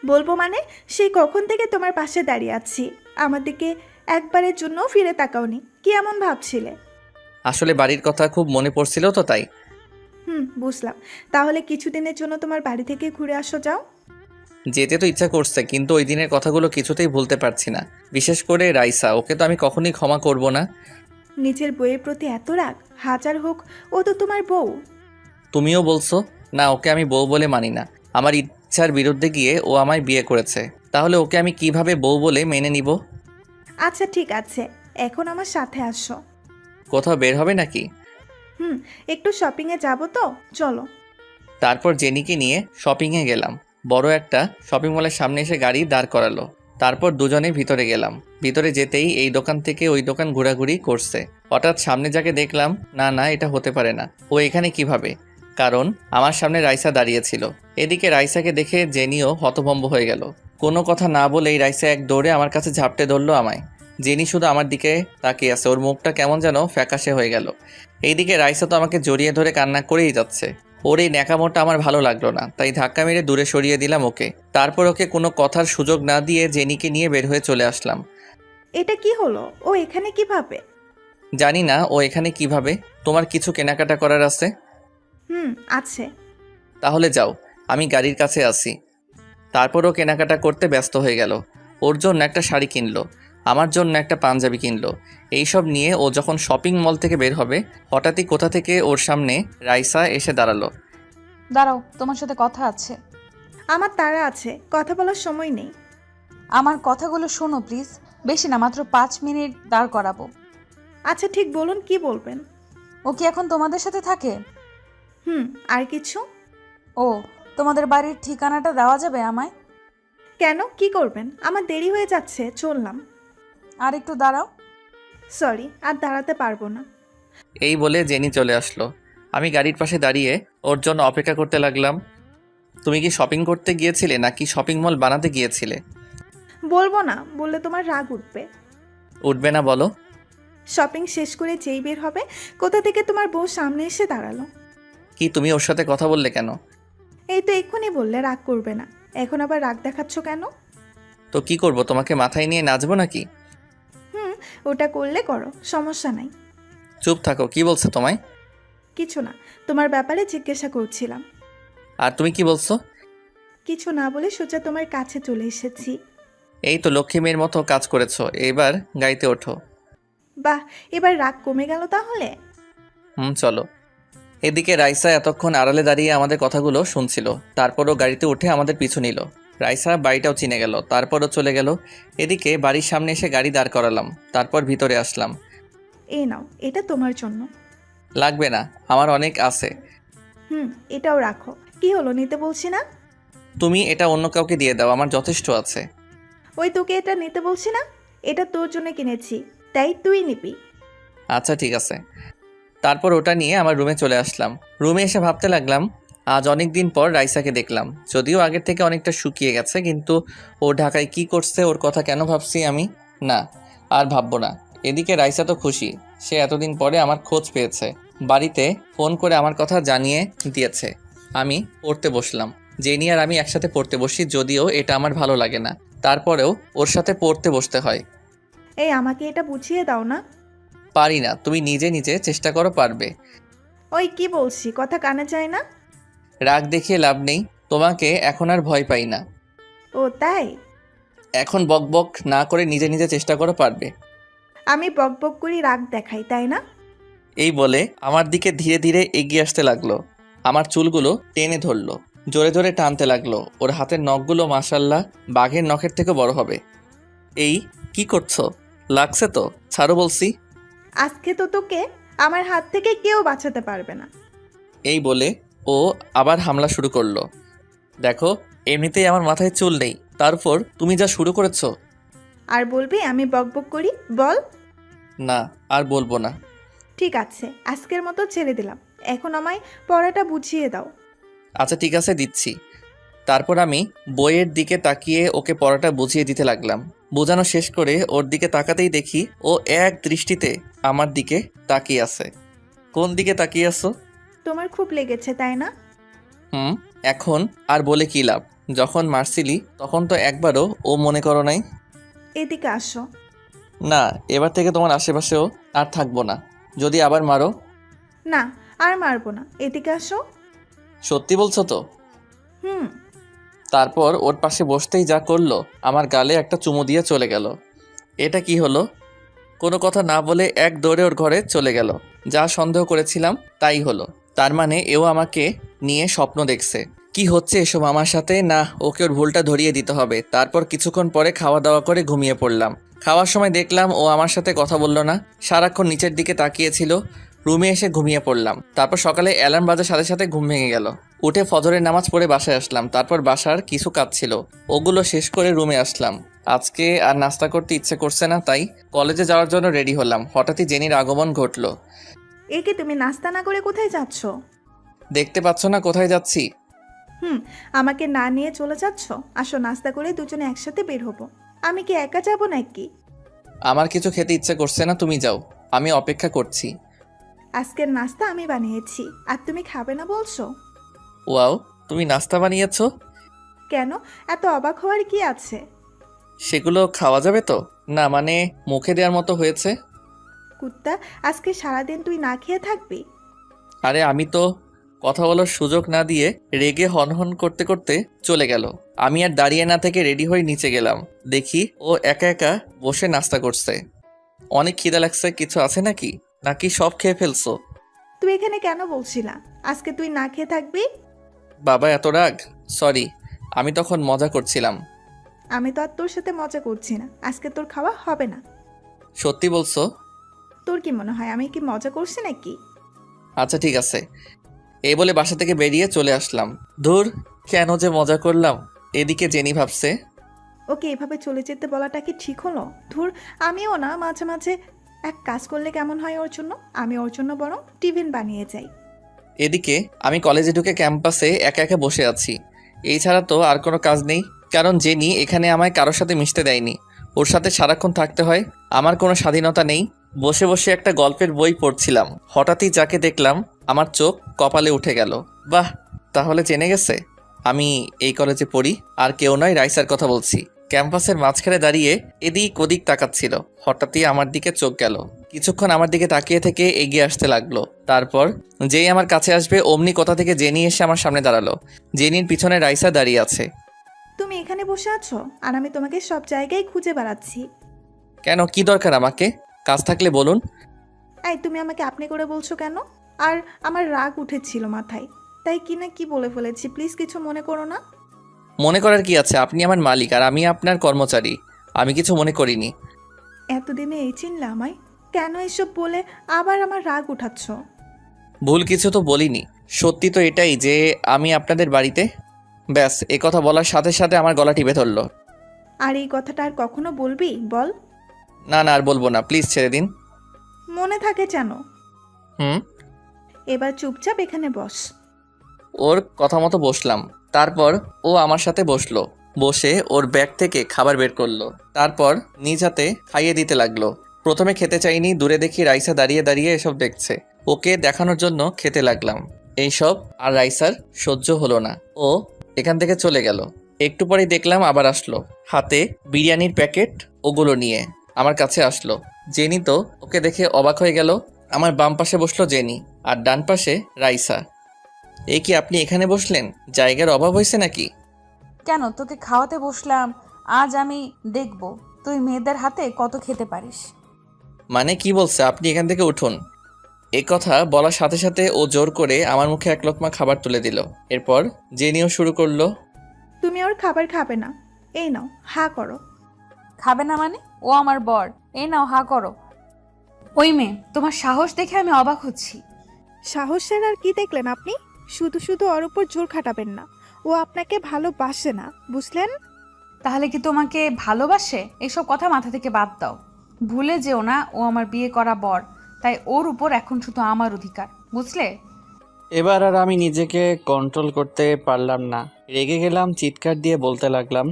বলবো মানে, সেই কখন থেকে তোমার পাশে দাঁড়িয়ে আছি, আমার দিকে একবারের জন্য ফিরে তাকাওনি। কি এমন ভাবছিলে? আসলে বাড়ির কথা খুব মনে পড়ছিল তো তাই। বুঝলাম। তাহলে কিছুদিনের জন্য তোমার বাড়ি থেকে ঘুরে আসো, যাও। যেতে তো ইচ্ছা করছে, কিন্তু ওই দিনের কথাগুলো কিছুতেই ভুলতে পারছি না। বিশেষ করে রাইসা, ওকে তো আমি কখনোই ক্ষমা করব না। নিজের বইয়ের প্রতি এত রাগ, হাজার হোক ও তো তোমার বউ। তুমিও বলছো না, ওকে আমি বউ বলে মানি না। আমার ইচ্ছার বিরুদ্ধে গিয়ে ও আমায় বিয়ে করেছে, তাহলে ওকে আমি কিভাবে বউ বলে মেনে নিব? আচ্ছা ঠিক আছে, এখন আমার সাথে আসো। কোথাও বের হবে নাকি? একটু শপিংয়ে যাব তো, চলো। তারপর জেনিকে নিয়ে শপিংয়ে গেলাম। বড় একটা শপিং মলের সামনে এসে গাড়ি দাঁড় করালো। তারপর দুজনে ভিতরে গেলাম। ভিতরে যেতেই এই দোকান থেকে ওই দোকান ঘোরাঘুরি করছে। হঠাৎ সামনে যাকে দেখলাম, না এটা হতে পারে না। ও এখানে কিভাবে? কারণ আমার সামনে রাইসা দাঁড়িয়েছিল। এদিকে রাইসাকে দেখে জেনিও হতভম্ব হয়ে গেল। কোনো কথা না বলেই রাইসা এক দৌড়ে আমার কাছে ঝাপটে ধরলো আমায়। জেনি শুধু আমার দিকে তাকিয়ে আছে, ওর মুখটা কেমন যেন ফ্যাকাশে হয়ে গেল। এইদিকে রাইসা তো আমাকে জড়িয়ে ধরে কান্না করেই যাচ্ছে। ওর এই ন্যাকামোটা আমার ভালো লাগলো না, তাই ধাক্কা মেরে দূরে সরিয়ে দিলাম ওকে। তারপর ওকে কোনো কথার সুযোগ না দিয়ে জেনিকে নিয়ে বের হয়ে চলে আসলাম। এটা কি হলো? ও এখানে কিভাবে? জানি না ও এখানে কিভাবে। তোমার কিছু কেনাকাটা করার আছে? আছে। তাহলে যাও, আমি গাড়ির কাছে আছি। তারপর ও কেনাকাটা করতে ব্যস্ত হয়ে গেল। ওর জন্য একটা শাড়ি কিনলো, আমার জন্য একটা পাঞ্জাবি কিনলো। এইসব নিয়ে ও যখন শপিং মল থেকে বের হবে, হঠাৎই কোথা থেকে ওর সামনে রাইসা এসে দাঁড়ালো। দাঁড়াও, তোমার সাথে কথা আছে। আমার তাড়া আছে, কথা বলার সময় নেই। আমার কথাগুলো শোনো প্লিজ। বেশি না, মাত্র 5 মিনিট দাঁড় করাবো। আচ্ছা ঠিক বলুন, কি বলবেন? ও কি এখন তোমাদের সাথে থাকে? আর কিছু? ও, তোমাদের বাড়ির ঠিকানাটা দেওয়া যাবে আমায়? কেন, কি করবেন? আমার দেরি হয়ে যাচ্ছে, চললাম। আর একটু দাঁড়াও। সরি, আর দাঁড়াতে পারবো না। এই বলে জেনি চলে আসলো। আমি গাড়ির পাশে দাঁড়িয়ে ওর জন্য অপেক্ষা করতে লাগলাম। তুমি কি শপিং করতে গিয়েছিলে নাকি শপিং মল বানাতে গিয়েছিলে? বলবো না, বললে তোমার রাগ উঠবে। উঠবে না, বলো। শপিং শেষ করে যেই বের হবে, কোথা থেকে তোমার বউ সামনে এসে দাঁড়ালো। কি তুমি ওর সাথে কথা বললে কেন? এই তো এক্ষুনি বললে রাগ করবে না, এখন আবার রাগ দেখাচ্ছ কেন? তো কি করব, তোমাকে মাথায় নিয়ে নাচবো নাকি? ওটা করলে করো, সমস্যা নাই। চুপ থাকো, কি বলছো তোমায়? কিছু না, তোমার ব্যাপারে জিজ্ঞাসা করছিলাম। আর তুমি কি বলছো? কিছু না বলে সোজা তোমার কাছে চলে এসেছি। এই তো লক্ষ্মী মেয়ের মতো কাজ করেছো, এবার গাড়িতে ওঠো। বাহ, এবার রাগ কমে গেল তাহলে। চলো। এদিকে রাইসা এতক্ষণ আড়ালে দাঁড়িয়ে আমাদের কথাগুলো শুনছিল। তারপরও গাড়িতে উঠে আমাদের পিছু নিল। রাইসা বাড়িটাও চিনে গেল, তারপরও চলে গেল। এদিকে বাড়ির সামনে এসে গাড়ি দাঁড় করালাম। তারপর ভিতরে আসলাম। এই নাও, এটা তোমার জন্য। লাগবে না, আমার অনেক আছে। এটাও রাখো। কি হলো, নিতে বলছি না? তুমি এটা অন্য কাউকে দিয়ে দাও, আমার যথেষ্ট আছে। ওই তোকে এটা নিতে বলছি না, এটা তোর জন্য কিনেছি, তাই তুই নিবি। আচ্ছা ঠিক আছে। তারপর ওটা নিয়ে আমার রুমে চলে আসলাম। রুমে এসে ভাবতে লাগলাম, আজ অনেক দিন পর রাইসাকে দেখলাম। যদিও আগের থেকে অনেকটা শুকিয়ে গেছে, কিন্তু ও ঢাকায় কি করছে, ওর কথা কেন ভাবছি আমি? না, আর ভাববো না। এদিকে রাইসা তো খুশি, সে এতদিন পরে আমার খোঁজ পেয়েছে। বাড়িতে ফোন করে আমার কথা জানিয়ে দিয়েছে। আমি পড়তে বসলাম। জেনি আর আমি একসাথে পড়তে বসি, যদিও এটা আমার ভালো লাগে না, তারপরেও ওর সাথে পড়তে বসতে হয়। এই আমাকে এটা বুঝিয়ে দাও না। পারি না, তুমি নিজে নিজে চেষ্টা করো, পারবে। ওই কি বলছি, কথা কানে যায় না? রাগ দেখিয়ে লাভ নেই, তোমাকে এখন আর ভয় পাই না। ও তাই? এখন বক বক না করে নিজে নিজে চেষ্টা করো, পারবে। আমি বক বক করি, রাগ দেখাই, তাই না? এই বলে আমার দিকে ধীরে ধীরে এগিয়ে আসতে লাগলো। আমার চুলগুলো টেনে ধরলো, জোরে জোরে টানতে লাগলো। ওর হাতের নখগুলো মাশাল্লাহ বাঘের নখের থেকে বড় হবে। এই কি করছো? লাগছে তো, ছাড়ো বলছি। আজকে তো তোকে আমার হাত থেকে কেউ বাঁচাতে পারবে না। এই বলে ও আবার হামলা শুরু করলো। দেখো, এমনিতেই আমার মাথায় চুল নেই, তারপর তুমি যা শুরু করেছো। আর বলবি আমি বক বক করি? বল। না, আর বলবো না। ঠিক আছে, আজকের মতো ছেড়ে দিলাম। এখন আমায় পড়াটা বুঝিয়ে দাও। আচ্ছা ঠিক আছে, দিচ্ছি। তারপর আমি বইয়ের দিকে তাকিয়ে ওকে পড়াটা বুঝিয়ে দিতে লাগলাম। বোঝানো শেষ করে ওর দিকে তাকাতেই দেখি ও এক দৃষ্টিতে আমার দিকে তাকিয়ে আছে। কোন দিকে তাকিয়ে আছো? তোমার খুব লেগেছে, তাই না? এখন আর বলে কি লাভ? যখন মারছিলি তখন তো একবারও ও মনে করো নাই। এদিকে আসো। না, এবার থেকে তোমার আশেপাশেও আর থাকবো না। যদি আবার মারো? না, আর মারবো না। এদিকে আসো। সত্যি বলছো তো? হুম। তারপর ওর পাশে বসতেই যা করলো, আমার গালে একটা চুমু দিয়ে চলে গেল। এটা কি হলো? কোনো কথা না বলে এক দৌড়ে ওর ঘরে চলে গেল। যা সন্দেহ করেছিলাম তাই হলো। তার মানে এও আমাকে নিয়ে স্বপ্ন দেখছে। কি হচ্ছে এসব আমার সাথে? না, ওকে ওর ভুলটা ধরিয়ে দিতে হবে। তারপর কিছুক্ষণ পরে খাওয়া দাওয়া করে ঘুমিয়ে পড়লাম। খাওয়ার সময় দেখলাম ও আমার সাথে কথা বললো না, সারাক্ষণ নিচের দিকে তাকিয়েছিল। রুমে এসে ঘুমিয়ে পড়লাম। তারপর সকালে অ্যালার্ম বাজার সাথে সাথে ঘুম ভেঙে গেল। উঠে ফজরের নামাজ পড়ে বাসায় আসলাম। তারপর বাসার কিছু কাজ ছিল, ওগুলো শেষ করে রুমে আসলাম। আজকে আর নাস্তা করতে ইচ্ছে করছে না, তাই কলেজে যাওয়ার জন্য রেডি হলাম। হঠাৎই জেনির আগমন ঘটলো। একে তুমি নাস্তা না করে কোথায় যাচ্ছ? দেখতে পাচ্ছ না কোথায় যাচ্ছি? আমাকে না নিয়ে চলে যাচ্ছ? আসো, নাস্তা করে দুজনে একসাথে বের হবো। আমি কি একা যাবো নাকি? আমার কিছু খেতে ইচ্ছে করছে না, তুমি যাও, আমি অপেক্ষা করছি। আজকের নাস্তা আমি বানিয়েছি, আর তুমি খাবে না বলছো? ওয়াও, তুমি নাস্তা বানিয়েছো? কেন, এত অবাক হওয়ার কি আছে? সেগুলো খাওয়া যাবে তো? না মানে মুখে দেওয়ার মতো হয়েছে। কুত্তা, আজকে সারাদিন তুই না খেয়ে থাকবি? আরে আমি তো কথা বলার সুযোগ না দিয়ে রেগে হনহন করতে করতে চলে গেল। আমি আর দাঁড়িয়ে না থেকে রেডি হয়ে নিচে গেলাম। দেখি ও একা একা বসে নাস্তা করছে। অনেক খিদা লাগছে, কিছু আছে নাকি? নাকি সব খেয়ে ফেলছো? তুই এখানে কেন বলছিলা আজকে তুই না খেয়ে থাকবি? বাবা এত রাগ? সরি, আমি তখন মজা করছিলাম। আমি তো আর তোর সাথে মজা করছি না, আজকে তোর খাওয়া হবে না। সত্যি বলছো? তোর কি মনে হয় আমি কি মজা করছি নাকি? আচ্ছা ঠিক আছে। এই বলে বাসা থেকে বেরিয়ে চলে আসলাম। ধুর, কেন যে মজা করলাম। এদিকে জেনি ভাবছে, ওকে এভাবে চলে যেতে বলাটা কি ঠিক হলো? ধুর, আমিও না মাঝে মাঝে এক কাজ করলে কেমন হয় ওর জন্য, আমি ওর জন্য বরং টিফিন বানিয়ে যাই। এদিকে আমি কলেজে ঢুকে ক্যাম্পাসে একা একা বসে আছি। এই ছাড়া তো আর কোনো কাজ নেই, কারণ জেনি এখানে আমায় কারোর সাথে মিশতে দেয়নি। ওর সাথে সারাক্ষণ থাকতে হয়, আমার কোনো স্বাধীনতা নেই। বসে বসে একটা গল্পের বই পড়ছিলাম, হঠাৎই যাকে দেখলাম আমার চোখ কপালে উঠে গেল। বাহ, তাহলে জেনে গেছে আমি এই কলেজে পড়ি। আর কেউ নয়, রাইসার কথা বলছি। ক্যাম্পাসের মাঝখানে দাঁড়িয়ে এদিক ওদিক তাকাচ্ছিল, হঠাৎই আমার দিকে চোখ গেল। কিছুক্ষণ আমার দিকে তাকিয়ে থেকে এগিয়ে আসতে লাগলো। তারপর যেই আমার কাছে আসবে অমনি কোথা থেকে জেনি এসে আমার সামনে দাঁড়ালো। জেনির পিছনে রাইসা দাঁড়িয়ে আছে। তুমি এখানে বসে আছো আর আমি তোমাকে সব জায়গায় খুঁজে বেড়াচ্ছি। কেন, কি দরকার আমাকে? কাজ থাকলে বলুন। এই তুমি আমাকে আপনি করে বলছো কেন? আর আমার রাগ উঠেছিল মাথায়, তাই কি না কি বলে ফেলেছি, প্লিজ কিছু মনে করো না। মনে করার কি আছে? আপনি আমার মালিক আর আমি আপনার কর্মচারী, আমি কিছু মনে করিনি। এতদিনে এই চিনলে আমায়? কেন এসব বলে আবার আমার রাগ উঠাচ্ছ? ভুল কিছু তো বলিনি, সত্যি তো এটাই যে আমি আপনাদের বাড়িতে। ব্যাস, এ কথা বলার সাথে সাথে আমার গলা টিপে ধরলো। আর এই কথাটা আর কখনো বলবি? বল। না না, আর বলবো না, প্লিজ ছেড়ে দিন। মনে থাকে যেন। হুম। এবার চুপচাপ এখানে বস। ওর কথা মতো বসলাম। তারপর ও আমার সাথে বসলো। বসে ওর ব্যাগ থেকে খাবার বের করলো। তারপর নিজ হাতে খাইয়ে দিতে লাগলো। প্রথমে খেতে চাইনি, দূরে দেখি রাইসা দাঁড়িয়ে দাঁড়িয়ে এসব দেখছে। ওকে দেখানোর জন্য খেতে লাগলাম। এইসব আর রাইসার সহ্য হলো না, ও এখান থেকে চলে গেল। একটু পরেই দেখলাম আবার আসলো, হাতে বিরিয়ানির প্যাকেট। ওগুলো নিয়ে আমার কাছে আসলো। জেনি তো ওকে দেখে অবাক হয়ে গেল। আমার বাম পাশে বসলো জেনি। আর ডান পাশে রাইসা। এ কি আপনি এখানে বসলেন? জায়গার অভাব হয়েছে নাকি? কেন, তোকে খাওয়াতে বসলাম। আজ আমি দেখব তুই মেয়েদের হাতে কত খেতে পারিস। মানে কি বলছে? আপনি এখান থেকে উঠুন। এ কথা বলার সাথে সাথে ও জোর করে আমার মুখে এক লোকমা খাবার তুলে দিল। এরপর জেনিও শুরু করলো। তুমি ওর খাবার খাবে না, এই নাও, হা করো। খাবে না মানে? ও আমার বর, এই নাও হা করো। ওই মেয়ে, তোমার সাহস দেখে আমি অবাক হচ্ছি। সাহসের আর কি দেখলেন আপনি? শুধু শুধু ওর উপর জোর খাটাবেন না, ও আপনাকে ভালোবাসে না, বুঝলেন? তাহলে কি তোমাকে ভালোবাসে? এসব কথা মাথা থেকে বাদ দাও। ভুলে যেও না ও আমার বিয়ে করা বর, তাই ওর উপর এখন শুধু আমার অধিকার, বুঝলে? এবার আর আমি নিজেকে কন্ট্রোল করতে পারলাম না, রেগে গেলাম। চিৎকার দিয়ে বলতে লাগলাম,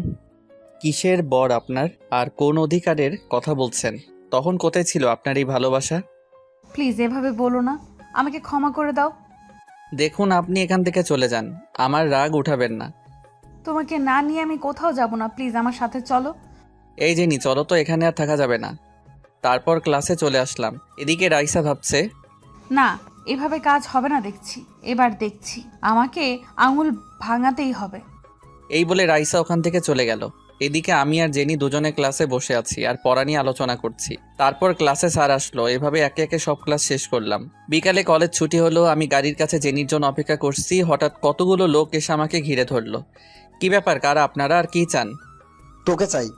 কিসের বর আপনার? আর কোন অধিকারের কথা বলছেন? তখন কোথায় ছিল আপনার এই ভালোবাসা? প্লিজ এভাবে বলো না, আমাকে ক্ষমা করে দাও। দেখুন, আপনি এখান থেকে চলে যান, আমার রাগ উঠাবেন না। তোমাকে না নিয়ে আমি কোথাও যাব না, প্লিজ আমার সাথে চলো। এই জেনি, চলো তো, এখানে আর থাকা যাবে না। তারপর ক্লাসে চলে আসলাম। এদিকে রাইসা ভাবছে, না, এভাবে কাজ হবে না দেখছি। এবার দেখছি আমাকে আঙুল ভাঙাতেই হবে। এই বলে রাইসা ওখান থেকে চলে গেল। এদিকে আমি আর জেনি দুজনে ক্লাসে বসে আছি আর পড়া নিয়ে আলোচনা করছি। তারপর ক্লাসে স্যার আসলো। এভাবে একে একে সব ক্লাস শেষ করলাম। বিকালে কলেজ ছুটি হলো। আমি গাড়ির কাছে জেনির জন্য অপেক্ষা করছি। হঠাৎ কতগুলো লোক এসে আমাকে ঘিরে ধরলো। কি ব্যাপার, কারা আপনারা আর কি চান? তোকে চাই।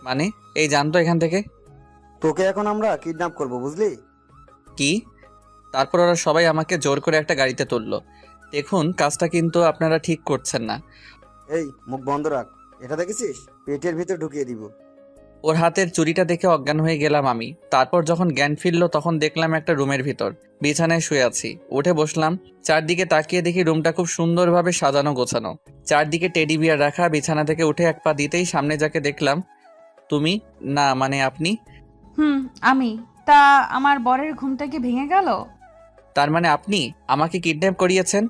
মানে? এই জানতো এখান থেকে। তোকে এখন আমরা কিডন্যাপ করব, বুঝলি? কি? তারপর ওরা সবাই আমাকে জোর করে একটা গাড়িতে তুললো। দেখুন, কাজটা কিন্তু আপনারা ঠিক করছেন না। এই মুখ বন্ধ রাখ, এটা দেখেছিস? পেটের ভিতর ঢুকিয়ে দিব। ওর হাতের চুরিটা দেখে অজ্ঞান হয়ে গেলাম আমি। তারপর যখন জ্ঞান ফিরলো তখন দেখলাম একটা রুমের ভিতর বিছানায় শুয়ে আছি। উঠে বসলাম। চারদিকে তাকিয়ে দেখি রুমটা খুব সুন্দরভাবে সাজানো গোছানো। চারদিকে টেডি বিয়ার রাখা। বিছানা থেকে উঠে এক পা দিতেই সামনে যাকে দেখলাম। তুমি না, মানে আপনি? আমি। তা আমার বরের ঘুমটা কি ভেঙে গেল? তার মানে আপনি আমাকে কিডন্যাপ করিয়েছেন?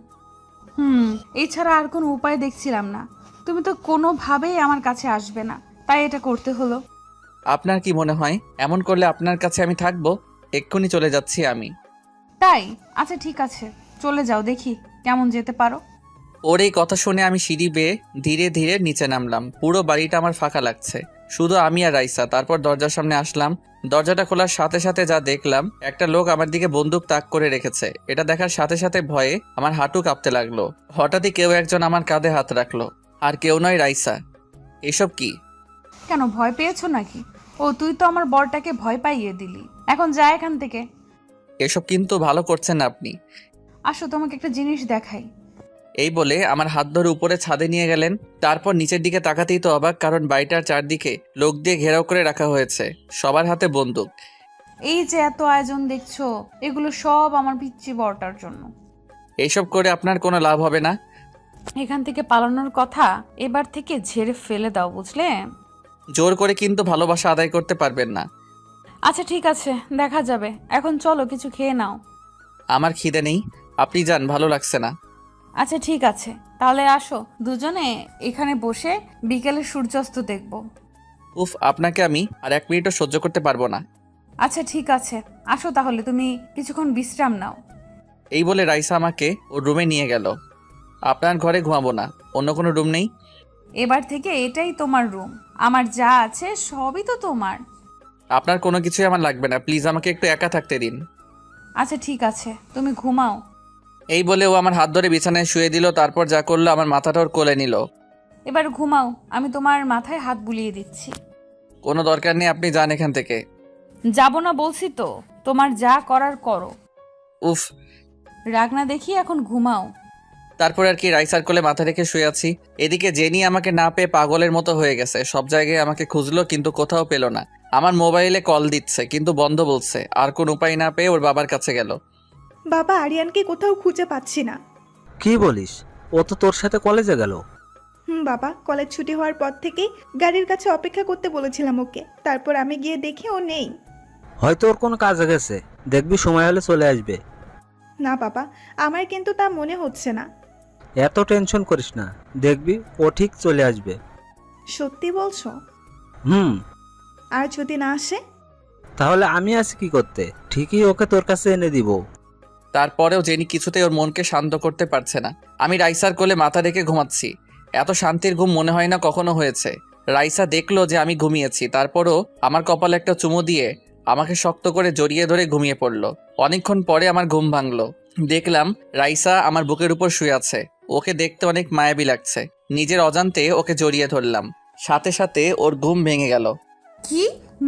এছাড়া আর কোনো উপায় দেখছিলাম না। তুমি তো কোনোভাবেই আমার কাছে আসবে না, তাই এটা করতে হলো। আপনার কি মনে হয় এমন করলে আপনার কাছে আমি থাকবো? এক্ষুনি চলে যাচ্ছি আমি। তাই? আচ্ছা ঠিক আছে, চলে যাও, দেখি কেমন যেতে পারো। ওর এই কথা শুনে আমি সিঁড়ি বেয়ে ধীরে ধীরে নিচে নামলাম। পুরো বাড়িটা আমার ফাঁকা লাগছে, শুধু আমি আর রাইসা। তারপর দরজার সামনে আসলাম। দরজাটা খোলার সাথে সাথে যা দেখলাম, একটা লোক আমার দিকে বন্দুক তাক করে রেখেছে। এটা দেখার সাথে সাথে ভয়ে আমার হাঁটু কাঁপতে লাগলো। হঠাৎই কেউ একজন আমার কাঁধে হাত রাখলো। আর কেউ নয়, রাইসা। এসব কি? কেন, ভয় পেয়েছো নাকি? ও, তুই তো আমার বরটাকে ভয় পাইয়ে দিলি। এখন যা এখান থেকে। এসব কিন্তু ভালো করছেন না আপনি। আসো, তোমাকে একটা জিনিস দেখাই। এই বলে আমার হাত ধরে উপরে ছাদে নিয়ে গেলেন। তারপর নিচের দিকে তাকাতেই তো অবাক, কারণ বাড়িটার চারদিকে লোক দিয়ে ঘেরাও করে রাখা হয়েছে, সবার হাতে বন্দুক। এই যে এত আয়োজন দেখছো, এগুলো সব আমার পিচ্চি বরটার জন্য। এইসব করে আপনার কোনো লাভ হবে না। এখান থেকে পালানোর কথা এবার থেকে ঝেড়ে ফেলে দাও, বুঝলে? জোর করে কিন্তু ভালোবাসা আদায় করতে পারবেন না। আচ্ছা ঠিক আছে, দেখা যাবে। এখন চলো, কিছু খেয়ে নাও। আমার খিদে নেই, আপনি যান, ভালো লাগছে না। আচ্ছা ঠিক আছে, তাহলে আসো, দুজনে এখানে বসে বিকেলে সূর্যাস্ত দেখব। উফ, আপনাকে আমি আর 1 মিনিটও সহ্য করতে পারবো না। আচ্ছা ঠিক আছে, আসো তাহলে, তুমি কিছুক্ষণ বিশ্রাম নাও। এই বলে রাইসা আমাকে ওর রুমে নিয়ে গেল। আপনার ঘরে ঘুমাবো না, অন্য কোনো রুম নেই? এবার থেকে এটাই তোমার রুম। আমার যা আছে সবই তো তোমার। আপনার কোনো কিছুই আমার লাগবে না, প্লিজ আমাকে একটু একা থাকতে দিন। আচ্ছা ঠিক আছে, তুমি ঘুমাও। এই বলে ও আমার হাত ধরে বিছানায় শুয়ে দিল। তারপর যা করলো, আমার মাথাটা ওর কোলে নিল। এবার ঘুমাও, আমি তোমার মাথায় হাত বুলিয়ে দিচ্ছি। কোনো দরকার নেই, আপনি যান এখান থেকে। যাব না বলছি তো, তোমার যা করার করো। উফ, রাগ না দেখি, এখন ঘুমাও। তারপর আর কি রাইসার কোলে মাথা রেখে শুয়ে আছি। এদিকে জেনি আমাকে না পেয়ে পাগলের মতো হয়ে গেছে। সব জায়গায় আমাকে খুঁজলো কিন্তু কোথাও পেল না। আমার মোবাইলে কল দিচ্ছে কিন্তু বন্ধ বলছে। আর কোন উপায় না পেয়ে ওর বাবার কাছে গেল। বাবা, আরিয়ানকে কোথাও খুঁজে পাচ্ছি না। কি বলিস? ও তো তোর সাথে কলেজে গেল। বাবা, কলেজ ছুটি হওয়ার পর থেকেই গাড়ির কাছে অপেক্ষা করতে বলেছিলাম ওকে। তারপর আমি গিয়ে দেখি ও নেই। হয়তো ওর কোনো কাজে গেছে, দেখবি সময় হলে চলে আসবে। না বাবা, আমার কিন্তু তা মনে হচ্ছে না। এত টেনশন করিস না, দেখবি ও ঠিক চলে আসবে। সত্যি বলছো? আর যদি না আসে? তাহলে আমি আছি কি করতে? ঠিকই ওকে তোর কাছে এনে দিব। তারপরেও জেনি কিছুতেই ওর মনকে শান্ত করতে পারছে না। আমি রাইসার কোলে মাথা রেখে ঘুমাচ্ছি। এত শান্তির ঘুম মনে হয় না কখনো হয়েছে। রাইসা দেখলো যে আমি ঘুমিয়েছি, তারপরও আমার কপালে একটা চুমু দিয়ে আমাকে শক্ত করে জড়িয়ে ধরে ঘুমিয়ে পড়লো। অনেকক্ষণ পরে আমার ঘুম ভাঙলো। দেখলাম রাইসা আমার বুকের উপর শুয়ে আছে। ওকে দেখতে অনেক মায়াবী লাগছে। নিজের অজান্তে ওকে জড়িয়ে ধরলাম, সাথে সাথে ওর ঘুম ভেঙে গেল। কি,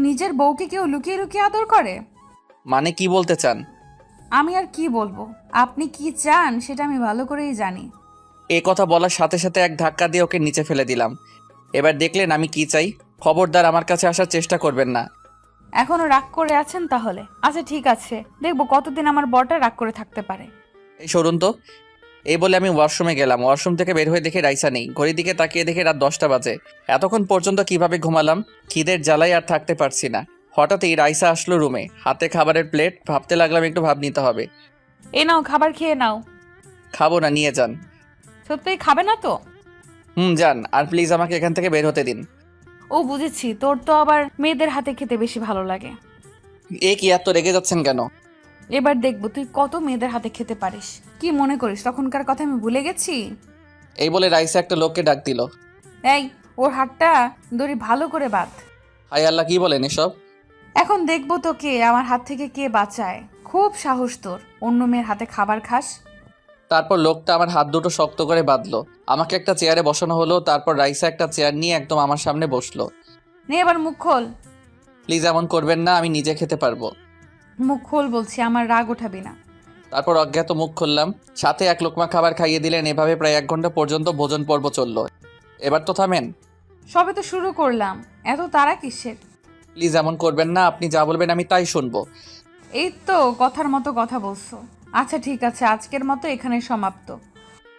নিজের বউকে কেউ লুকিয়ে লুকিয়ে আদর করে? মানে কি বলতে চান? আমি আর কি বলবো, আপনি কি চান সেটা আমি ভালো করেই জানি। এ কথা বলার সাথে সাথে এক ধাক্কা দিয়ে ওকে নিচে ফেলে দিলাম। এবার দেখলেন আমি কি চাই। খবরদার আমার কাছে আসার চেষ্টা করবেন না। এখনো রাগ করে আছেন তাহলে? আচ্ছা ঠিক আছে, দেখবো কতদিন আমার বরটা রাগ করে থাকতে পারে। এই সরুন তো। এই বলে আমি ওয়াশরুমে গেলাম। ওয়াশরুম থেকে বের হয়ে দেখে রাইসা নেই। ঘড়ির দিকে তাকিয়ে দেখে রাত 10টা বাজে। এতক্ষণ পর্যন্ত কিভাবে ঘুমালাম? খিদের জ্বালায় আর থাকতে পারছি না। হঠাৎই রাইসা আসলো রুমে, হাতে খাবারের প্লেট। ভাবতে লাগলাম একটু ভাব নিতে হবে। এ নাও, খাবার খেয়ে নাও। খাবো না, নিয়ে যান। সত্যিই খাবে না তো? যান, আর প্লিজ আমাকে এখান থেকে বের হতে দিন। ও বুঝেছি, তোর তো আবার মেয়েদের হাতে খেতে বেশি ভালো লাগে। এ কি, এত রেগে যাচ্ছেন কেন? এবার দেখবো তুই কত মেয়েদের হাতে খেতে পারিস। কি মনে করিস তখনকার কথা আমি ভুলে গেছি? এই বলে রাইসা একটা লোককে ডাক দিল। এই, ওর হাতটা দড়ি ভালো করে বাঁধ। হাই আল্লাহ, কি বলেন এসব? এখন দেখবো তোকে আমার হাত থেকে কে বাঁচায়। খুব সাহস তোর, অন্য মেয়ের হাতে খাবার খাস। তারপর লোকটা আমার হাত দুটো শক্ত করে বাঁধলো। আমাকে একটা চেয়ারে বসানো হলো। তারপর রাইসা একটা চেয়ার নিয়ে একদম আমার সামনে বসলো। নে এবার মুখ খোল। প্লিজ এমন করবেন না, আমি নিজে খেতে পারবো। মুখ খোল বলছি, আমার রাগ ওঠাবি না। তারপর অজ্ঞাত মুখ খুললাম। সাথে এক লোকমা খাবার খাইয়ে দিলেন। এভাবে প্রায় 1 ঘন্টা পর্যন্ত ভোজন পর্ব চললো। এবার তো থামেন। সবে তো শুরু করলাম, এত তাড়া কিসের? প্লিজ এমন করবেন না, আপনি যা বলবেন আমি তাই শুনবো। এই তো কথার মতো কথা বলছো। আচ্ছা ঠিক আছে, আজকের মতো এখানে সমাপ্ত।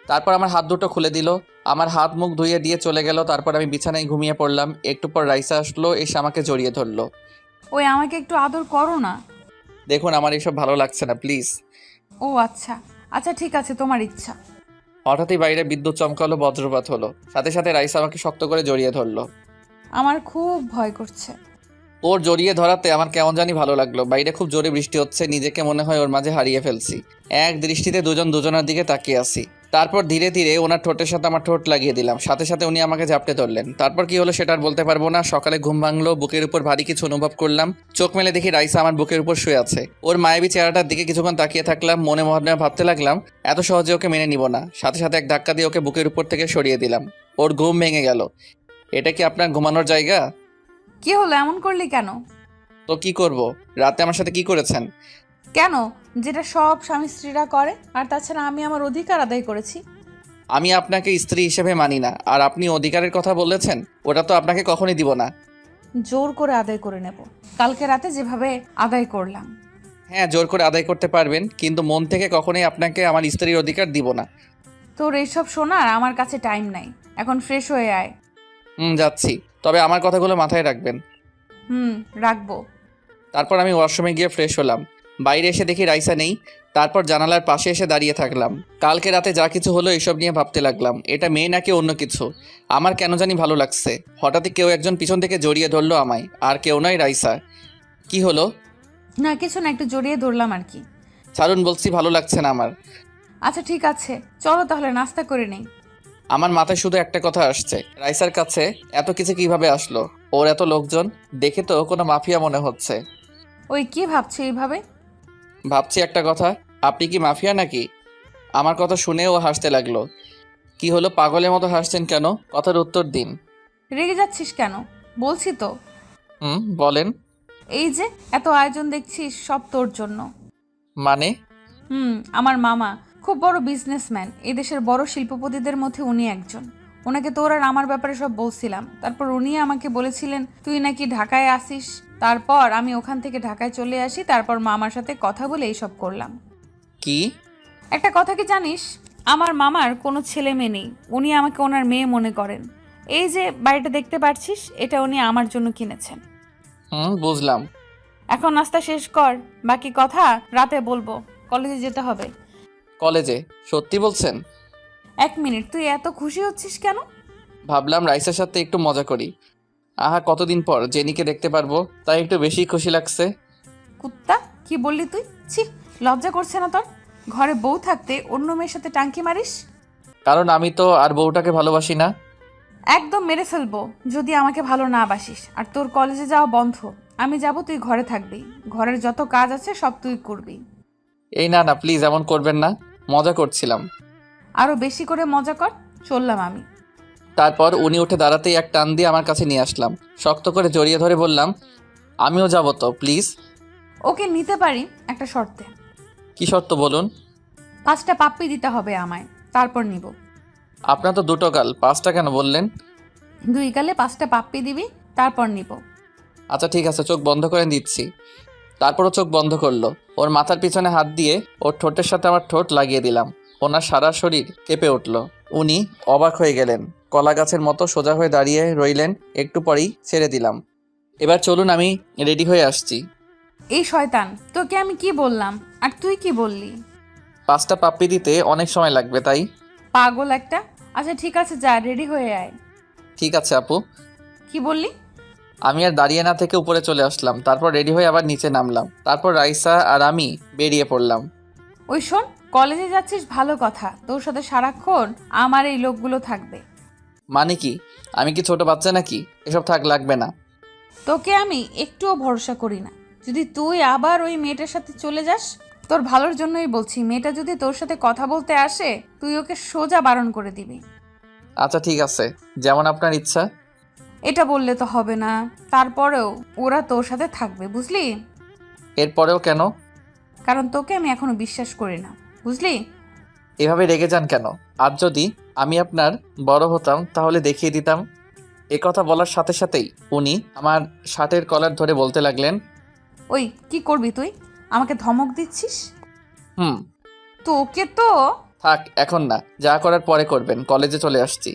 তারপর আমার হাত দুটো খুলে দিল, আমার হাত মুখ ধুইয়ে দিয়ে চলে গেল। তারপর আমি বিছানায় ঘুমিয়ে পড়লাম। একটু পর রাইসা আসলো, এসে আমাকে জড়িয়ে ধরলো। ওই আমাকে একটু আদর করো না। দেখুন আমার এসব ভালো লাগছে না, প্লিজ। ও আচ্ছা আচ্ছা ঠিক আছে, তোমার ইচ্ছা। হঠাৎই বাইরে বিদ্যুৎ চমকালো, বজ্রপাত হলো। সাথে সাথে রাইসা আমাকে শক্ত করে জড়িয়ে ধরলো। আমার খুব ভয় করছে। ওর জড়িয়ে ধরাতে আমার কেমন জানি ভালো লাগলো। বাইরে খুব জোরে বৃষ্টি হচ্ছে। নিজেকে মনে হয় ওর মাঝে হারিয়ে ফেলছি। এক দৃষ্টিতে দুজন দুজনের দিকে তাকিয়ে আছি। তারপর ধীরে ধীরে ওনার ঠোঁটের সাথে আমার ঠোঁট লাগিয়ে দিলাম। সাথে সাথে উনি আমাকে ঝাপটে ধরলেন। তারপর কি হলো সেটা আর বলতে পারবো না। সকালে ঘুম ভাঙলো, বুকের উপর ভারী কিছু অনুভব করলাম। চোখ মেলে দেখি রাইসা আমার বুকের উপর শুয়ে আছে। ওর মায়াবী চেহারাটার দিকে কিছুক্ষণ তাকিয়ে থাকলাম। মনে মনে ভাবতে লাগলাম এত সহজে ওকে মেনে নিব না। সাথে সাথে এক ধাক্কা দিয়ে ওকে বুকের উপর থেকে সরিয়ে দিলাম। ওর ঘুম ভেঙে গেল। এটা কি আপনার ঘুমানোর জায়গা? কি হলো, এমন করলি কেন? তো কি করব? রাতে আমার সাথে কি করেছেন? কেন, যেটা সব স্বামী স্ত্রীরা করে। আর তাছাড়া আমি আমার অধিকার আদায় করেছি। আমি আপনাকে স্ত্রী হিসেবে মানি না। আর আপনি অধিকারের কথা বলেছেন, ওটা তো আপনাকে কখনই দিব না। জোর করে আদায় করে নেব, কালকে রাতে যেভাবে আদায় করলাম। হ্যাঁ, জোর করে আদায় করতে পারবেন, কিন্তু মন থেকে কখনোই আপনাকে আমার স্ত্রীর অধিকার দিব না। তোর এইসব শোনার আমার কাছে টাইম নাই। এখন ফ্রেশ হয়ে আয়। যাচ্ছি, তবে আমার কথাগুলো মাথায় রাখবেন। রাখবো। তারপর আমি ওয়াশরুমে গিয়ে ফ্রেশ হলাম। বাইরে এসে দেখি রাইসা নেই। তারপর জানালার পাশে এসে দাঁড়িয়ে থাকলাম। কালকে রাতে যা কিছু হলো এইসব নিয়ে ভাবতে লাগলাম। এটা মেয়ে নাকি অন্য কিছু? আমার কেন জানি ভালো লাগছে। হঠাৎই কেউ একজন পিছন থেকে জড়িয়ে ধরলো আমায়। আর কেউ নয়, রাইসা। কি হলো? না কিছু না, একটু জড়িয়ে ধরলাম আর কি। ছাড়ুন বলছি, ভালো লাগছে না আমার। আচ্ছা ঠিক আছে, চলো তাহলে নাস্তা করে নেই। আমার মাথায় শুধু একটা কথা আসছে, রাইসার কাছে এত কিছু কিভাবে আসলো? ওর এত লোকজন দেখে তো কোনো মাফিয়া মনে হচ্ছে। ওই কি ভাবছো এইভাবে? ভাবছি একটা কথা, আপনি কি মাফিয়া নাকি? আমার কথা শুনে ও হাসতে লাগলো। কি হলো, পাগলের মতো হাসছেন কেন? কথার উত্তর দিন। রেগে যাচ্ছিস কেন? বলছি তো। বলেন। এই যে এত আয়োজন দেখছিস, সব তোর জন্য। মানে? আমার মামা খুব বড় বিজনেসম্যান। এদেশের বড় শিল্পপতিদের মধ্যে উনি একজন। ওনাকে তোর আর আমার ব্যাপারে সব বলছিলাম। তারপর উনি আমাকে বলেছিলেন তুই নাকি ঢাকায় আসিস। তারপর আমি ওখান থেকে ঢাকায় চলে আসি। তারপর মামার সাথে কথা বলে এইসব করলাম। কি? একটা কথা কি জানিস, আমার মামার কোনো ছেলে মেয়ে নেই। উনি আমাকে ওনার মেয়ে মনে করেন। এই যে বাড়িটা দেখতে পাচ্ছিস, এটা উনি আমার জন্য কিনেছেন। বুঝলাম। এখন নাস্তা শেষ কর, বাকি কথা রাতে বলবো। কলেজে যেতে হবে। কলেজে? সত্যি বলছেন? 1 মিনিট, তুই এত খুশি হচ্ছিস কেন? ভাবলাম রাইসার সাথে একটু মজা করি। আহা, কতদিন পর জেনিকে দেখতে পারবো, তাই একটু বেশি খুশি লাগছে। কুত্তা, কি বললি তুই? ছি, লজ্জা করছে না তোর? ঘরে বউ থাকতে অন্য মেয়ের সাথে টাঙ্কি মারিস? কারণ আমি তো আর বউটাকে ভালোবাসি না। একদম মেরে ফেলবো যদি আমাকে ভালো না বাসিস। আর তোর কলেজে যাওয়া বন্ধ, আমি যাব, তুই ঘরে থাকবি। ঘরের যত কাজ আছে সব তুই করবি। এই না না, প্লিজ এমন করবেন না, মজা করছিলাম। আরো বেশি করে মজা কর। চললাম আমি। তারপর উনি উঠে দাঁড়াতেই এক টান দিয়ে আমার কাছে নিয়ে আসলাম। শক্ত করে জড়িয়ে ধরে বললাম, আমিও যাব তো, প্লিজ। ওকে নিতে পারি একটা শর্তে। কি শর্ত বলুন? 5টা পাপ্পি দিতে হবে আমায়, তারপর নিব। আপনার তো দুটো গাল, 5টা কেন বললেন? 2 গালে 5টা পাপ্পি দিবি, তারপর নিব। আচ্ছা ঠিক আছে, চোখ বন্ধ করে দিচ্ছি। তারপরও চোখ বন্ধ করলো। ওর মাথার পিছনে হাত দিয়ে ওর ঠোঁটের সাথে আমার ঠোঁট লাগিয়ে দিলাম। ওনার সারা শরীর কেঁপে উঠল। উনি অবাক হয়ে গেলেন, কলা গাছের মতো সোজা হয়ে দাঁড়িয়ে রইলেন। একটু পরেই ছেড়ে দিলাম। এবার চলুন, আমি রেডি হয়ে আসছি। এই শয়তান, তোকে আমি কি বললাম আর তুই কি বললি? 5টা পাপ্পি দিতে অনেক সময় লাগবে, তাই? পাগল একটা। আচ্ছা ঠিক আছে, যা রেডি হয়ে আয়। ঠিক আছে আপু। কি বললি? আমি আর দাঁড়িয়ে না থেকে উপরে চলে আসলাম। তারপর রেডি হয়ে আবার নিচে নামলাম। তারপর রাইসা আর আমি বেরিয়ে পড়লাম। ওই শোন, কলেজে যাচ্ছিস ভালো কথা, তোর সাথে সারাক্ষণ আমার এই লোকগুলো থাকবে। মানে কি? আমি কি ছোট বাচ্চা নাকি? এসব থাক, লাগবে না। তোকে আমি একটুও ভরসা করি না। যদি তুই আবার ওই মেয়েটার সাথে চলে যাস, তোর ভালোর জন্যই বলছি, মেয়েটা যদি তোর সাথে কথা বলতে আসে, তুই ওকে সোজা বারণ করে দিবি। আচ্ছা ঠিক আছে, যেমন আপনার ইচ্ছা। এটা বললে তো হবে না। তারপরেও ওরা তোর সাথে থাকবে, বুঝলি? এরপরেও কেন? কারণ তোকে আমি এখনো বিশ্বাস করি না, বুঝলি? এভাবে রেগে যান কেন? আজ যদি আমি আপনার বড় হতাম তাহলে দেখিয়ে দিতাম। এ কথা বলার সাথে সাথেই উনি আমার শার্টের কলার ধরে বলতে লাগলেন, ওই কি করবি তুই? আমাকে ধমক দিচ্ছিস? হুম। তোকে তো। থাক, এখন না, যা করার পরে করবেন। কলেজে চলে আসছি।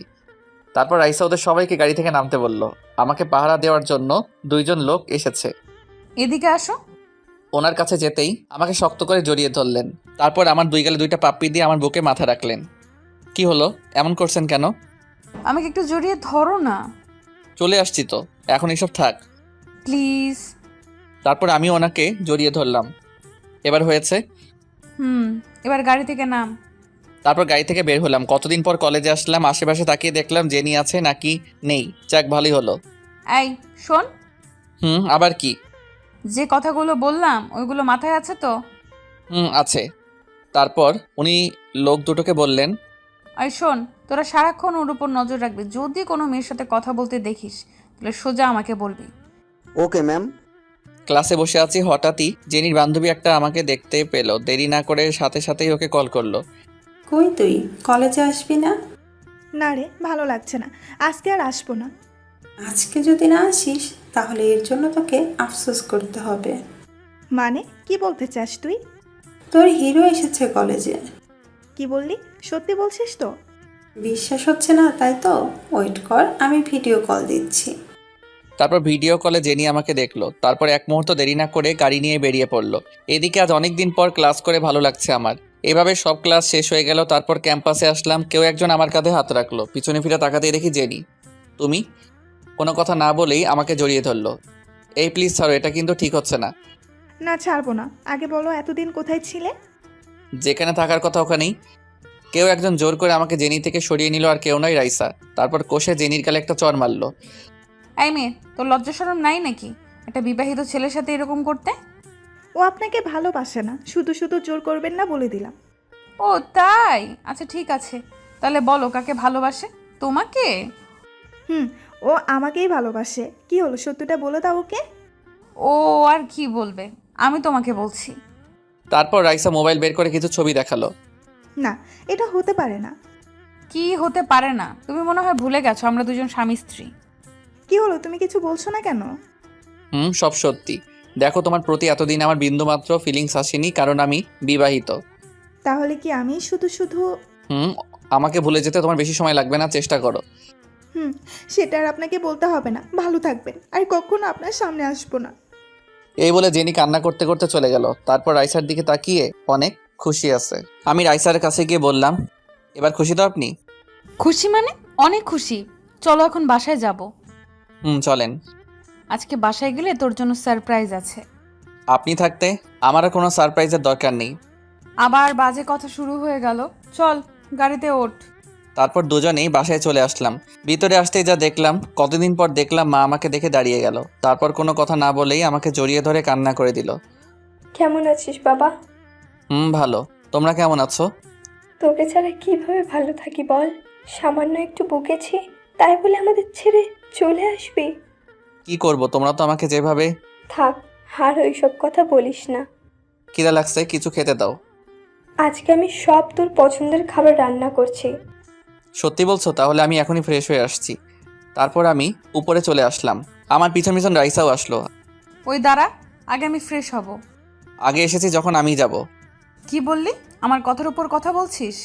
তারপর রাইসা ওদের সবাইকে গাড়ি থেকে নামতে বলল। আমাকে পাহারা দেওয়ার জন্য 2 জন লোক এসেছে। এদিকে আসো। ওনার কাছে যেতেই আমাকে শক্ত করে জড়িয়ে ধরলেন। তারপর আমার 2 গালে 2টা পাপ্পি দিয়ে আমার বুকে মাথা রাখলেন। কি হলো, এমন করছেন কেন? আমাকে একটু জড়িয়ে ধরো না। চলে আসছি তো, এখন এসব থাক, প্লিজ। তারপর আমি ওনাকে জড়িয়ে ধরলাম। এবার হয়েছে? এবার গাড়ি থেকে নাম। তারপর গাড়ি থেকে বের হলাম। কতদিন পর কলেজে আসলাম। আশেপাশে তাকিয়ে দেখলাম জেনি আছে নাকি নেই। যাক, ভালোই হলো। এই শোন, আবার কি? যে কথাগুলো বললাম ওইগুলো মাথায় আছে তো? আছে। তারপর উনি লোক দুটোকে বললেন, এই শোন, তোরা সারাক্ষণ ওর উপর নজর রাখবি। যদি কোনো মেয়ের সাথে কথা বলতে দেখিস তাহলে সোজা আমাকে বলবি। Okay ma'am. ক্লাসে বসে আছি, হঠাৎই জেনির বান্ধবী একটা আমাকে দেখতে পেল। দেরি না করে সাথে সাথেই ওকে কল করলো। কই তুই কলেজে আসবি না? না রে, ভালো লাগছে না, আজকে আর আসবো না। আজকে যদি না আসিস তাহলে এর জন্য তোকে আফসোস করতে হবে। মানে কি বলতে চাস তুই? তোর হিরো এসেছে কলেজে। কি বললি? সত্যি বলছিস তো? বিশ্বাস হচ্ছে না তাই তো? ওয়েট কর, আমি ভিডিও কল দিচ্ছি। তারপর ভিডিও কলে জেনি আমাকে দেখলো। তারপর এক মুহূর্ত দেরি না করে গাড়ি নিয়ে বেরিয়ে পড়লো। এদিকে আজ অনেক দিন পর ক্লাস করে ভালো লাগছে আমার। এভাবে সব ক্লাস শেষ হয়ে গেল। তারপর ক্যাম্পাসে আসলাম। কেউ একজন আমার কাঁধে হাত রাখলো। পিছনে ফিরে তাকাতেই দেখি জেনি। তুমি? কোনো কথা না বলেই আমাকে জড়িয়ে ধরলো। এই প্লিজ ছাড়ো, এটা কিন্তু ঠিক হচ্ছে না। না, ছাড়বো না। আগে বলো, এতদিন কোথায় ছিলে? যেখানে থাকার কথা ওখানেই। কেউ একজন জোর করে আমাকে জেনি থেকে সরিয়ে নিল, আর কেউ নয়, রাইসা। তারপর কষে জেনির গালে একটা চড় মারলো। এই মেয়ে, তোর লজ্জা শরম নাই নাকি একটা বিবাহিত ছেলের সাথে এরকম করতে? ও আপনাকে ভালোবাসে না, শুধু শুধু জোর করবেন না বলে দিলাম। ও তাই? আচ্ছা ঠিক আছে, তাহলে বলো কাকে ভালোবাসে? তোমাকে? ও আমাকেই ভালোবাসে। কি হলো, সত্যিটা বলে দাও ওকে। ও আর কি বলবে, আমি তোমাকে বলছি। তারপর রাইসা মোবাইল বের করে কিছু ছবি দেখালো। না, এটা হতে পারে না। কি হতে পারে না? তুমি মনে হয় ভুলে গেছো আমরা দুজন স্বামী স্ত্রী। কি হলো, তুমি কিছু বলছো না কেন? সব সত্যি। দেখো, তোমার প্রতি এতদিন আমার বিন্দুমাত্র ফিলিংস আসেনি, কারণ আমি বিবাহিত। তাহলে কি আমি শুধু শুধু? আমাকে ভুলে যেতে তোমার বেশি সময় লাগবে না, চেষ্টা করো। সেটা আর আপনাকে বলতে হবে না। ভালো থাকবেন, আর কখনো আপনার সামনে আসবো না। এই বলে জেনি কান্না করতে করতে চলে গেল। তারপর রাইসার দিকে তাকিয়ে অনেক খুশি আছে। আমি রাইসার কাছে গিয়ে বললাম, এবার খুশি তো আপনি? খুশি মানে? অনেক খুশি। চলো এখন বাসায় যাব। চলেন। আজকে বাসায় গেলে তোর জন্য সারপ্রাইজ আছে। আপনি থাকতে আমার কোনো সারপ্রাইজের দরকার নেই। আবার বাজে কথা শুরু হয়ে গেল। চল গাড়িতে ওঠ। তারপর দুজনেই বাসায় চলে আসলাম। ভিতরে আসতেই যা দেখলাম, কতদিন পর দেখলাম মা আমাকে দেখে দাঁড়িয়ে গেল। তারপর কোনো কথা না বলেই আমাকে জড়িয়ে ধরে কান্না করে দিল। কেমন আছিস বাবা? ভালো। তোমরা কেমন আছো? তোকে ছাড়া কিভাবে ভালো থাকি বল? সামান্য একটু বকেছি তাই বলে আমাদের ছেড়ে চলে আসবি? কি করব, তোমরা তো আমাকে যেভাবে। থাক, আর ওইসব কথা বলিস না। খিদা লাগছে, কিছু খেতে দাও। আজকে আমি সব তোর পছন্দের খাবার রান্না করছি। সত্যি বলছো? তাহলে আমি এখনই ফ্রেশ হয়ে আসছি। তারপর আমি উপরে চলে আসলাম। আমার পিছন পিছন রাইসাও আসলো। ওই দাঁড়া, আগে আমি ফ্রেশ হব। আগে এসেছি যখন আমিই যাব। কি বললি? আমার কথার উপর কথা বলছিস?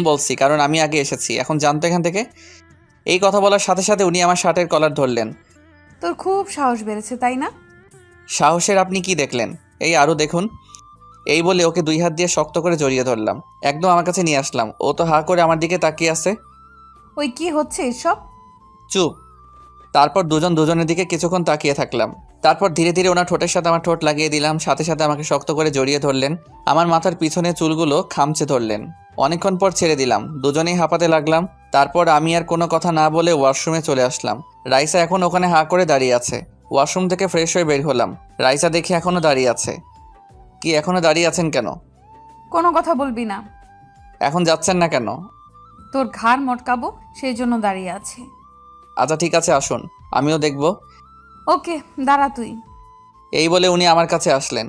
বলছি, কারণ আমি আগে এসেছি। এখন জানতো এখান থেকে। এই কথা বলার সাথে সাথে উনি আমার শার্টের কলার ধরলেন। তোর খুব সাহস বেড়েছে তাই না? সাহসের আপনি কি দেখলেন? এই আরও দেখুন। এই বলে ওকে 2 হাত দিয়ে শক্ত করে জড়িয়ে ধরলাম, একদম আমার কাছে নিয়ে আসলাম। ও তো হা করে আমার দিকে তাকিয়ে আছে। ওই কি হচ্ছে এসব? চুপ। তারপর দুজন দুজনের দিকে কিছুক্ষণ তাকিয়ে থাকলাম। তারপর ধীরে ধীরে ওনার ঠোঁটের সাথে আমার ঠোঁট লাগিয়ে দিলাম। সাথে সাথে আমাকে শক্ত করে জড়িয়ে ধরলেন। আমার মাথার পিছনে চুলগুলো খামচে ধরলেন। অনেকক্ষণ পর ছেড়ে দিলাম। দুজনেই হাঁপাতে লাগলাম। তারপর আমি আর কোনো কথা না বলে ওয়াশরুমে চলে আসলাম। রাইসা এখন ওখানে হা করে দাঁড়িয়ে আছে। ওয়াশরুম থেকে ফ্রেশ হয়ে বের হলাম। রাইসা দেখি এখনও দাঁড়িয়ে আছে। কি, এখনও দাঁড়িয়ে আছেন কেন? কোনো কথা বলবি না। এখন যাচ্ছেন না কেন? তোর ঘাড় মটকাবো সেই জন্য দাঁড়িয়ে আছি। আচ্ছা ঠিক আছে, আসুন, আমিও দেখব। ওকে, দাঁড়া তুই। এই বলে উনি আমার কাছে আসলেন।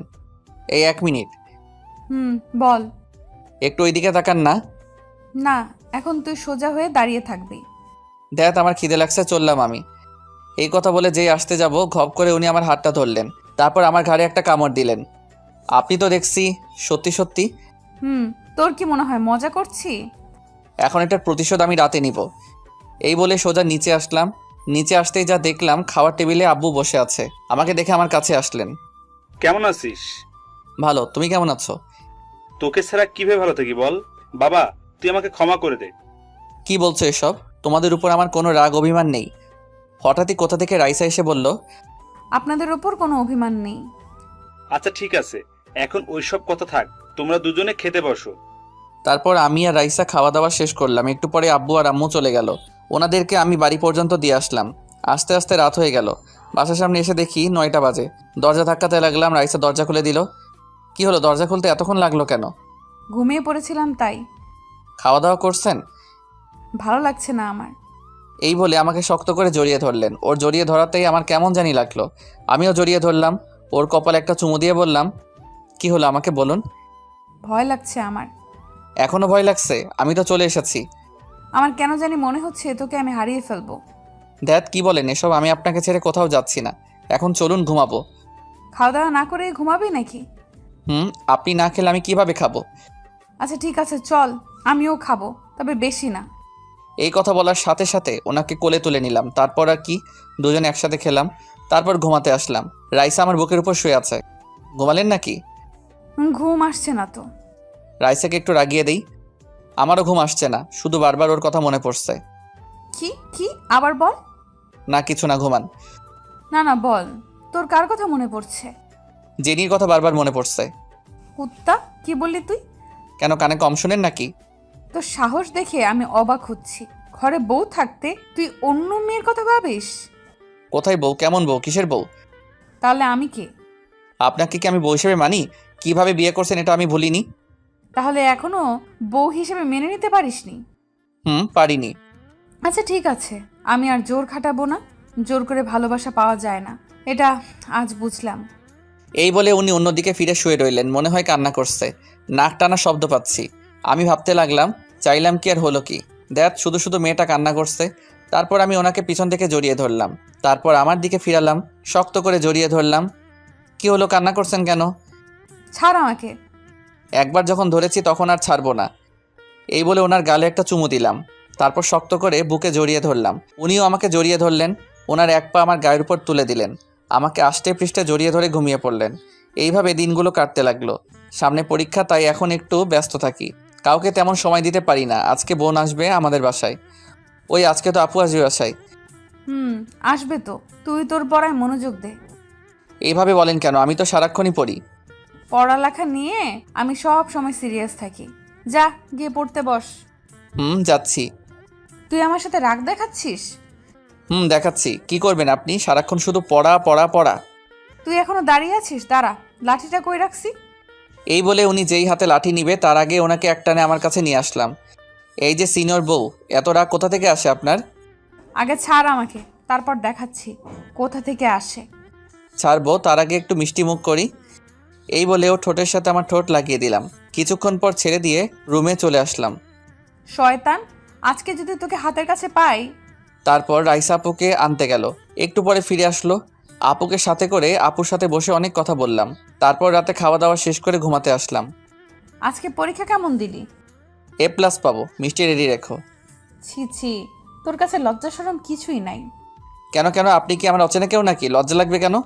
এই 1 মিনিট। বল। একটু ওইদিকে তাকান না। না, এখন তুই সোজা হয়ে দাঁড়িয়ে থাকবি। দেখ, আমার খিদে লাগছে, চললাম আমি। এই কথা বলে যেই আসতে যাব, ঘপ করে উনি আমার হাতটা ধরলেন। তারপর আমার ঘাড়ে একটা কামড় দিলেন। আপনি তো দেখছি সত্যি সত্যি। তোর কি মনে হয় মজা করছি? এখন এটার প্রতিশোধ আমি রাতে নিব। এই বলে সোজা নিচে আসলাম। নিচে আসতেই যা দেখলাম, খাওয়ার টেবিলে আব্বু বসে আছে। আমাকে দেখে আমার কাছে আসলেন। কেমন আছিস? ভালো, তুমি কেমন আছো? তোকে ছাড়া কিভাবে ভালো থাকি বল? বাবা, তুই আমাকে ক্ষমা করে দে। কি বলছো এসব? তোমাদের উপর আমার কোনো রাগ অভিমান নেই। হঠাৎই কোথা থেকে রাইসা এসে বলল, আপনাদের ওপর কোনো অভিমান নেই। আচ্ছা ঠিক আছে, এখন ওইসব কথা থাক, তোমরা দুজনে খেতে বসো। তারপর আমি আর রাইসা খাওয়া দাওয়া শেষ করলাম। একটু পরে আব্বু আর আম্মু চলে গেল। ওনাদেরকে আমি বাড়ি পর্যন্ত দিয়ে আসলাম। আস্তে আস্তে রাত হয়ে গেল। বাসার সামনে এসে দেখি 9টা বাজে। দরজা ধাক্কাতে লাগলাম। রাইসা দরজা খুলে দিল। কি হলো, দরজা খুলতে এতক্ষণ লাগলো কেন? ঘুমিয়ে পড়েছিলাম তাই। খাওয়া দাওয়া করছেন? ভালো লাগছে না আমার। এই বলে আমাকে শক্ত করে জড়িয়ে ধরলেন। ওর জড়িয়ে ধরাতেই আমার কেমন জানি লাগলো। আমিও জড়িয়ে ধরলাম। ওর কপালে একটা চুমু দিয়ে বললাম, কি হলো আমাকে বলুন। ভয় লাগছে আমার। এখনো ভয় লাগছে? আমি তো চলে এসেছি। আমার কেন জানি মনে হচ্ছে তোকে আমি হারিয়ে ফেলবো। দ্যাট, কি বলেন এসব? আমি আপনাকে ছেড়ে কোথাও যাচ্ছি না। এখন চলুন, ঘুমাবো। খাওয়া দাওয়া না করে ঘুমাবি নাকি? আপনি না খেলে আমি কিভাবে খাবো? আচ্ছা ঠিক আছে, চল, আমিও খাবো, তবে বেশি না। এই কথা বলার সাথে সাথে ওনাকে কোলে তুলে নিলাম। তারপর আর কি, দুজনে একসাথে খেলাম। তারপর ঘুমাতে আসলাম। রাইসা আমার বুকের উপর শুয়ে আছে। ঘুমালেন নাকি? ঘুম আসছে না তো। রাইসাকে একটু রাগিয়ে দেই। আমারও ঘুম আসছে না, শুধু বারবার ওর কথা মনে পড়ছে। কি কি আবার বল। না কিছু না, ঘুমান। না না বল, তোর কার কথা মনে পড়ছে? জেনির কথা বারবার মনে পড়ছে। কুত্তা, কি বললি তুই? কেন, কানে কম শুনেন নাকি? তোর সাহস দেখে আমি অবাক হচ্ছি। ঘরে বউ থাকতে তুই অন্য মেয়ের কথা ভাবিস? কোথায় বউ? কেমন বউ? কিসের বউ? তাহলে আমি কে? আপনাকে কি আমি বউ হিসেবে মানি? কিভাবে বিয়ে করছেন এটা আমি ভুলিনি। তাহলে এখনো বউ হিসেবে মেনে নিতে পারিসনি? পারিনি। আচ্ছা ঠিক আছে, আমি আর জোর খাটাবো না। জোর করে ভালোবাসা পাওয়া যায় না, এটা আজ বুঝলাম। এই বলে উনি অন্যদিকে ফিরে শুয়ে রইলেন। মনে হয় কান্না করছে। নাক টানা শব্দ পাচ্ছি। আমি ভাবতে লাগলাম, চাইলাম কি আর হলো কি। দেখ, শুধু শুধু মেয়েটা কান্না করছে। তারপর আমি ওনাকে পিছন থেকে জড়িয়ে ধরলাম। তারপর আমার দিকে ফিরালাম, শক্ত করে জড়িয়ে ধরলাম। কি হলো, কান্না করছেন কেন? ছাড় আমাকে। একবার যখন ধরেছি তখন আর ছাড়বো না। এই বলে ওনার গালে একটা চুমু দিলাম। তারপর শক্ত করে বুকে জড়িয়ে ধরলাম। উনিও আমাকে জড়িয়ে ধরলেন। ওনার এক পা আমার গায়ের উপর তুলে দিলেন। আমাকে আষ্টে পৃষ্ঠে জড়িয়ে ধরে ঘুমিয়ে পড়লেন। এইভাবে দিনগুলো কাটতে লাগলো। সামনে পরীক্ষা, তাই এখন একটু ব্যস্ত থাকি। কাউকে তেমন সময় দিতে পারি না। আজকে বোন আসবে আমাদের বাসায়। ওই আজকে তো আপু আসবে বাসায়। আসবে তো, তুই তোর পড়ায় মনোযোগ দে। এইভাবে বলেন কেন? আমি তো সারাক্ষণই পড়ি। পড়ালেখা নিয়ে আমি সব সময় সিরিয়াস থাকি। যা গিয়ে পড়তে বস। যাচ্ছি। তুই আমার সাথে রাগ দেখাচ্ছিস? দেখাচ্ছি। কি করবেন আপনি? সারাক্ষণ শুধু পড়া পড়া পড়া। তুই এখনো দাঁড়িয়ে আছিস? দাঁড়া, লাঠিটা কই রাখছি? এই বলে উনি যেই হাতে লাঠি নিবে তার আগে ওনাকে একটানে আমার কাছে নিয়ে আসলাম। এই যে সিনিয়র বউ, এত রাগ কোথা থেকে আসে আপনার? আগে ছাড় আমাকে, তারপর দেখাচ্ছি কোথা থেকে আসে। ছাড়বো, তার আগে একটু মিষ্টি মুখ করি। এই বলে ও ঠোঁটের সাথে আমার ঠোঁট লাগিয়ে দিলাম। কিছুক্ষণ পর ছেড়ে দিয়ে রুমে চলে আসলাম। শয়তান, আজকে যদি তোকে হাতের কাছে পাই। তারপর রাইসা আপুকে আনতে গেল। একটু পরে ফিরে আসলো। আপুকে সাথে করে আপুর সাথে বসে অনেক কথা বললাম। তারপর রাতে খাওয়া দাওয়া শেষ করে ঘুমাতে আসলাম। আজকে পরীক্ষা কেমন দিলি? A+ পাবো। মিষ্টি রেডি রেখো। ছি ছি, তোর কাছে লজ্জা শরম কিছুই নাই। কেন কেন? আপনি কি আমার অচেনা কেউ নাকি? লজ্জা লাগবে কেন?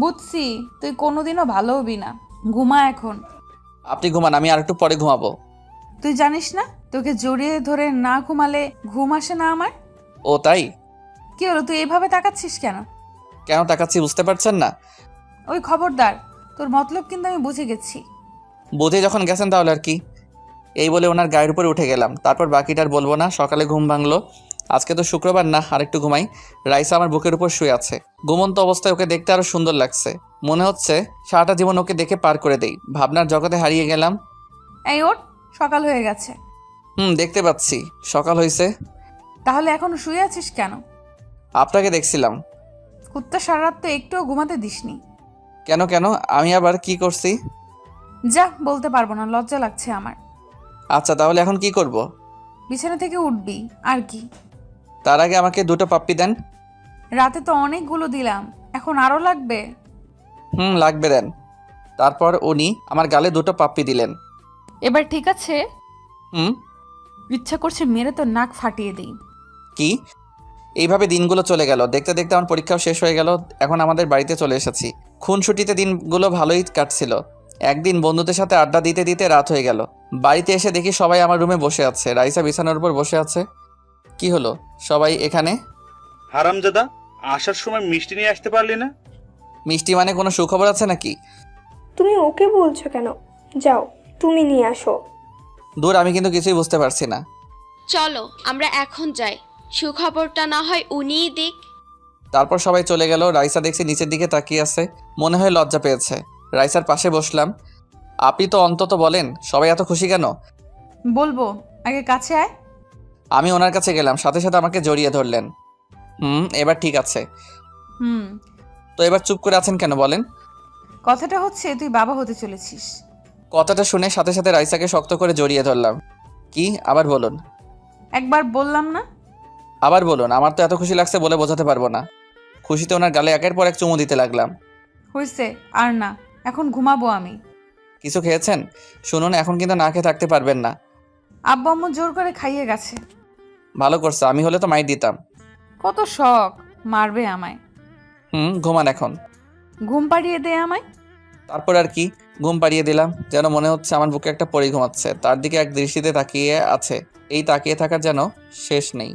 বুঝছি, তুই কোনোদিনও ভালো হবি না। ঘুমা এখন। আপনি ঘুমান, আমি আর একটু পরে ঘুমাবো। তুই জানিস না তোকে জড়িয়ে ধরে না ঘুমালে ঘুম আসে না আমার? ও তাই? কি হলো, তুই এভাবে তাকাচ্ছিস কেন? কেন তাকাচ্ছি বুঝতে পারছেন না? ওই খবরদার, তোর মতলব কিন্তু আমি বুঝে গেছি। বুঝে যখন গেছেন তাহলে আর কি। এই বলে ওনার গায়ের উপরে উঠে গেলাম। তারপর বাকিটার বলবো না। সকালে ঘুম ভাঙলো। আজকে তো শুক্রবার না, আরেকটু ঘুমাই। রাইসা আমার বুকের উপর শুয়ে আছে। ঘুমন্ত অবস্থায় ওকে দেখতে আরো সুন্দর লাগছে। মনে হচ্ছে সারাটা জীবন ওকে দেখে পার করে দেই। ভাবনার জগতে হারিয়ে গেলাম। এই ওঠ, সকাল হয়ে গেছে। দেখতে পাচ্ছি সকাল হয়েছে। তাহলে এখনো শুয়ে আছিস কেন? আপনাকে দেখছিলাম। কুত্তা সারা রাত তো একটুও ঘুমাতে দিসনি। কেন কেন? আমি আবার কি করছি? যা, বলতে পারবো না, লজ্জা লাগছে আমার। আচ্ছা তাহলে এখন কি করব? বিছানা থেকে উঠবি আর কি। তার আগে আমাকে 2টো পাপ্পি দেন। রাতে তো অনেকগুলো দিলাম, এখন আরো লাগবে? লাগবে, দেন। তারপর উনি আমার গালে 2টো পাপ্পি দিলেন। এবার ঠিক আছে? হুম। ইচ্ছা করছে মেরে তো নাক ফাটিয়ে দিই। কি? এইভাবে দিনগুলো চলে গেল। দেখতে দেখতে আমার পরীক্ষাও শেষ হয়ে গেল। এখন আমাদের বাড়িতে চলে এসেছি। খুনসুটিতে দিনগুলো ভালোই কাটছিল। একদিন বন্ধুদের সাথে আড্ডা দিতে দিতে রাত হয়ে গেল। বাড়িতে এসে দেখি সবাই আমার রুমে বসে আছে। রাইসা বিছানার উপর বসে আছে। কি হলো সবাই এখানে? হারামজাদা, আসার সময় মিষ্টি নিয়ে আসতে পারলি না? মিষ্টি মানে কোনো সুখবর আছে নাকি? তুমি ওকে বলছো কেন? যাও, তুমি নিয়ে আসো। দূর, আমি কিন্তু কিছুই বুঝতে পারছি না। চলো আমরা এখন যাই, সুখবরটা না হয় উনিই দিক। তারপর সবাই চলে গেল। রাইসা দেখছি নিচের দিকে তাকিয়ে আছে। মনে হয় লজ্জা পেয়েছে। রাইসার পাশে বসলাম। আপনি তো অন্তত বলেন সবাই এত খুশি কেন? বলবো, আগে কাছে আয়। আমি ওনার কাছে গেলাম, সাথে সাথে আমাকে জড়িয়ে ধরলেন। এবার ঠিক আছে। তো এবার চুপ করে আছেন কেন বলেন? কথাটা হচ্ছে তুই বাবা হতে চলেছিস। কথাটা শুনে সাথে সাথে রাইসাকে শক্ত করে জড়িয়ে ধরলাম। কি? আবার বলুন। একবার বললাম না? আবার বলুন। আমার তো এত খুশি লাগছে বলে বোঝাতে পারবো না। খুশিতে ওনার গালে একের পর এক চুমু দিতে লাগলাম। হয়েছে, আর না, এখন ঘুমাবো আমি। কিছু খেয়েছেন? শুনুন, এখন কিন্তু না খেয়ে থাকতে পারবেন না। আব্বু আম্মু জোর করে খাইয়ে গেছে। ভালো করছে, আমি হলে তো মাইর দিতাম। কত শখ, মারবে আমায়। ঘুমান এখন। ঘুম পাড়িয়ে দে আমায়। তারপর আর কি, ঘুম পাড়িয়ে দিলাম। যেন মনে হচ্ছে আমার বুকে একটা পরি ঘুমাচ্ছে, তার দিকে এক দৃষ্টিতে তাকিয়ে আছে। এই তাকিয়ে থাকার যেন শেষ নেই।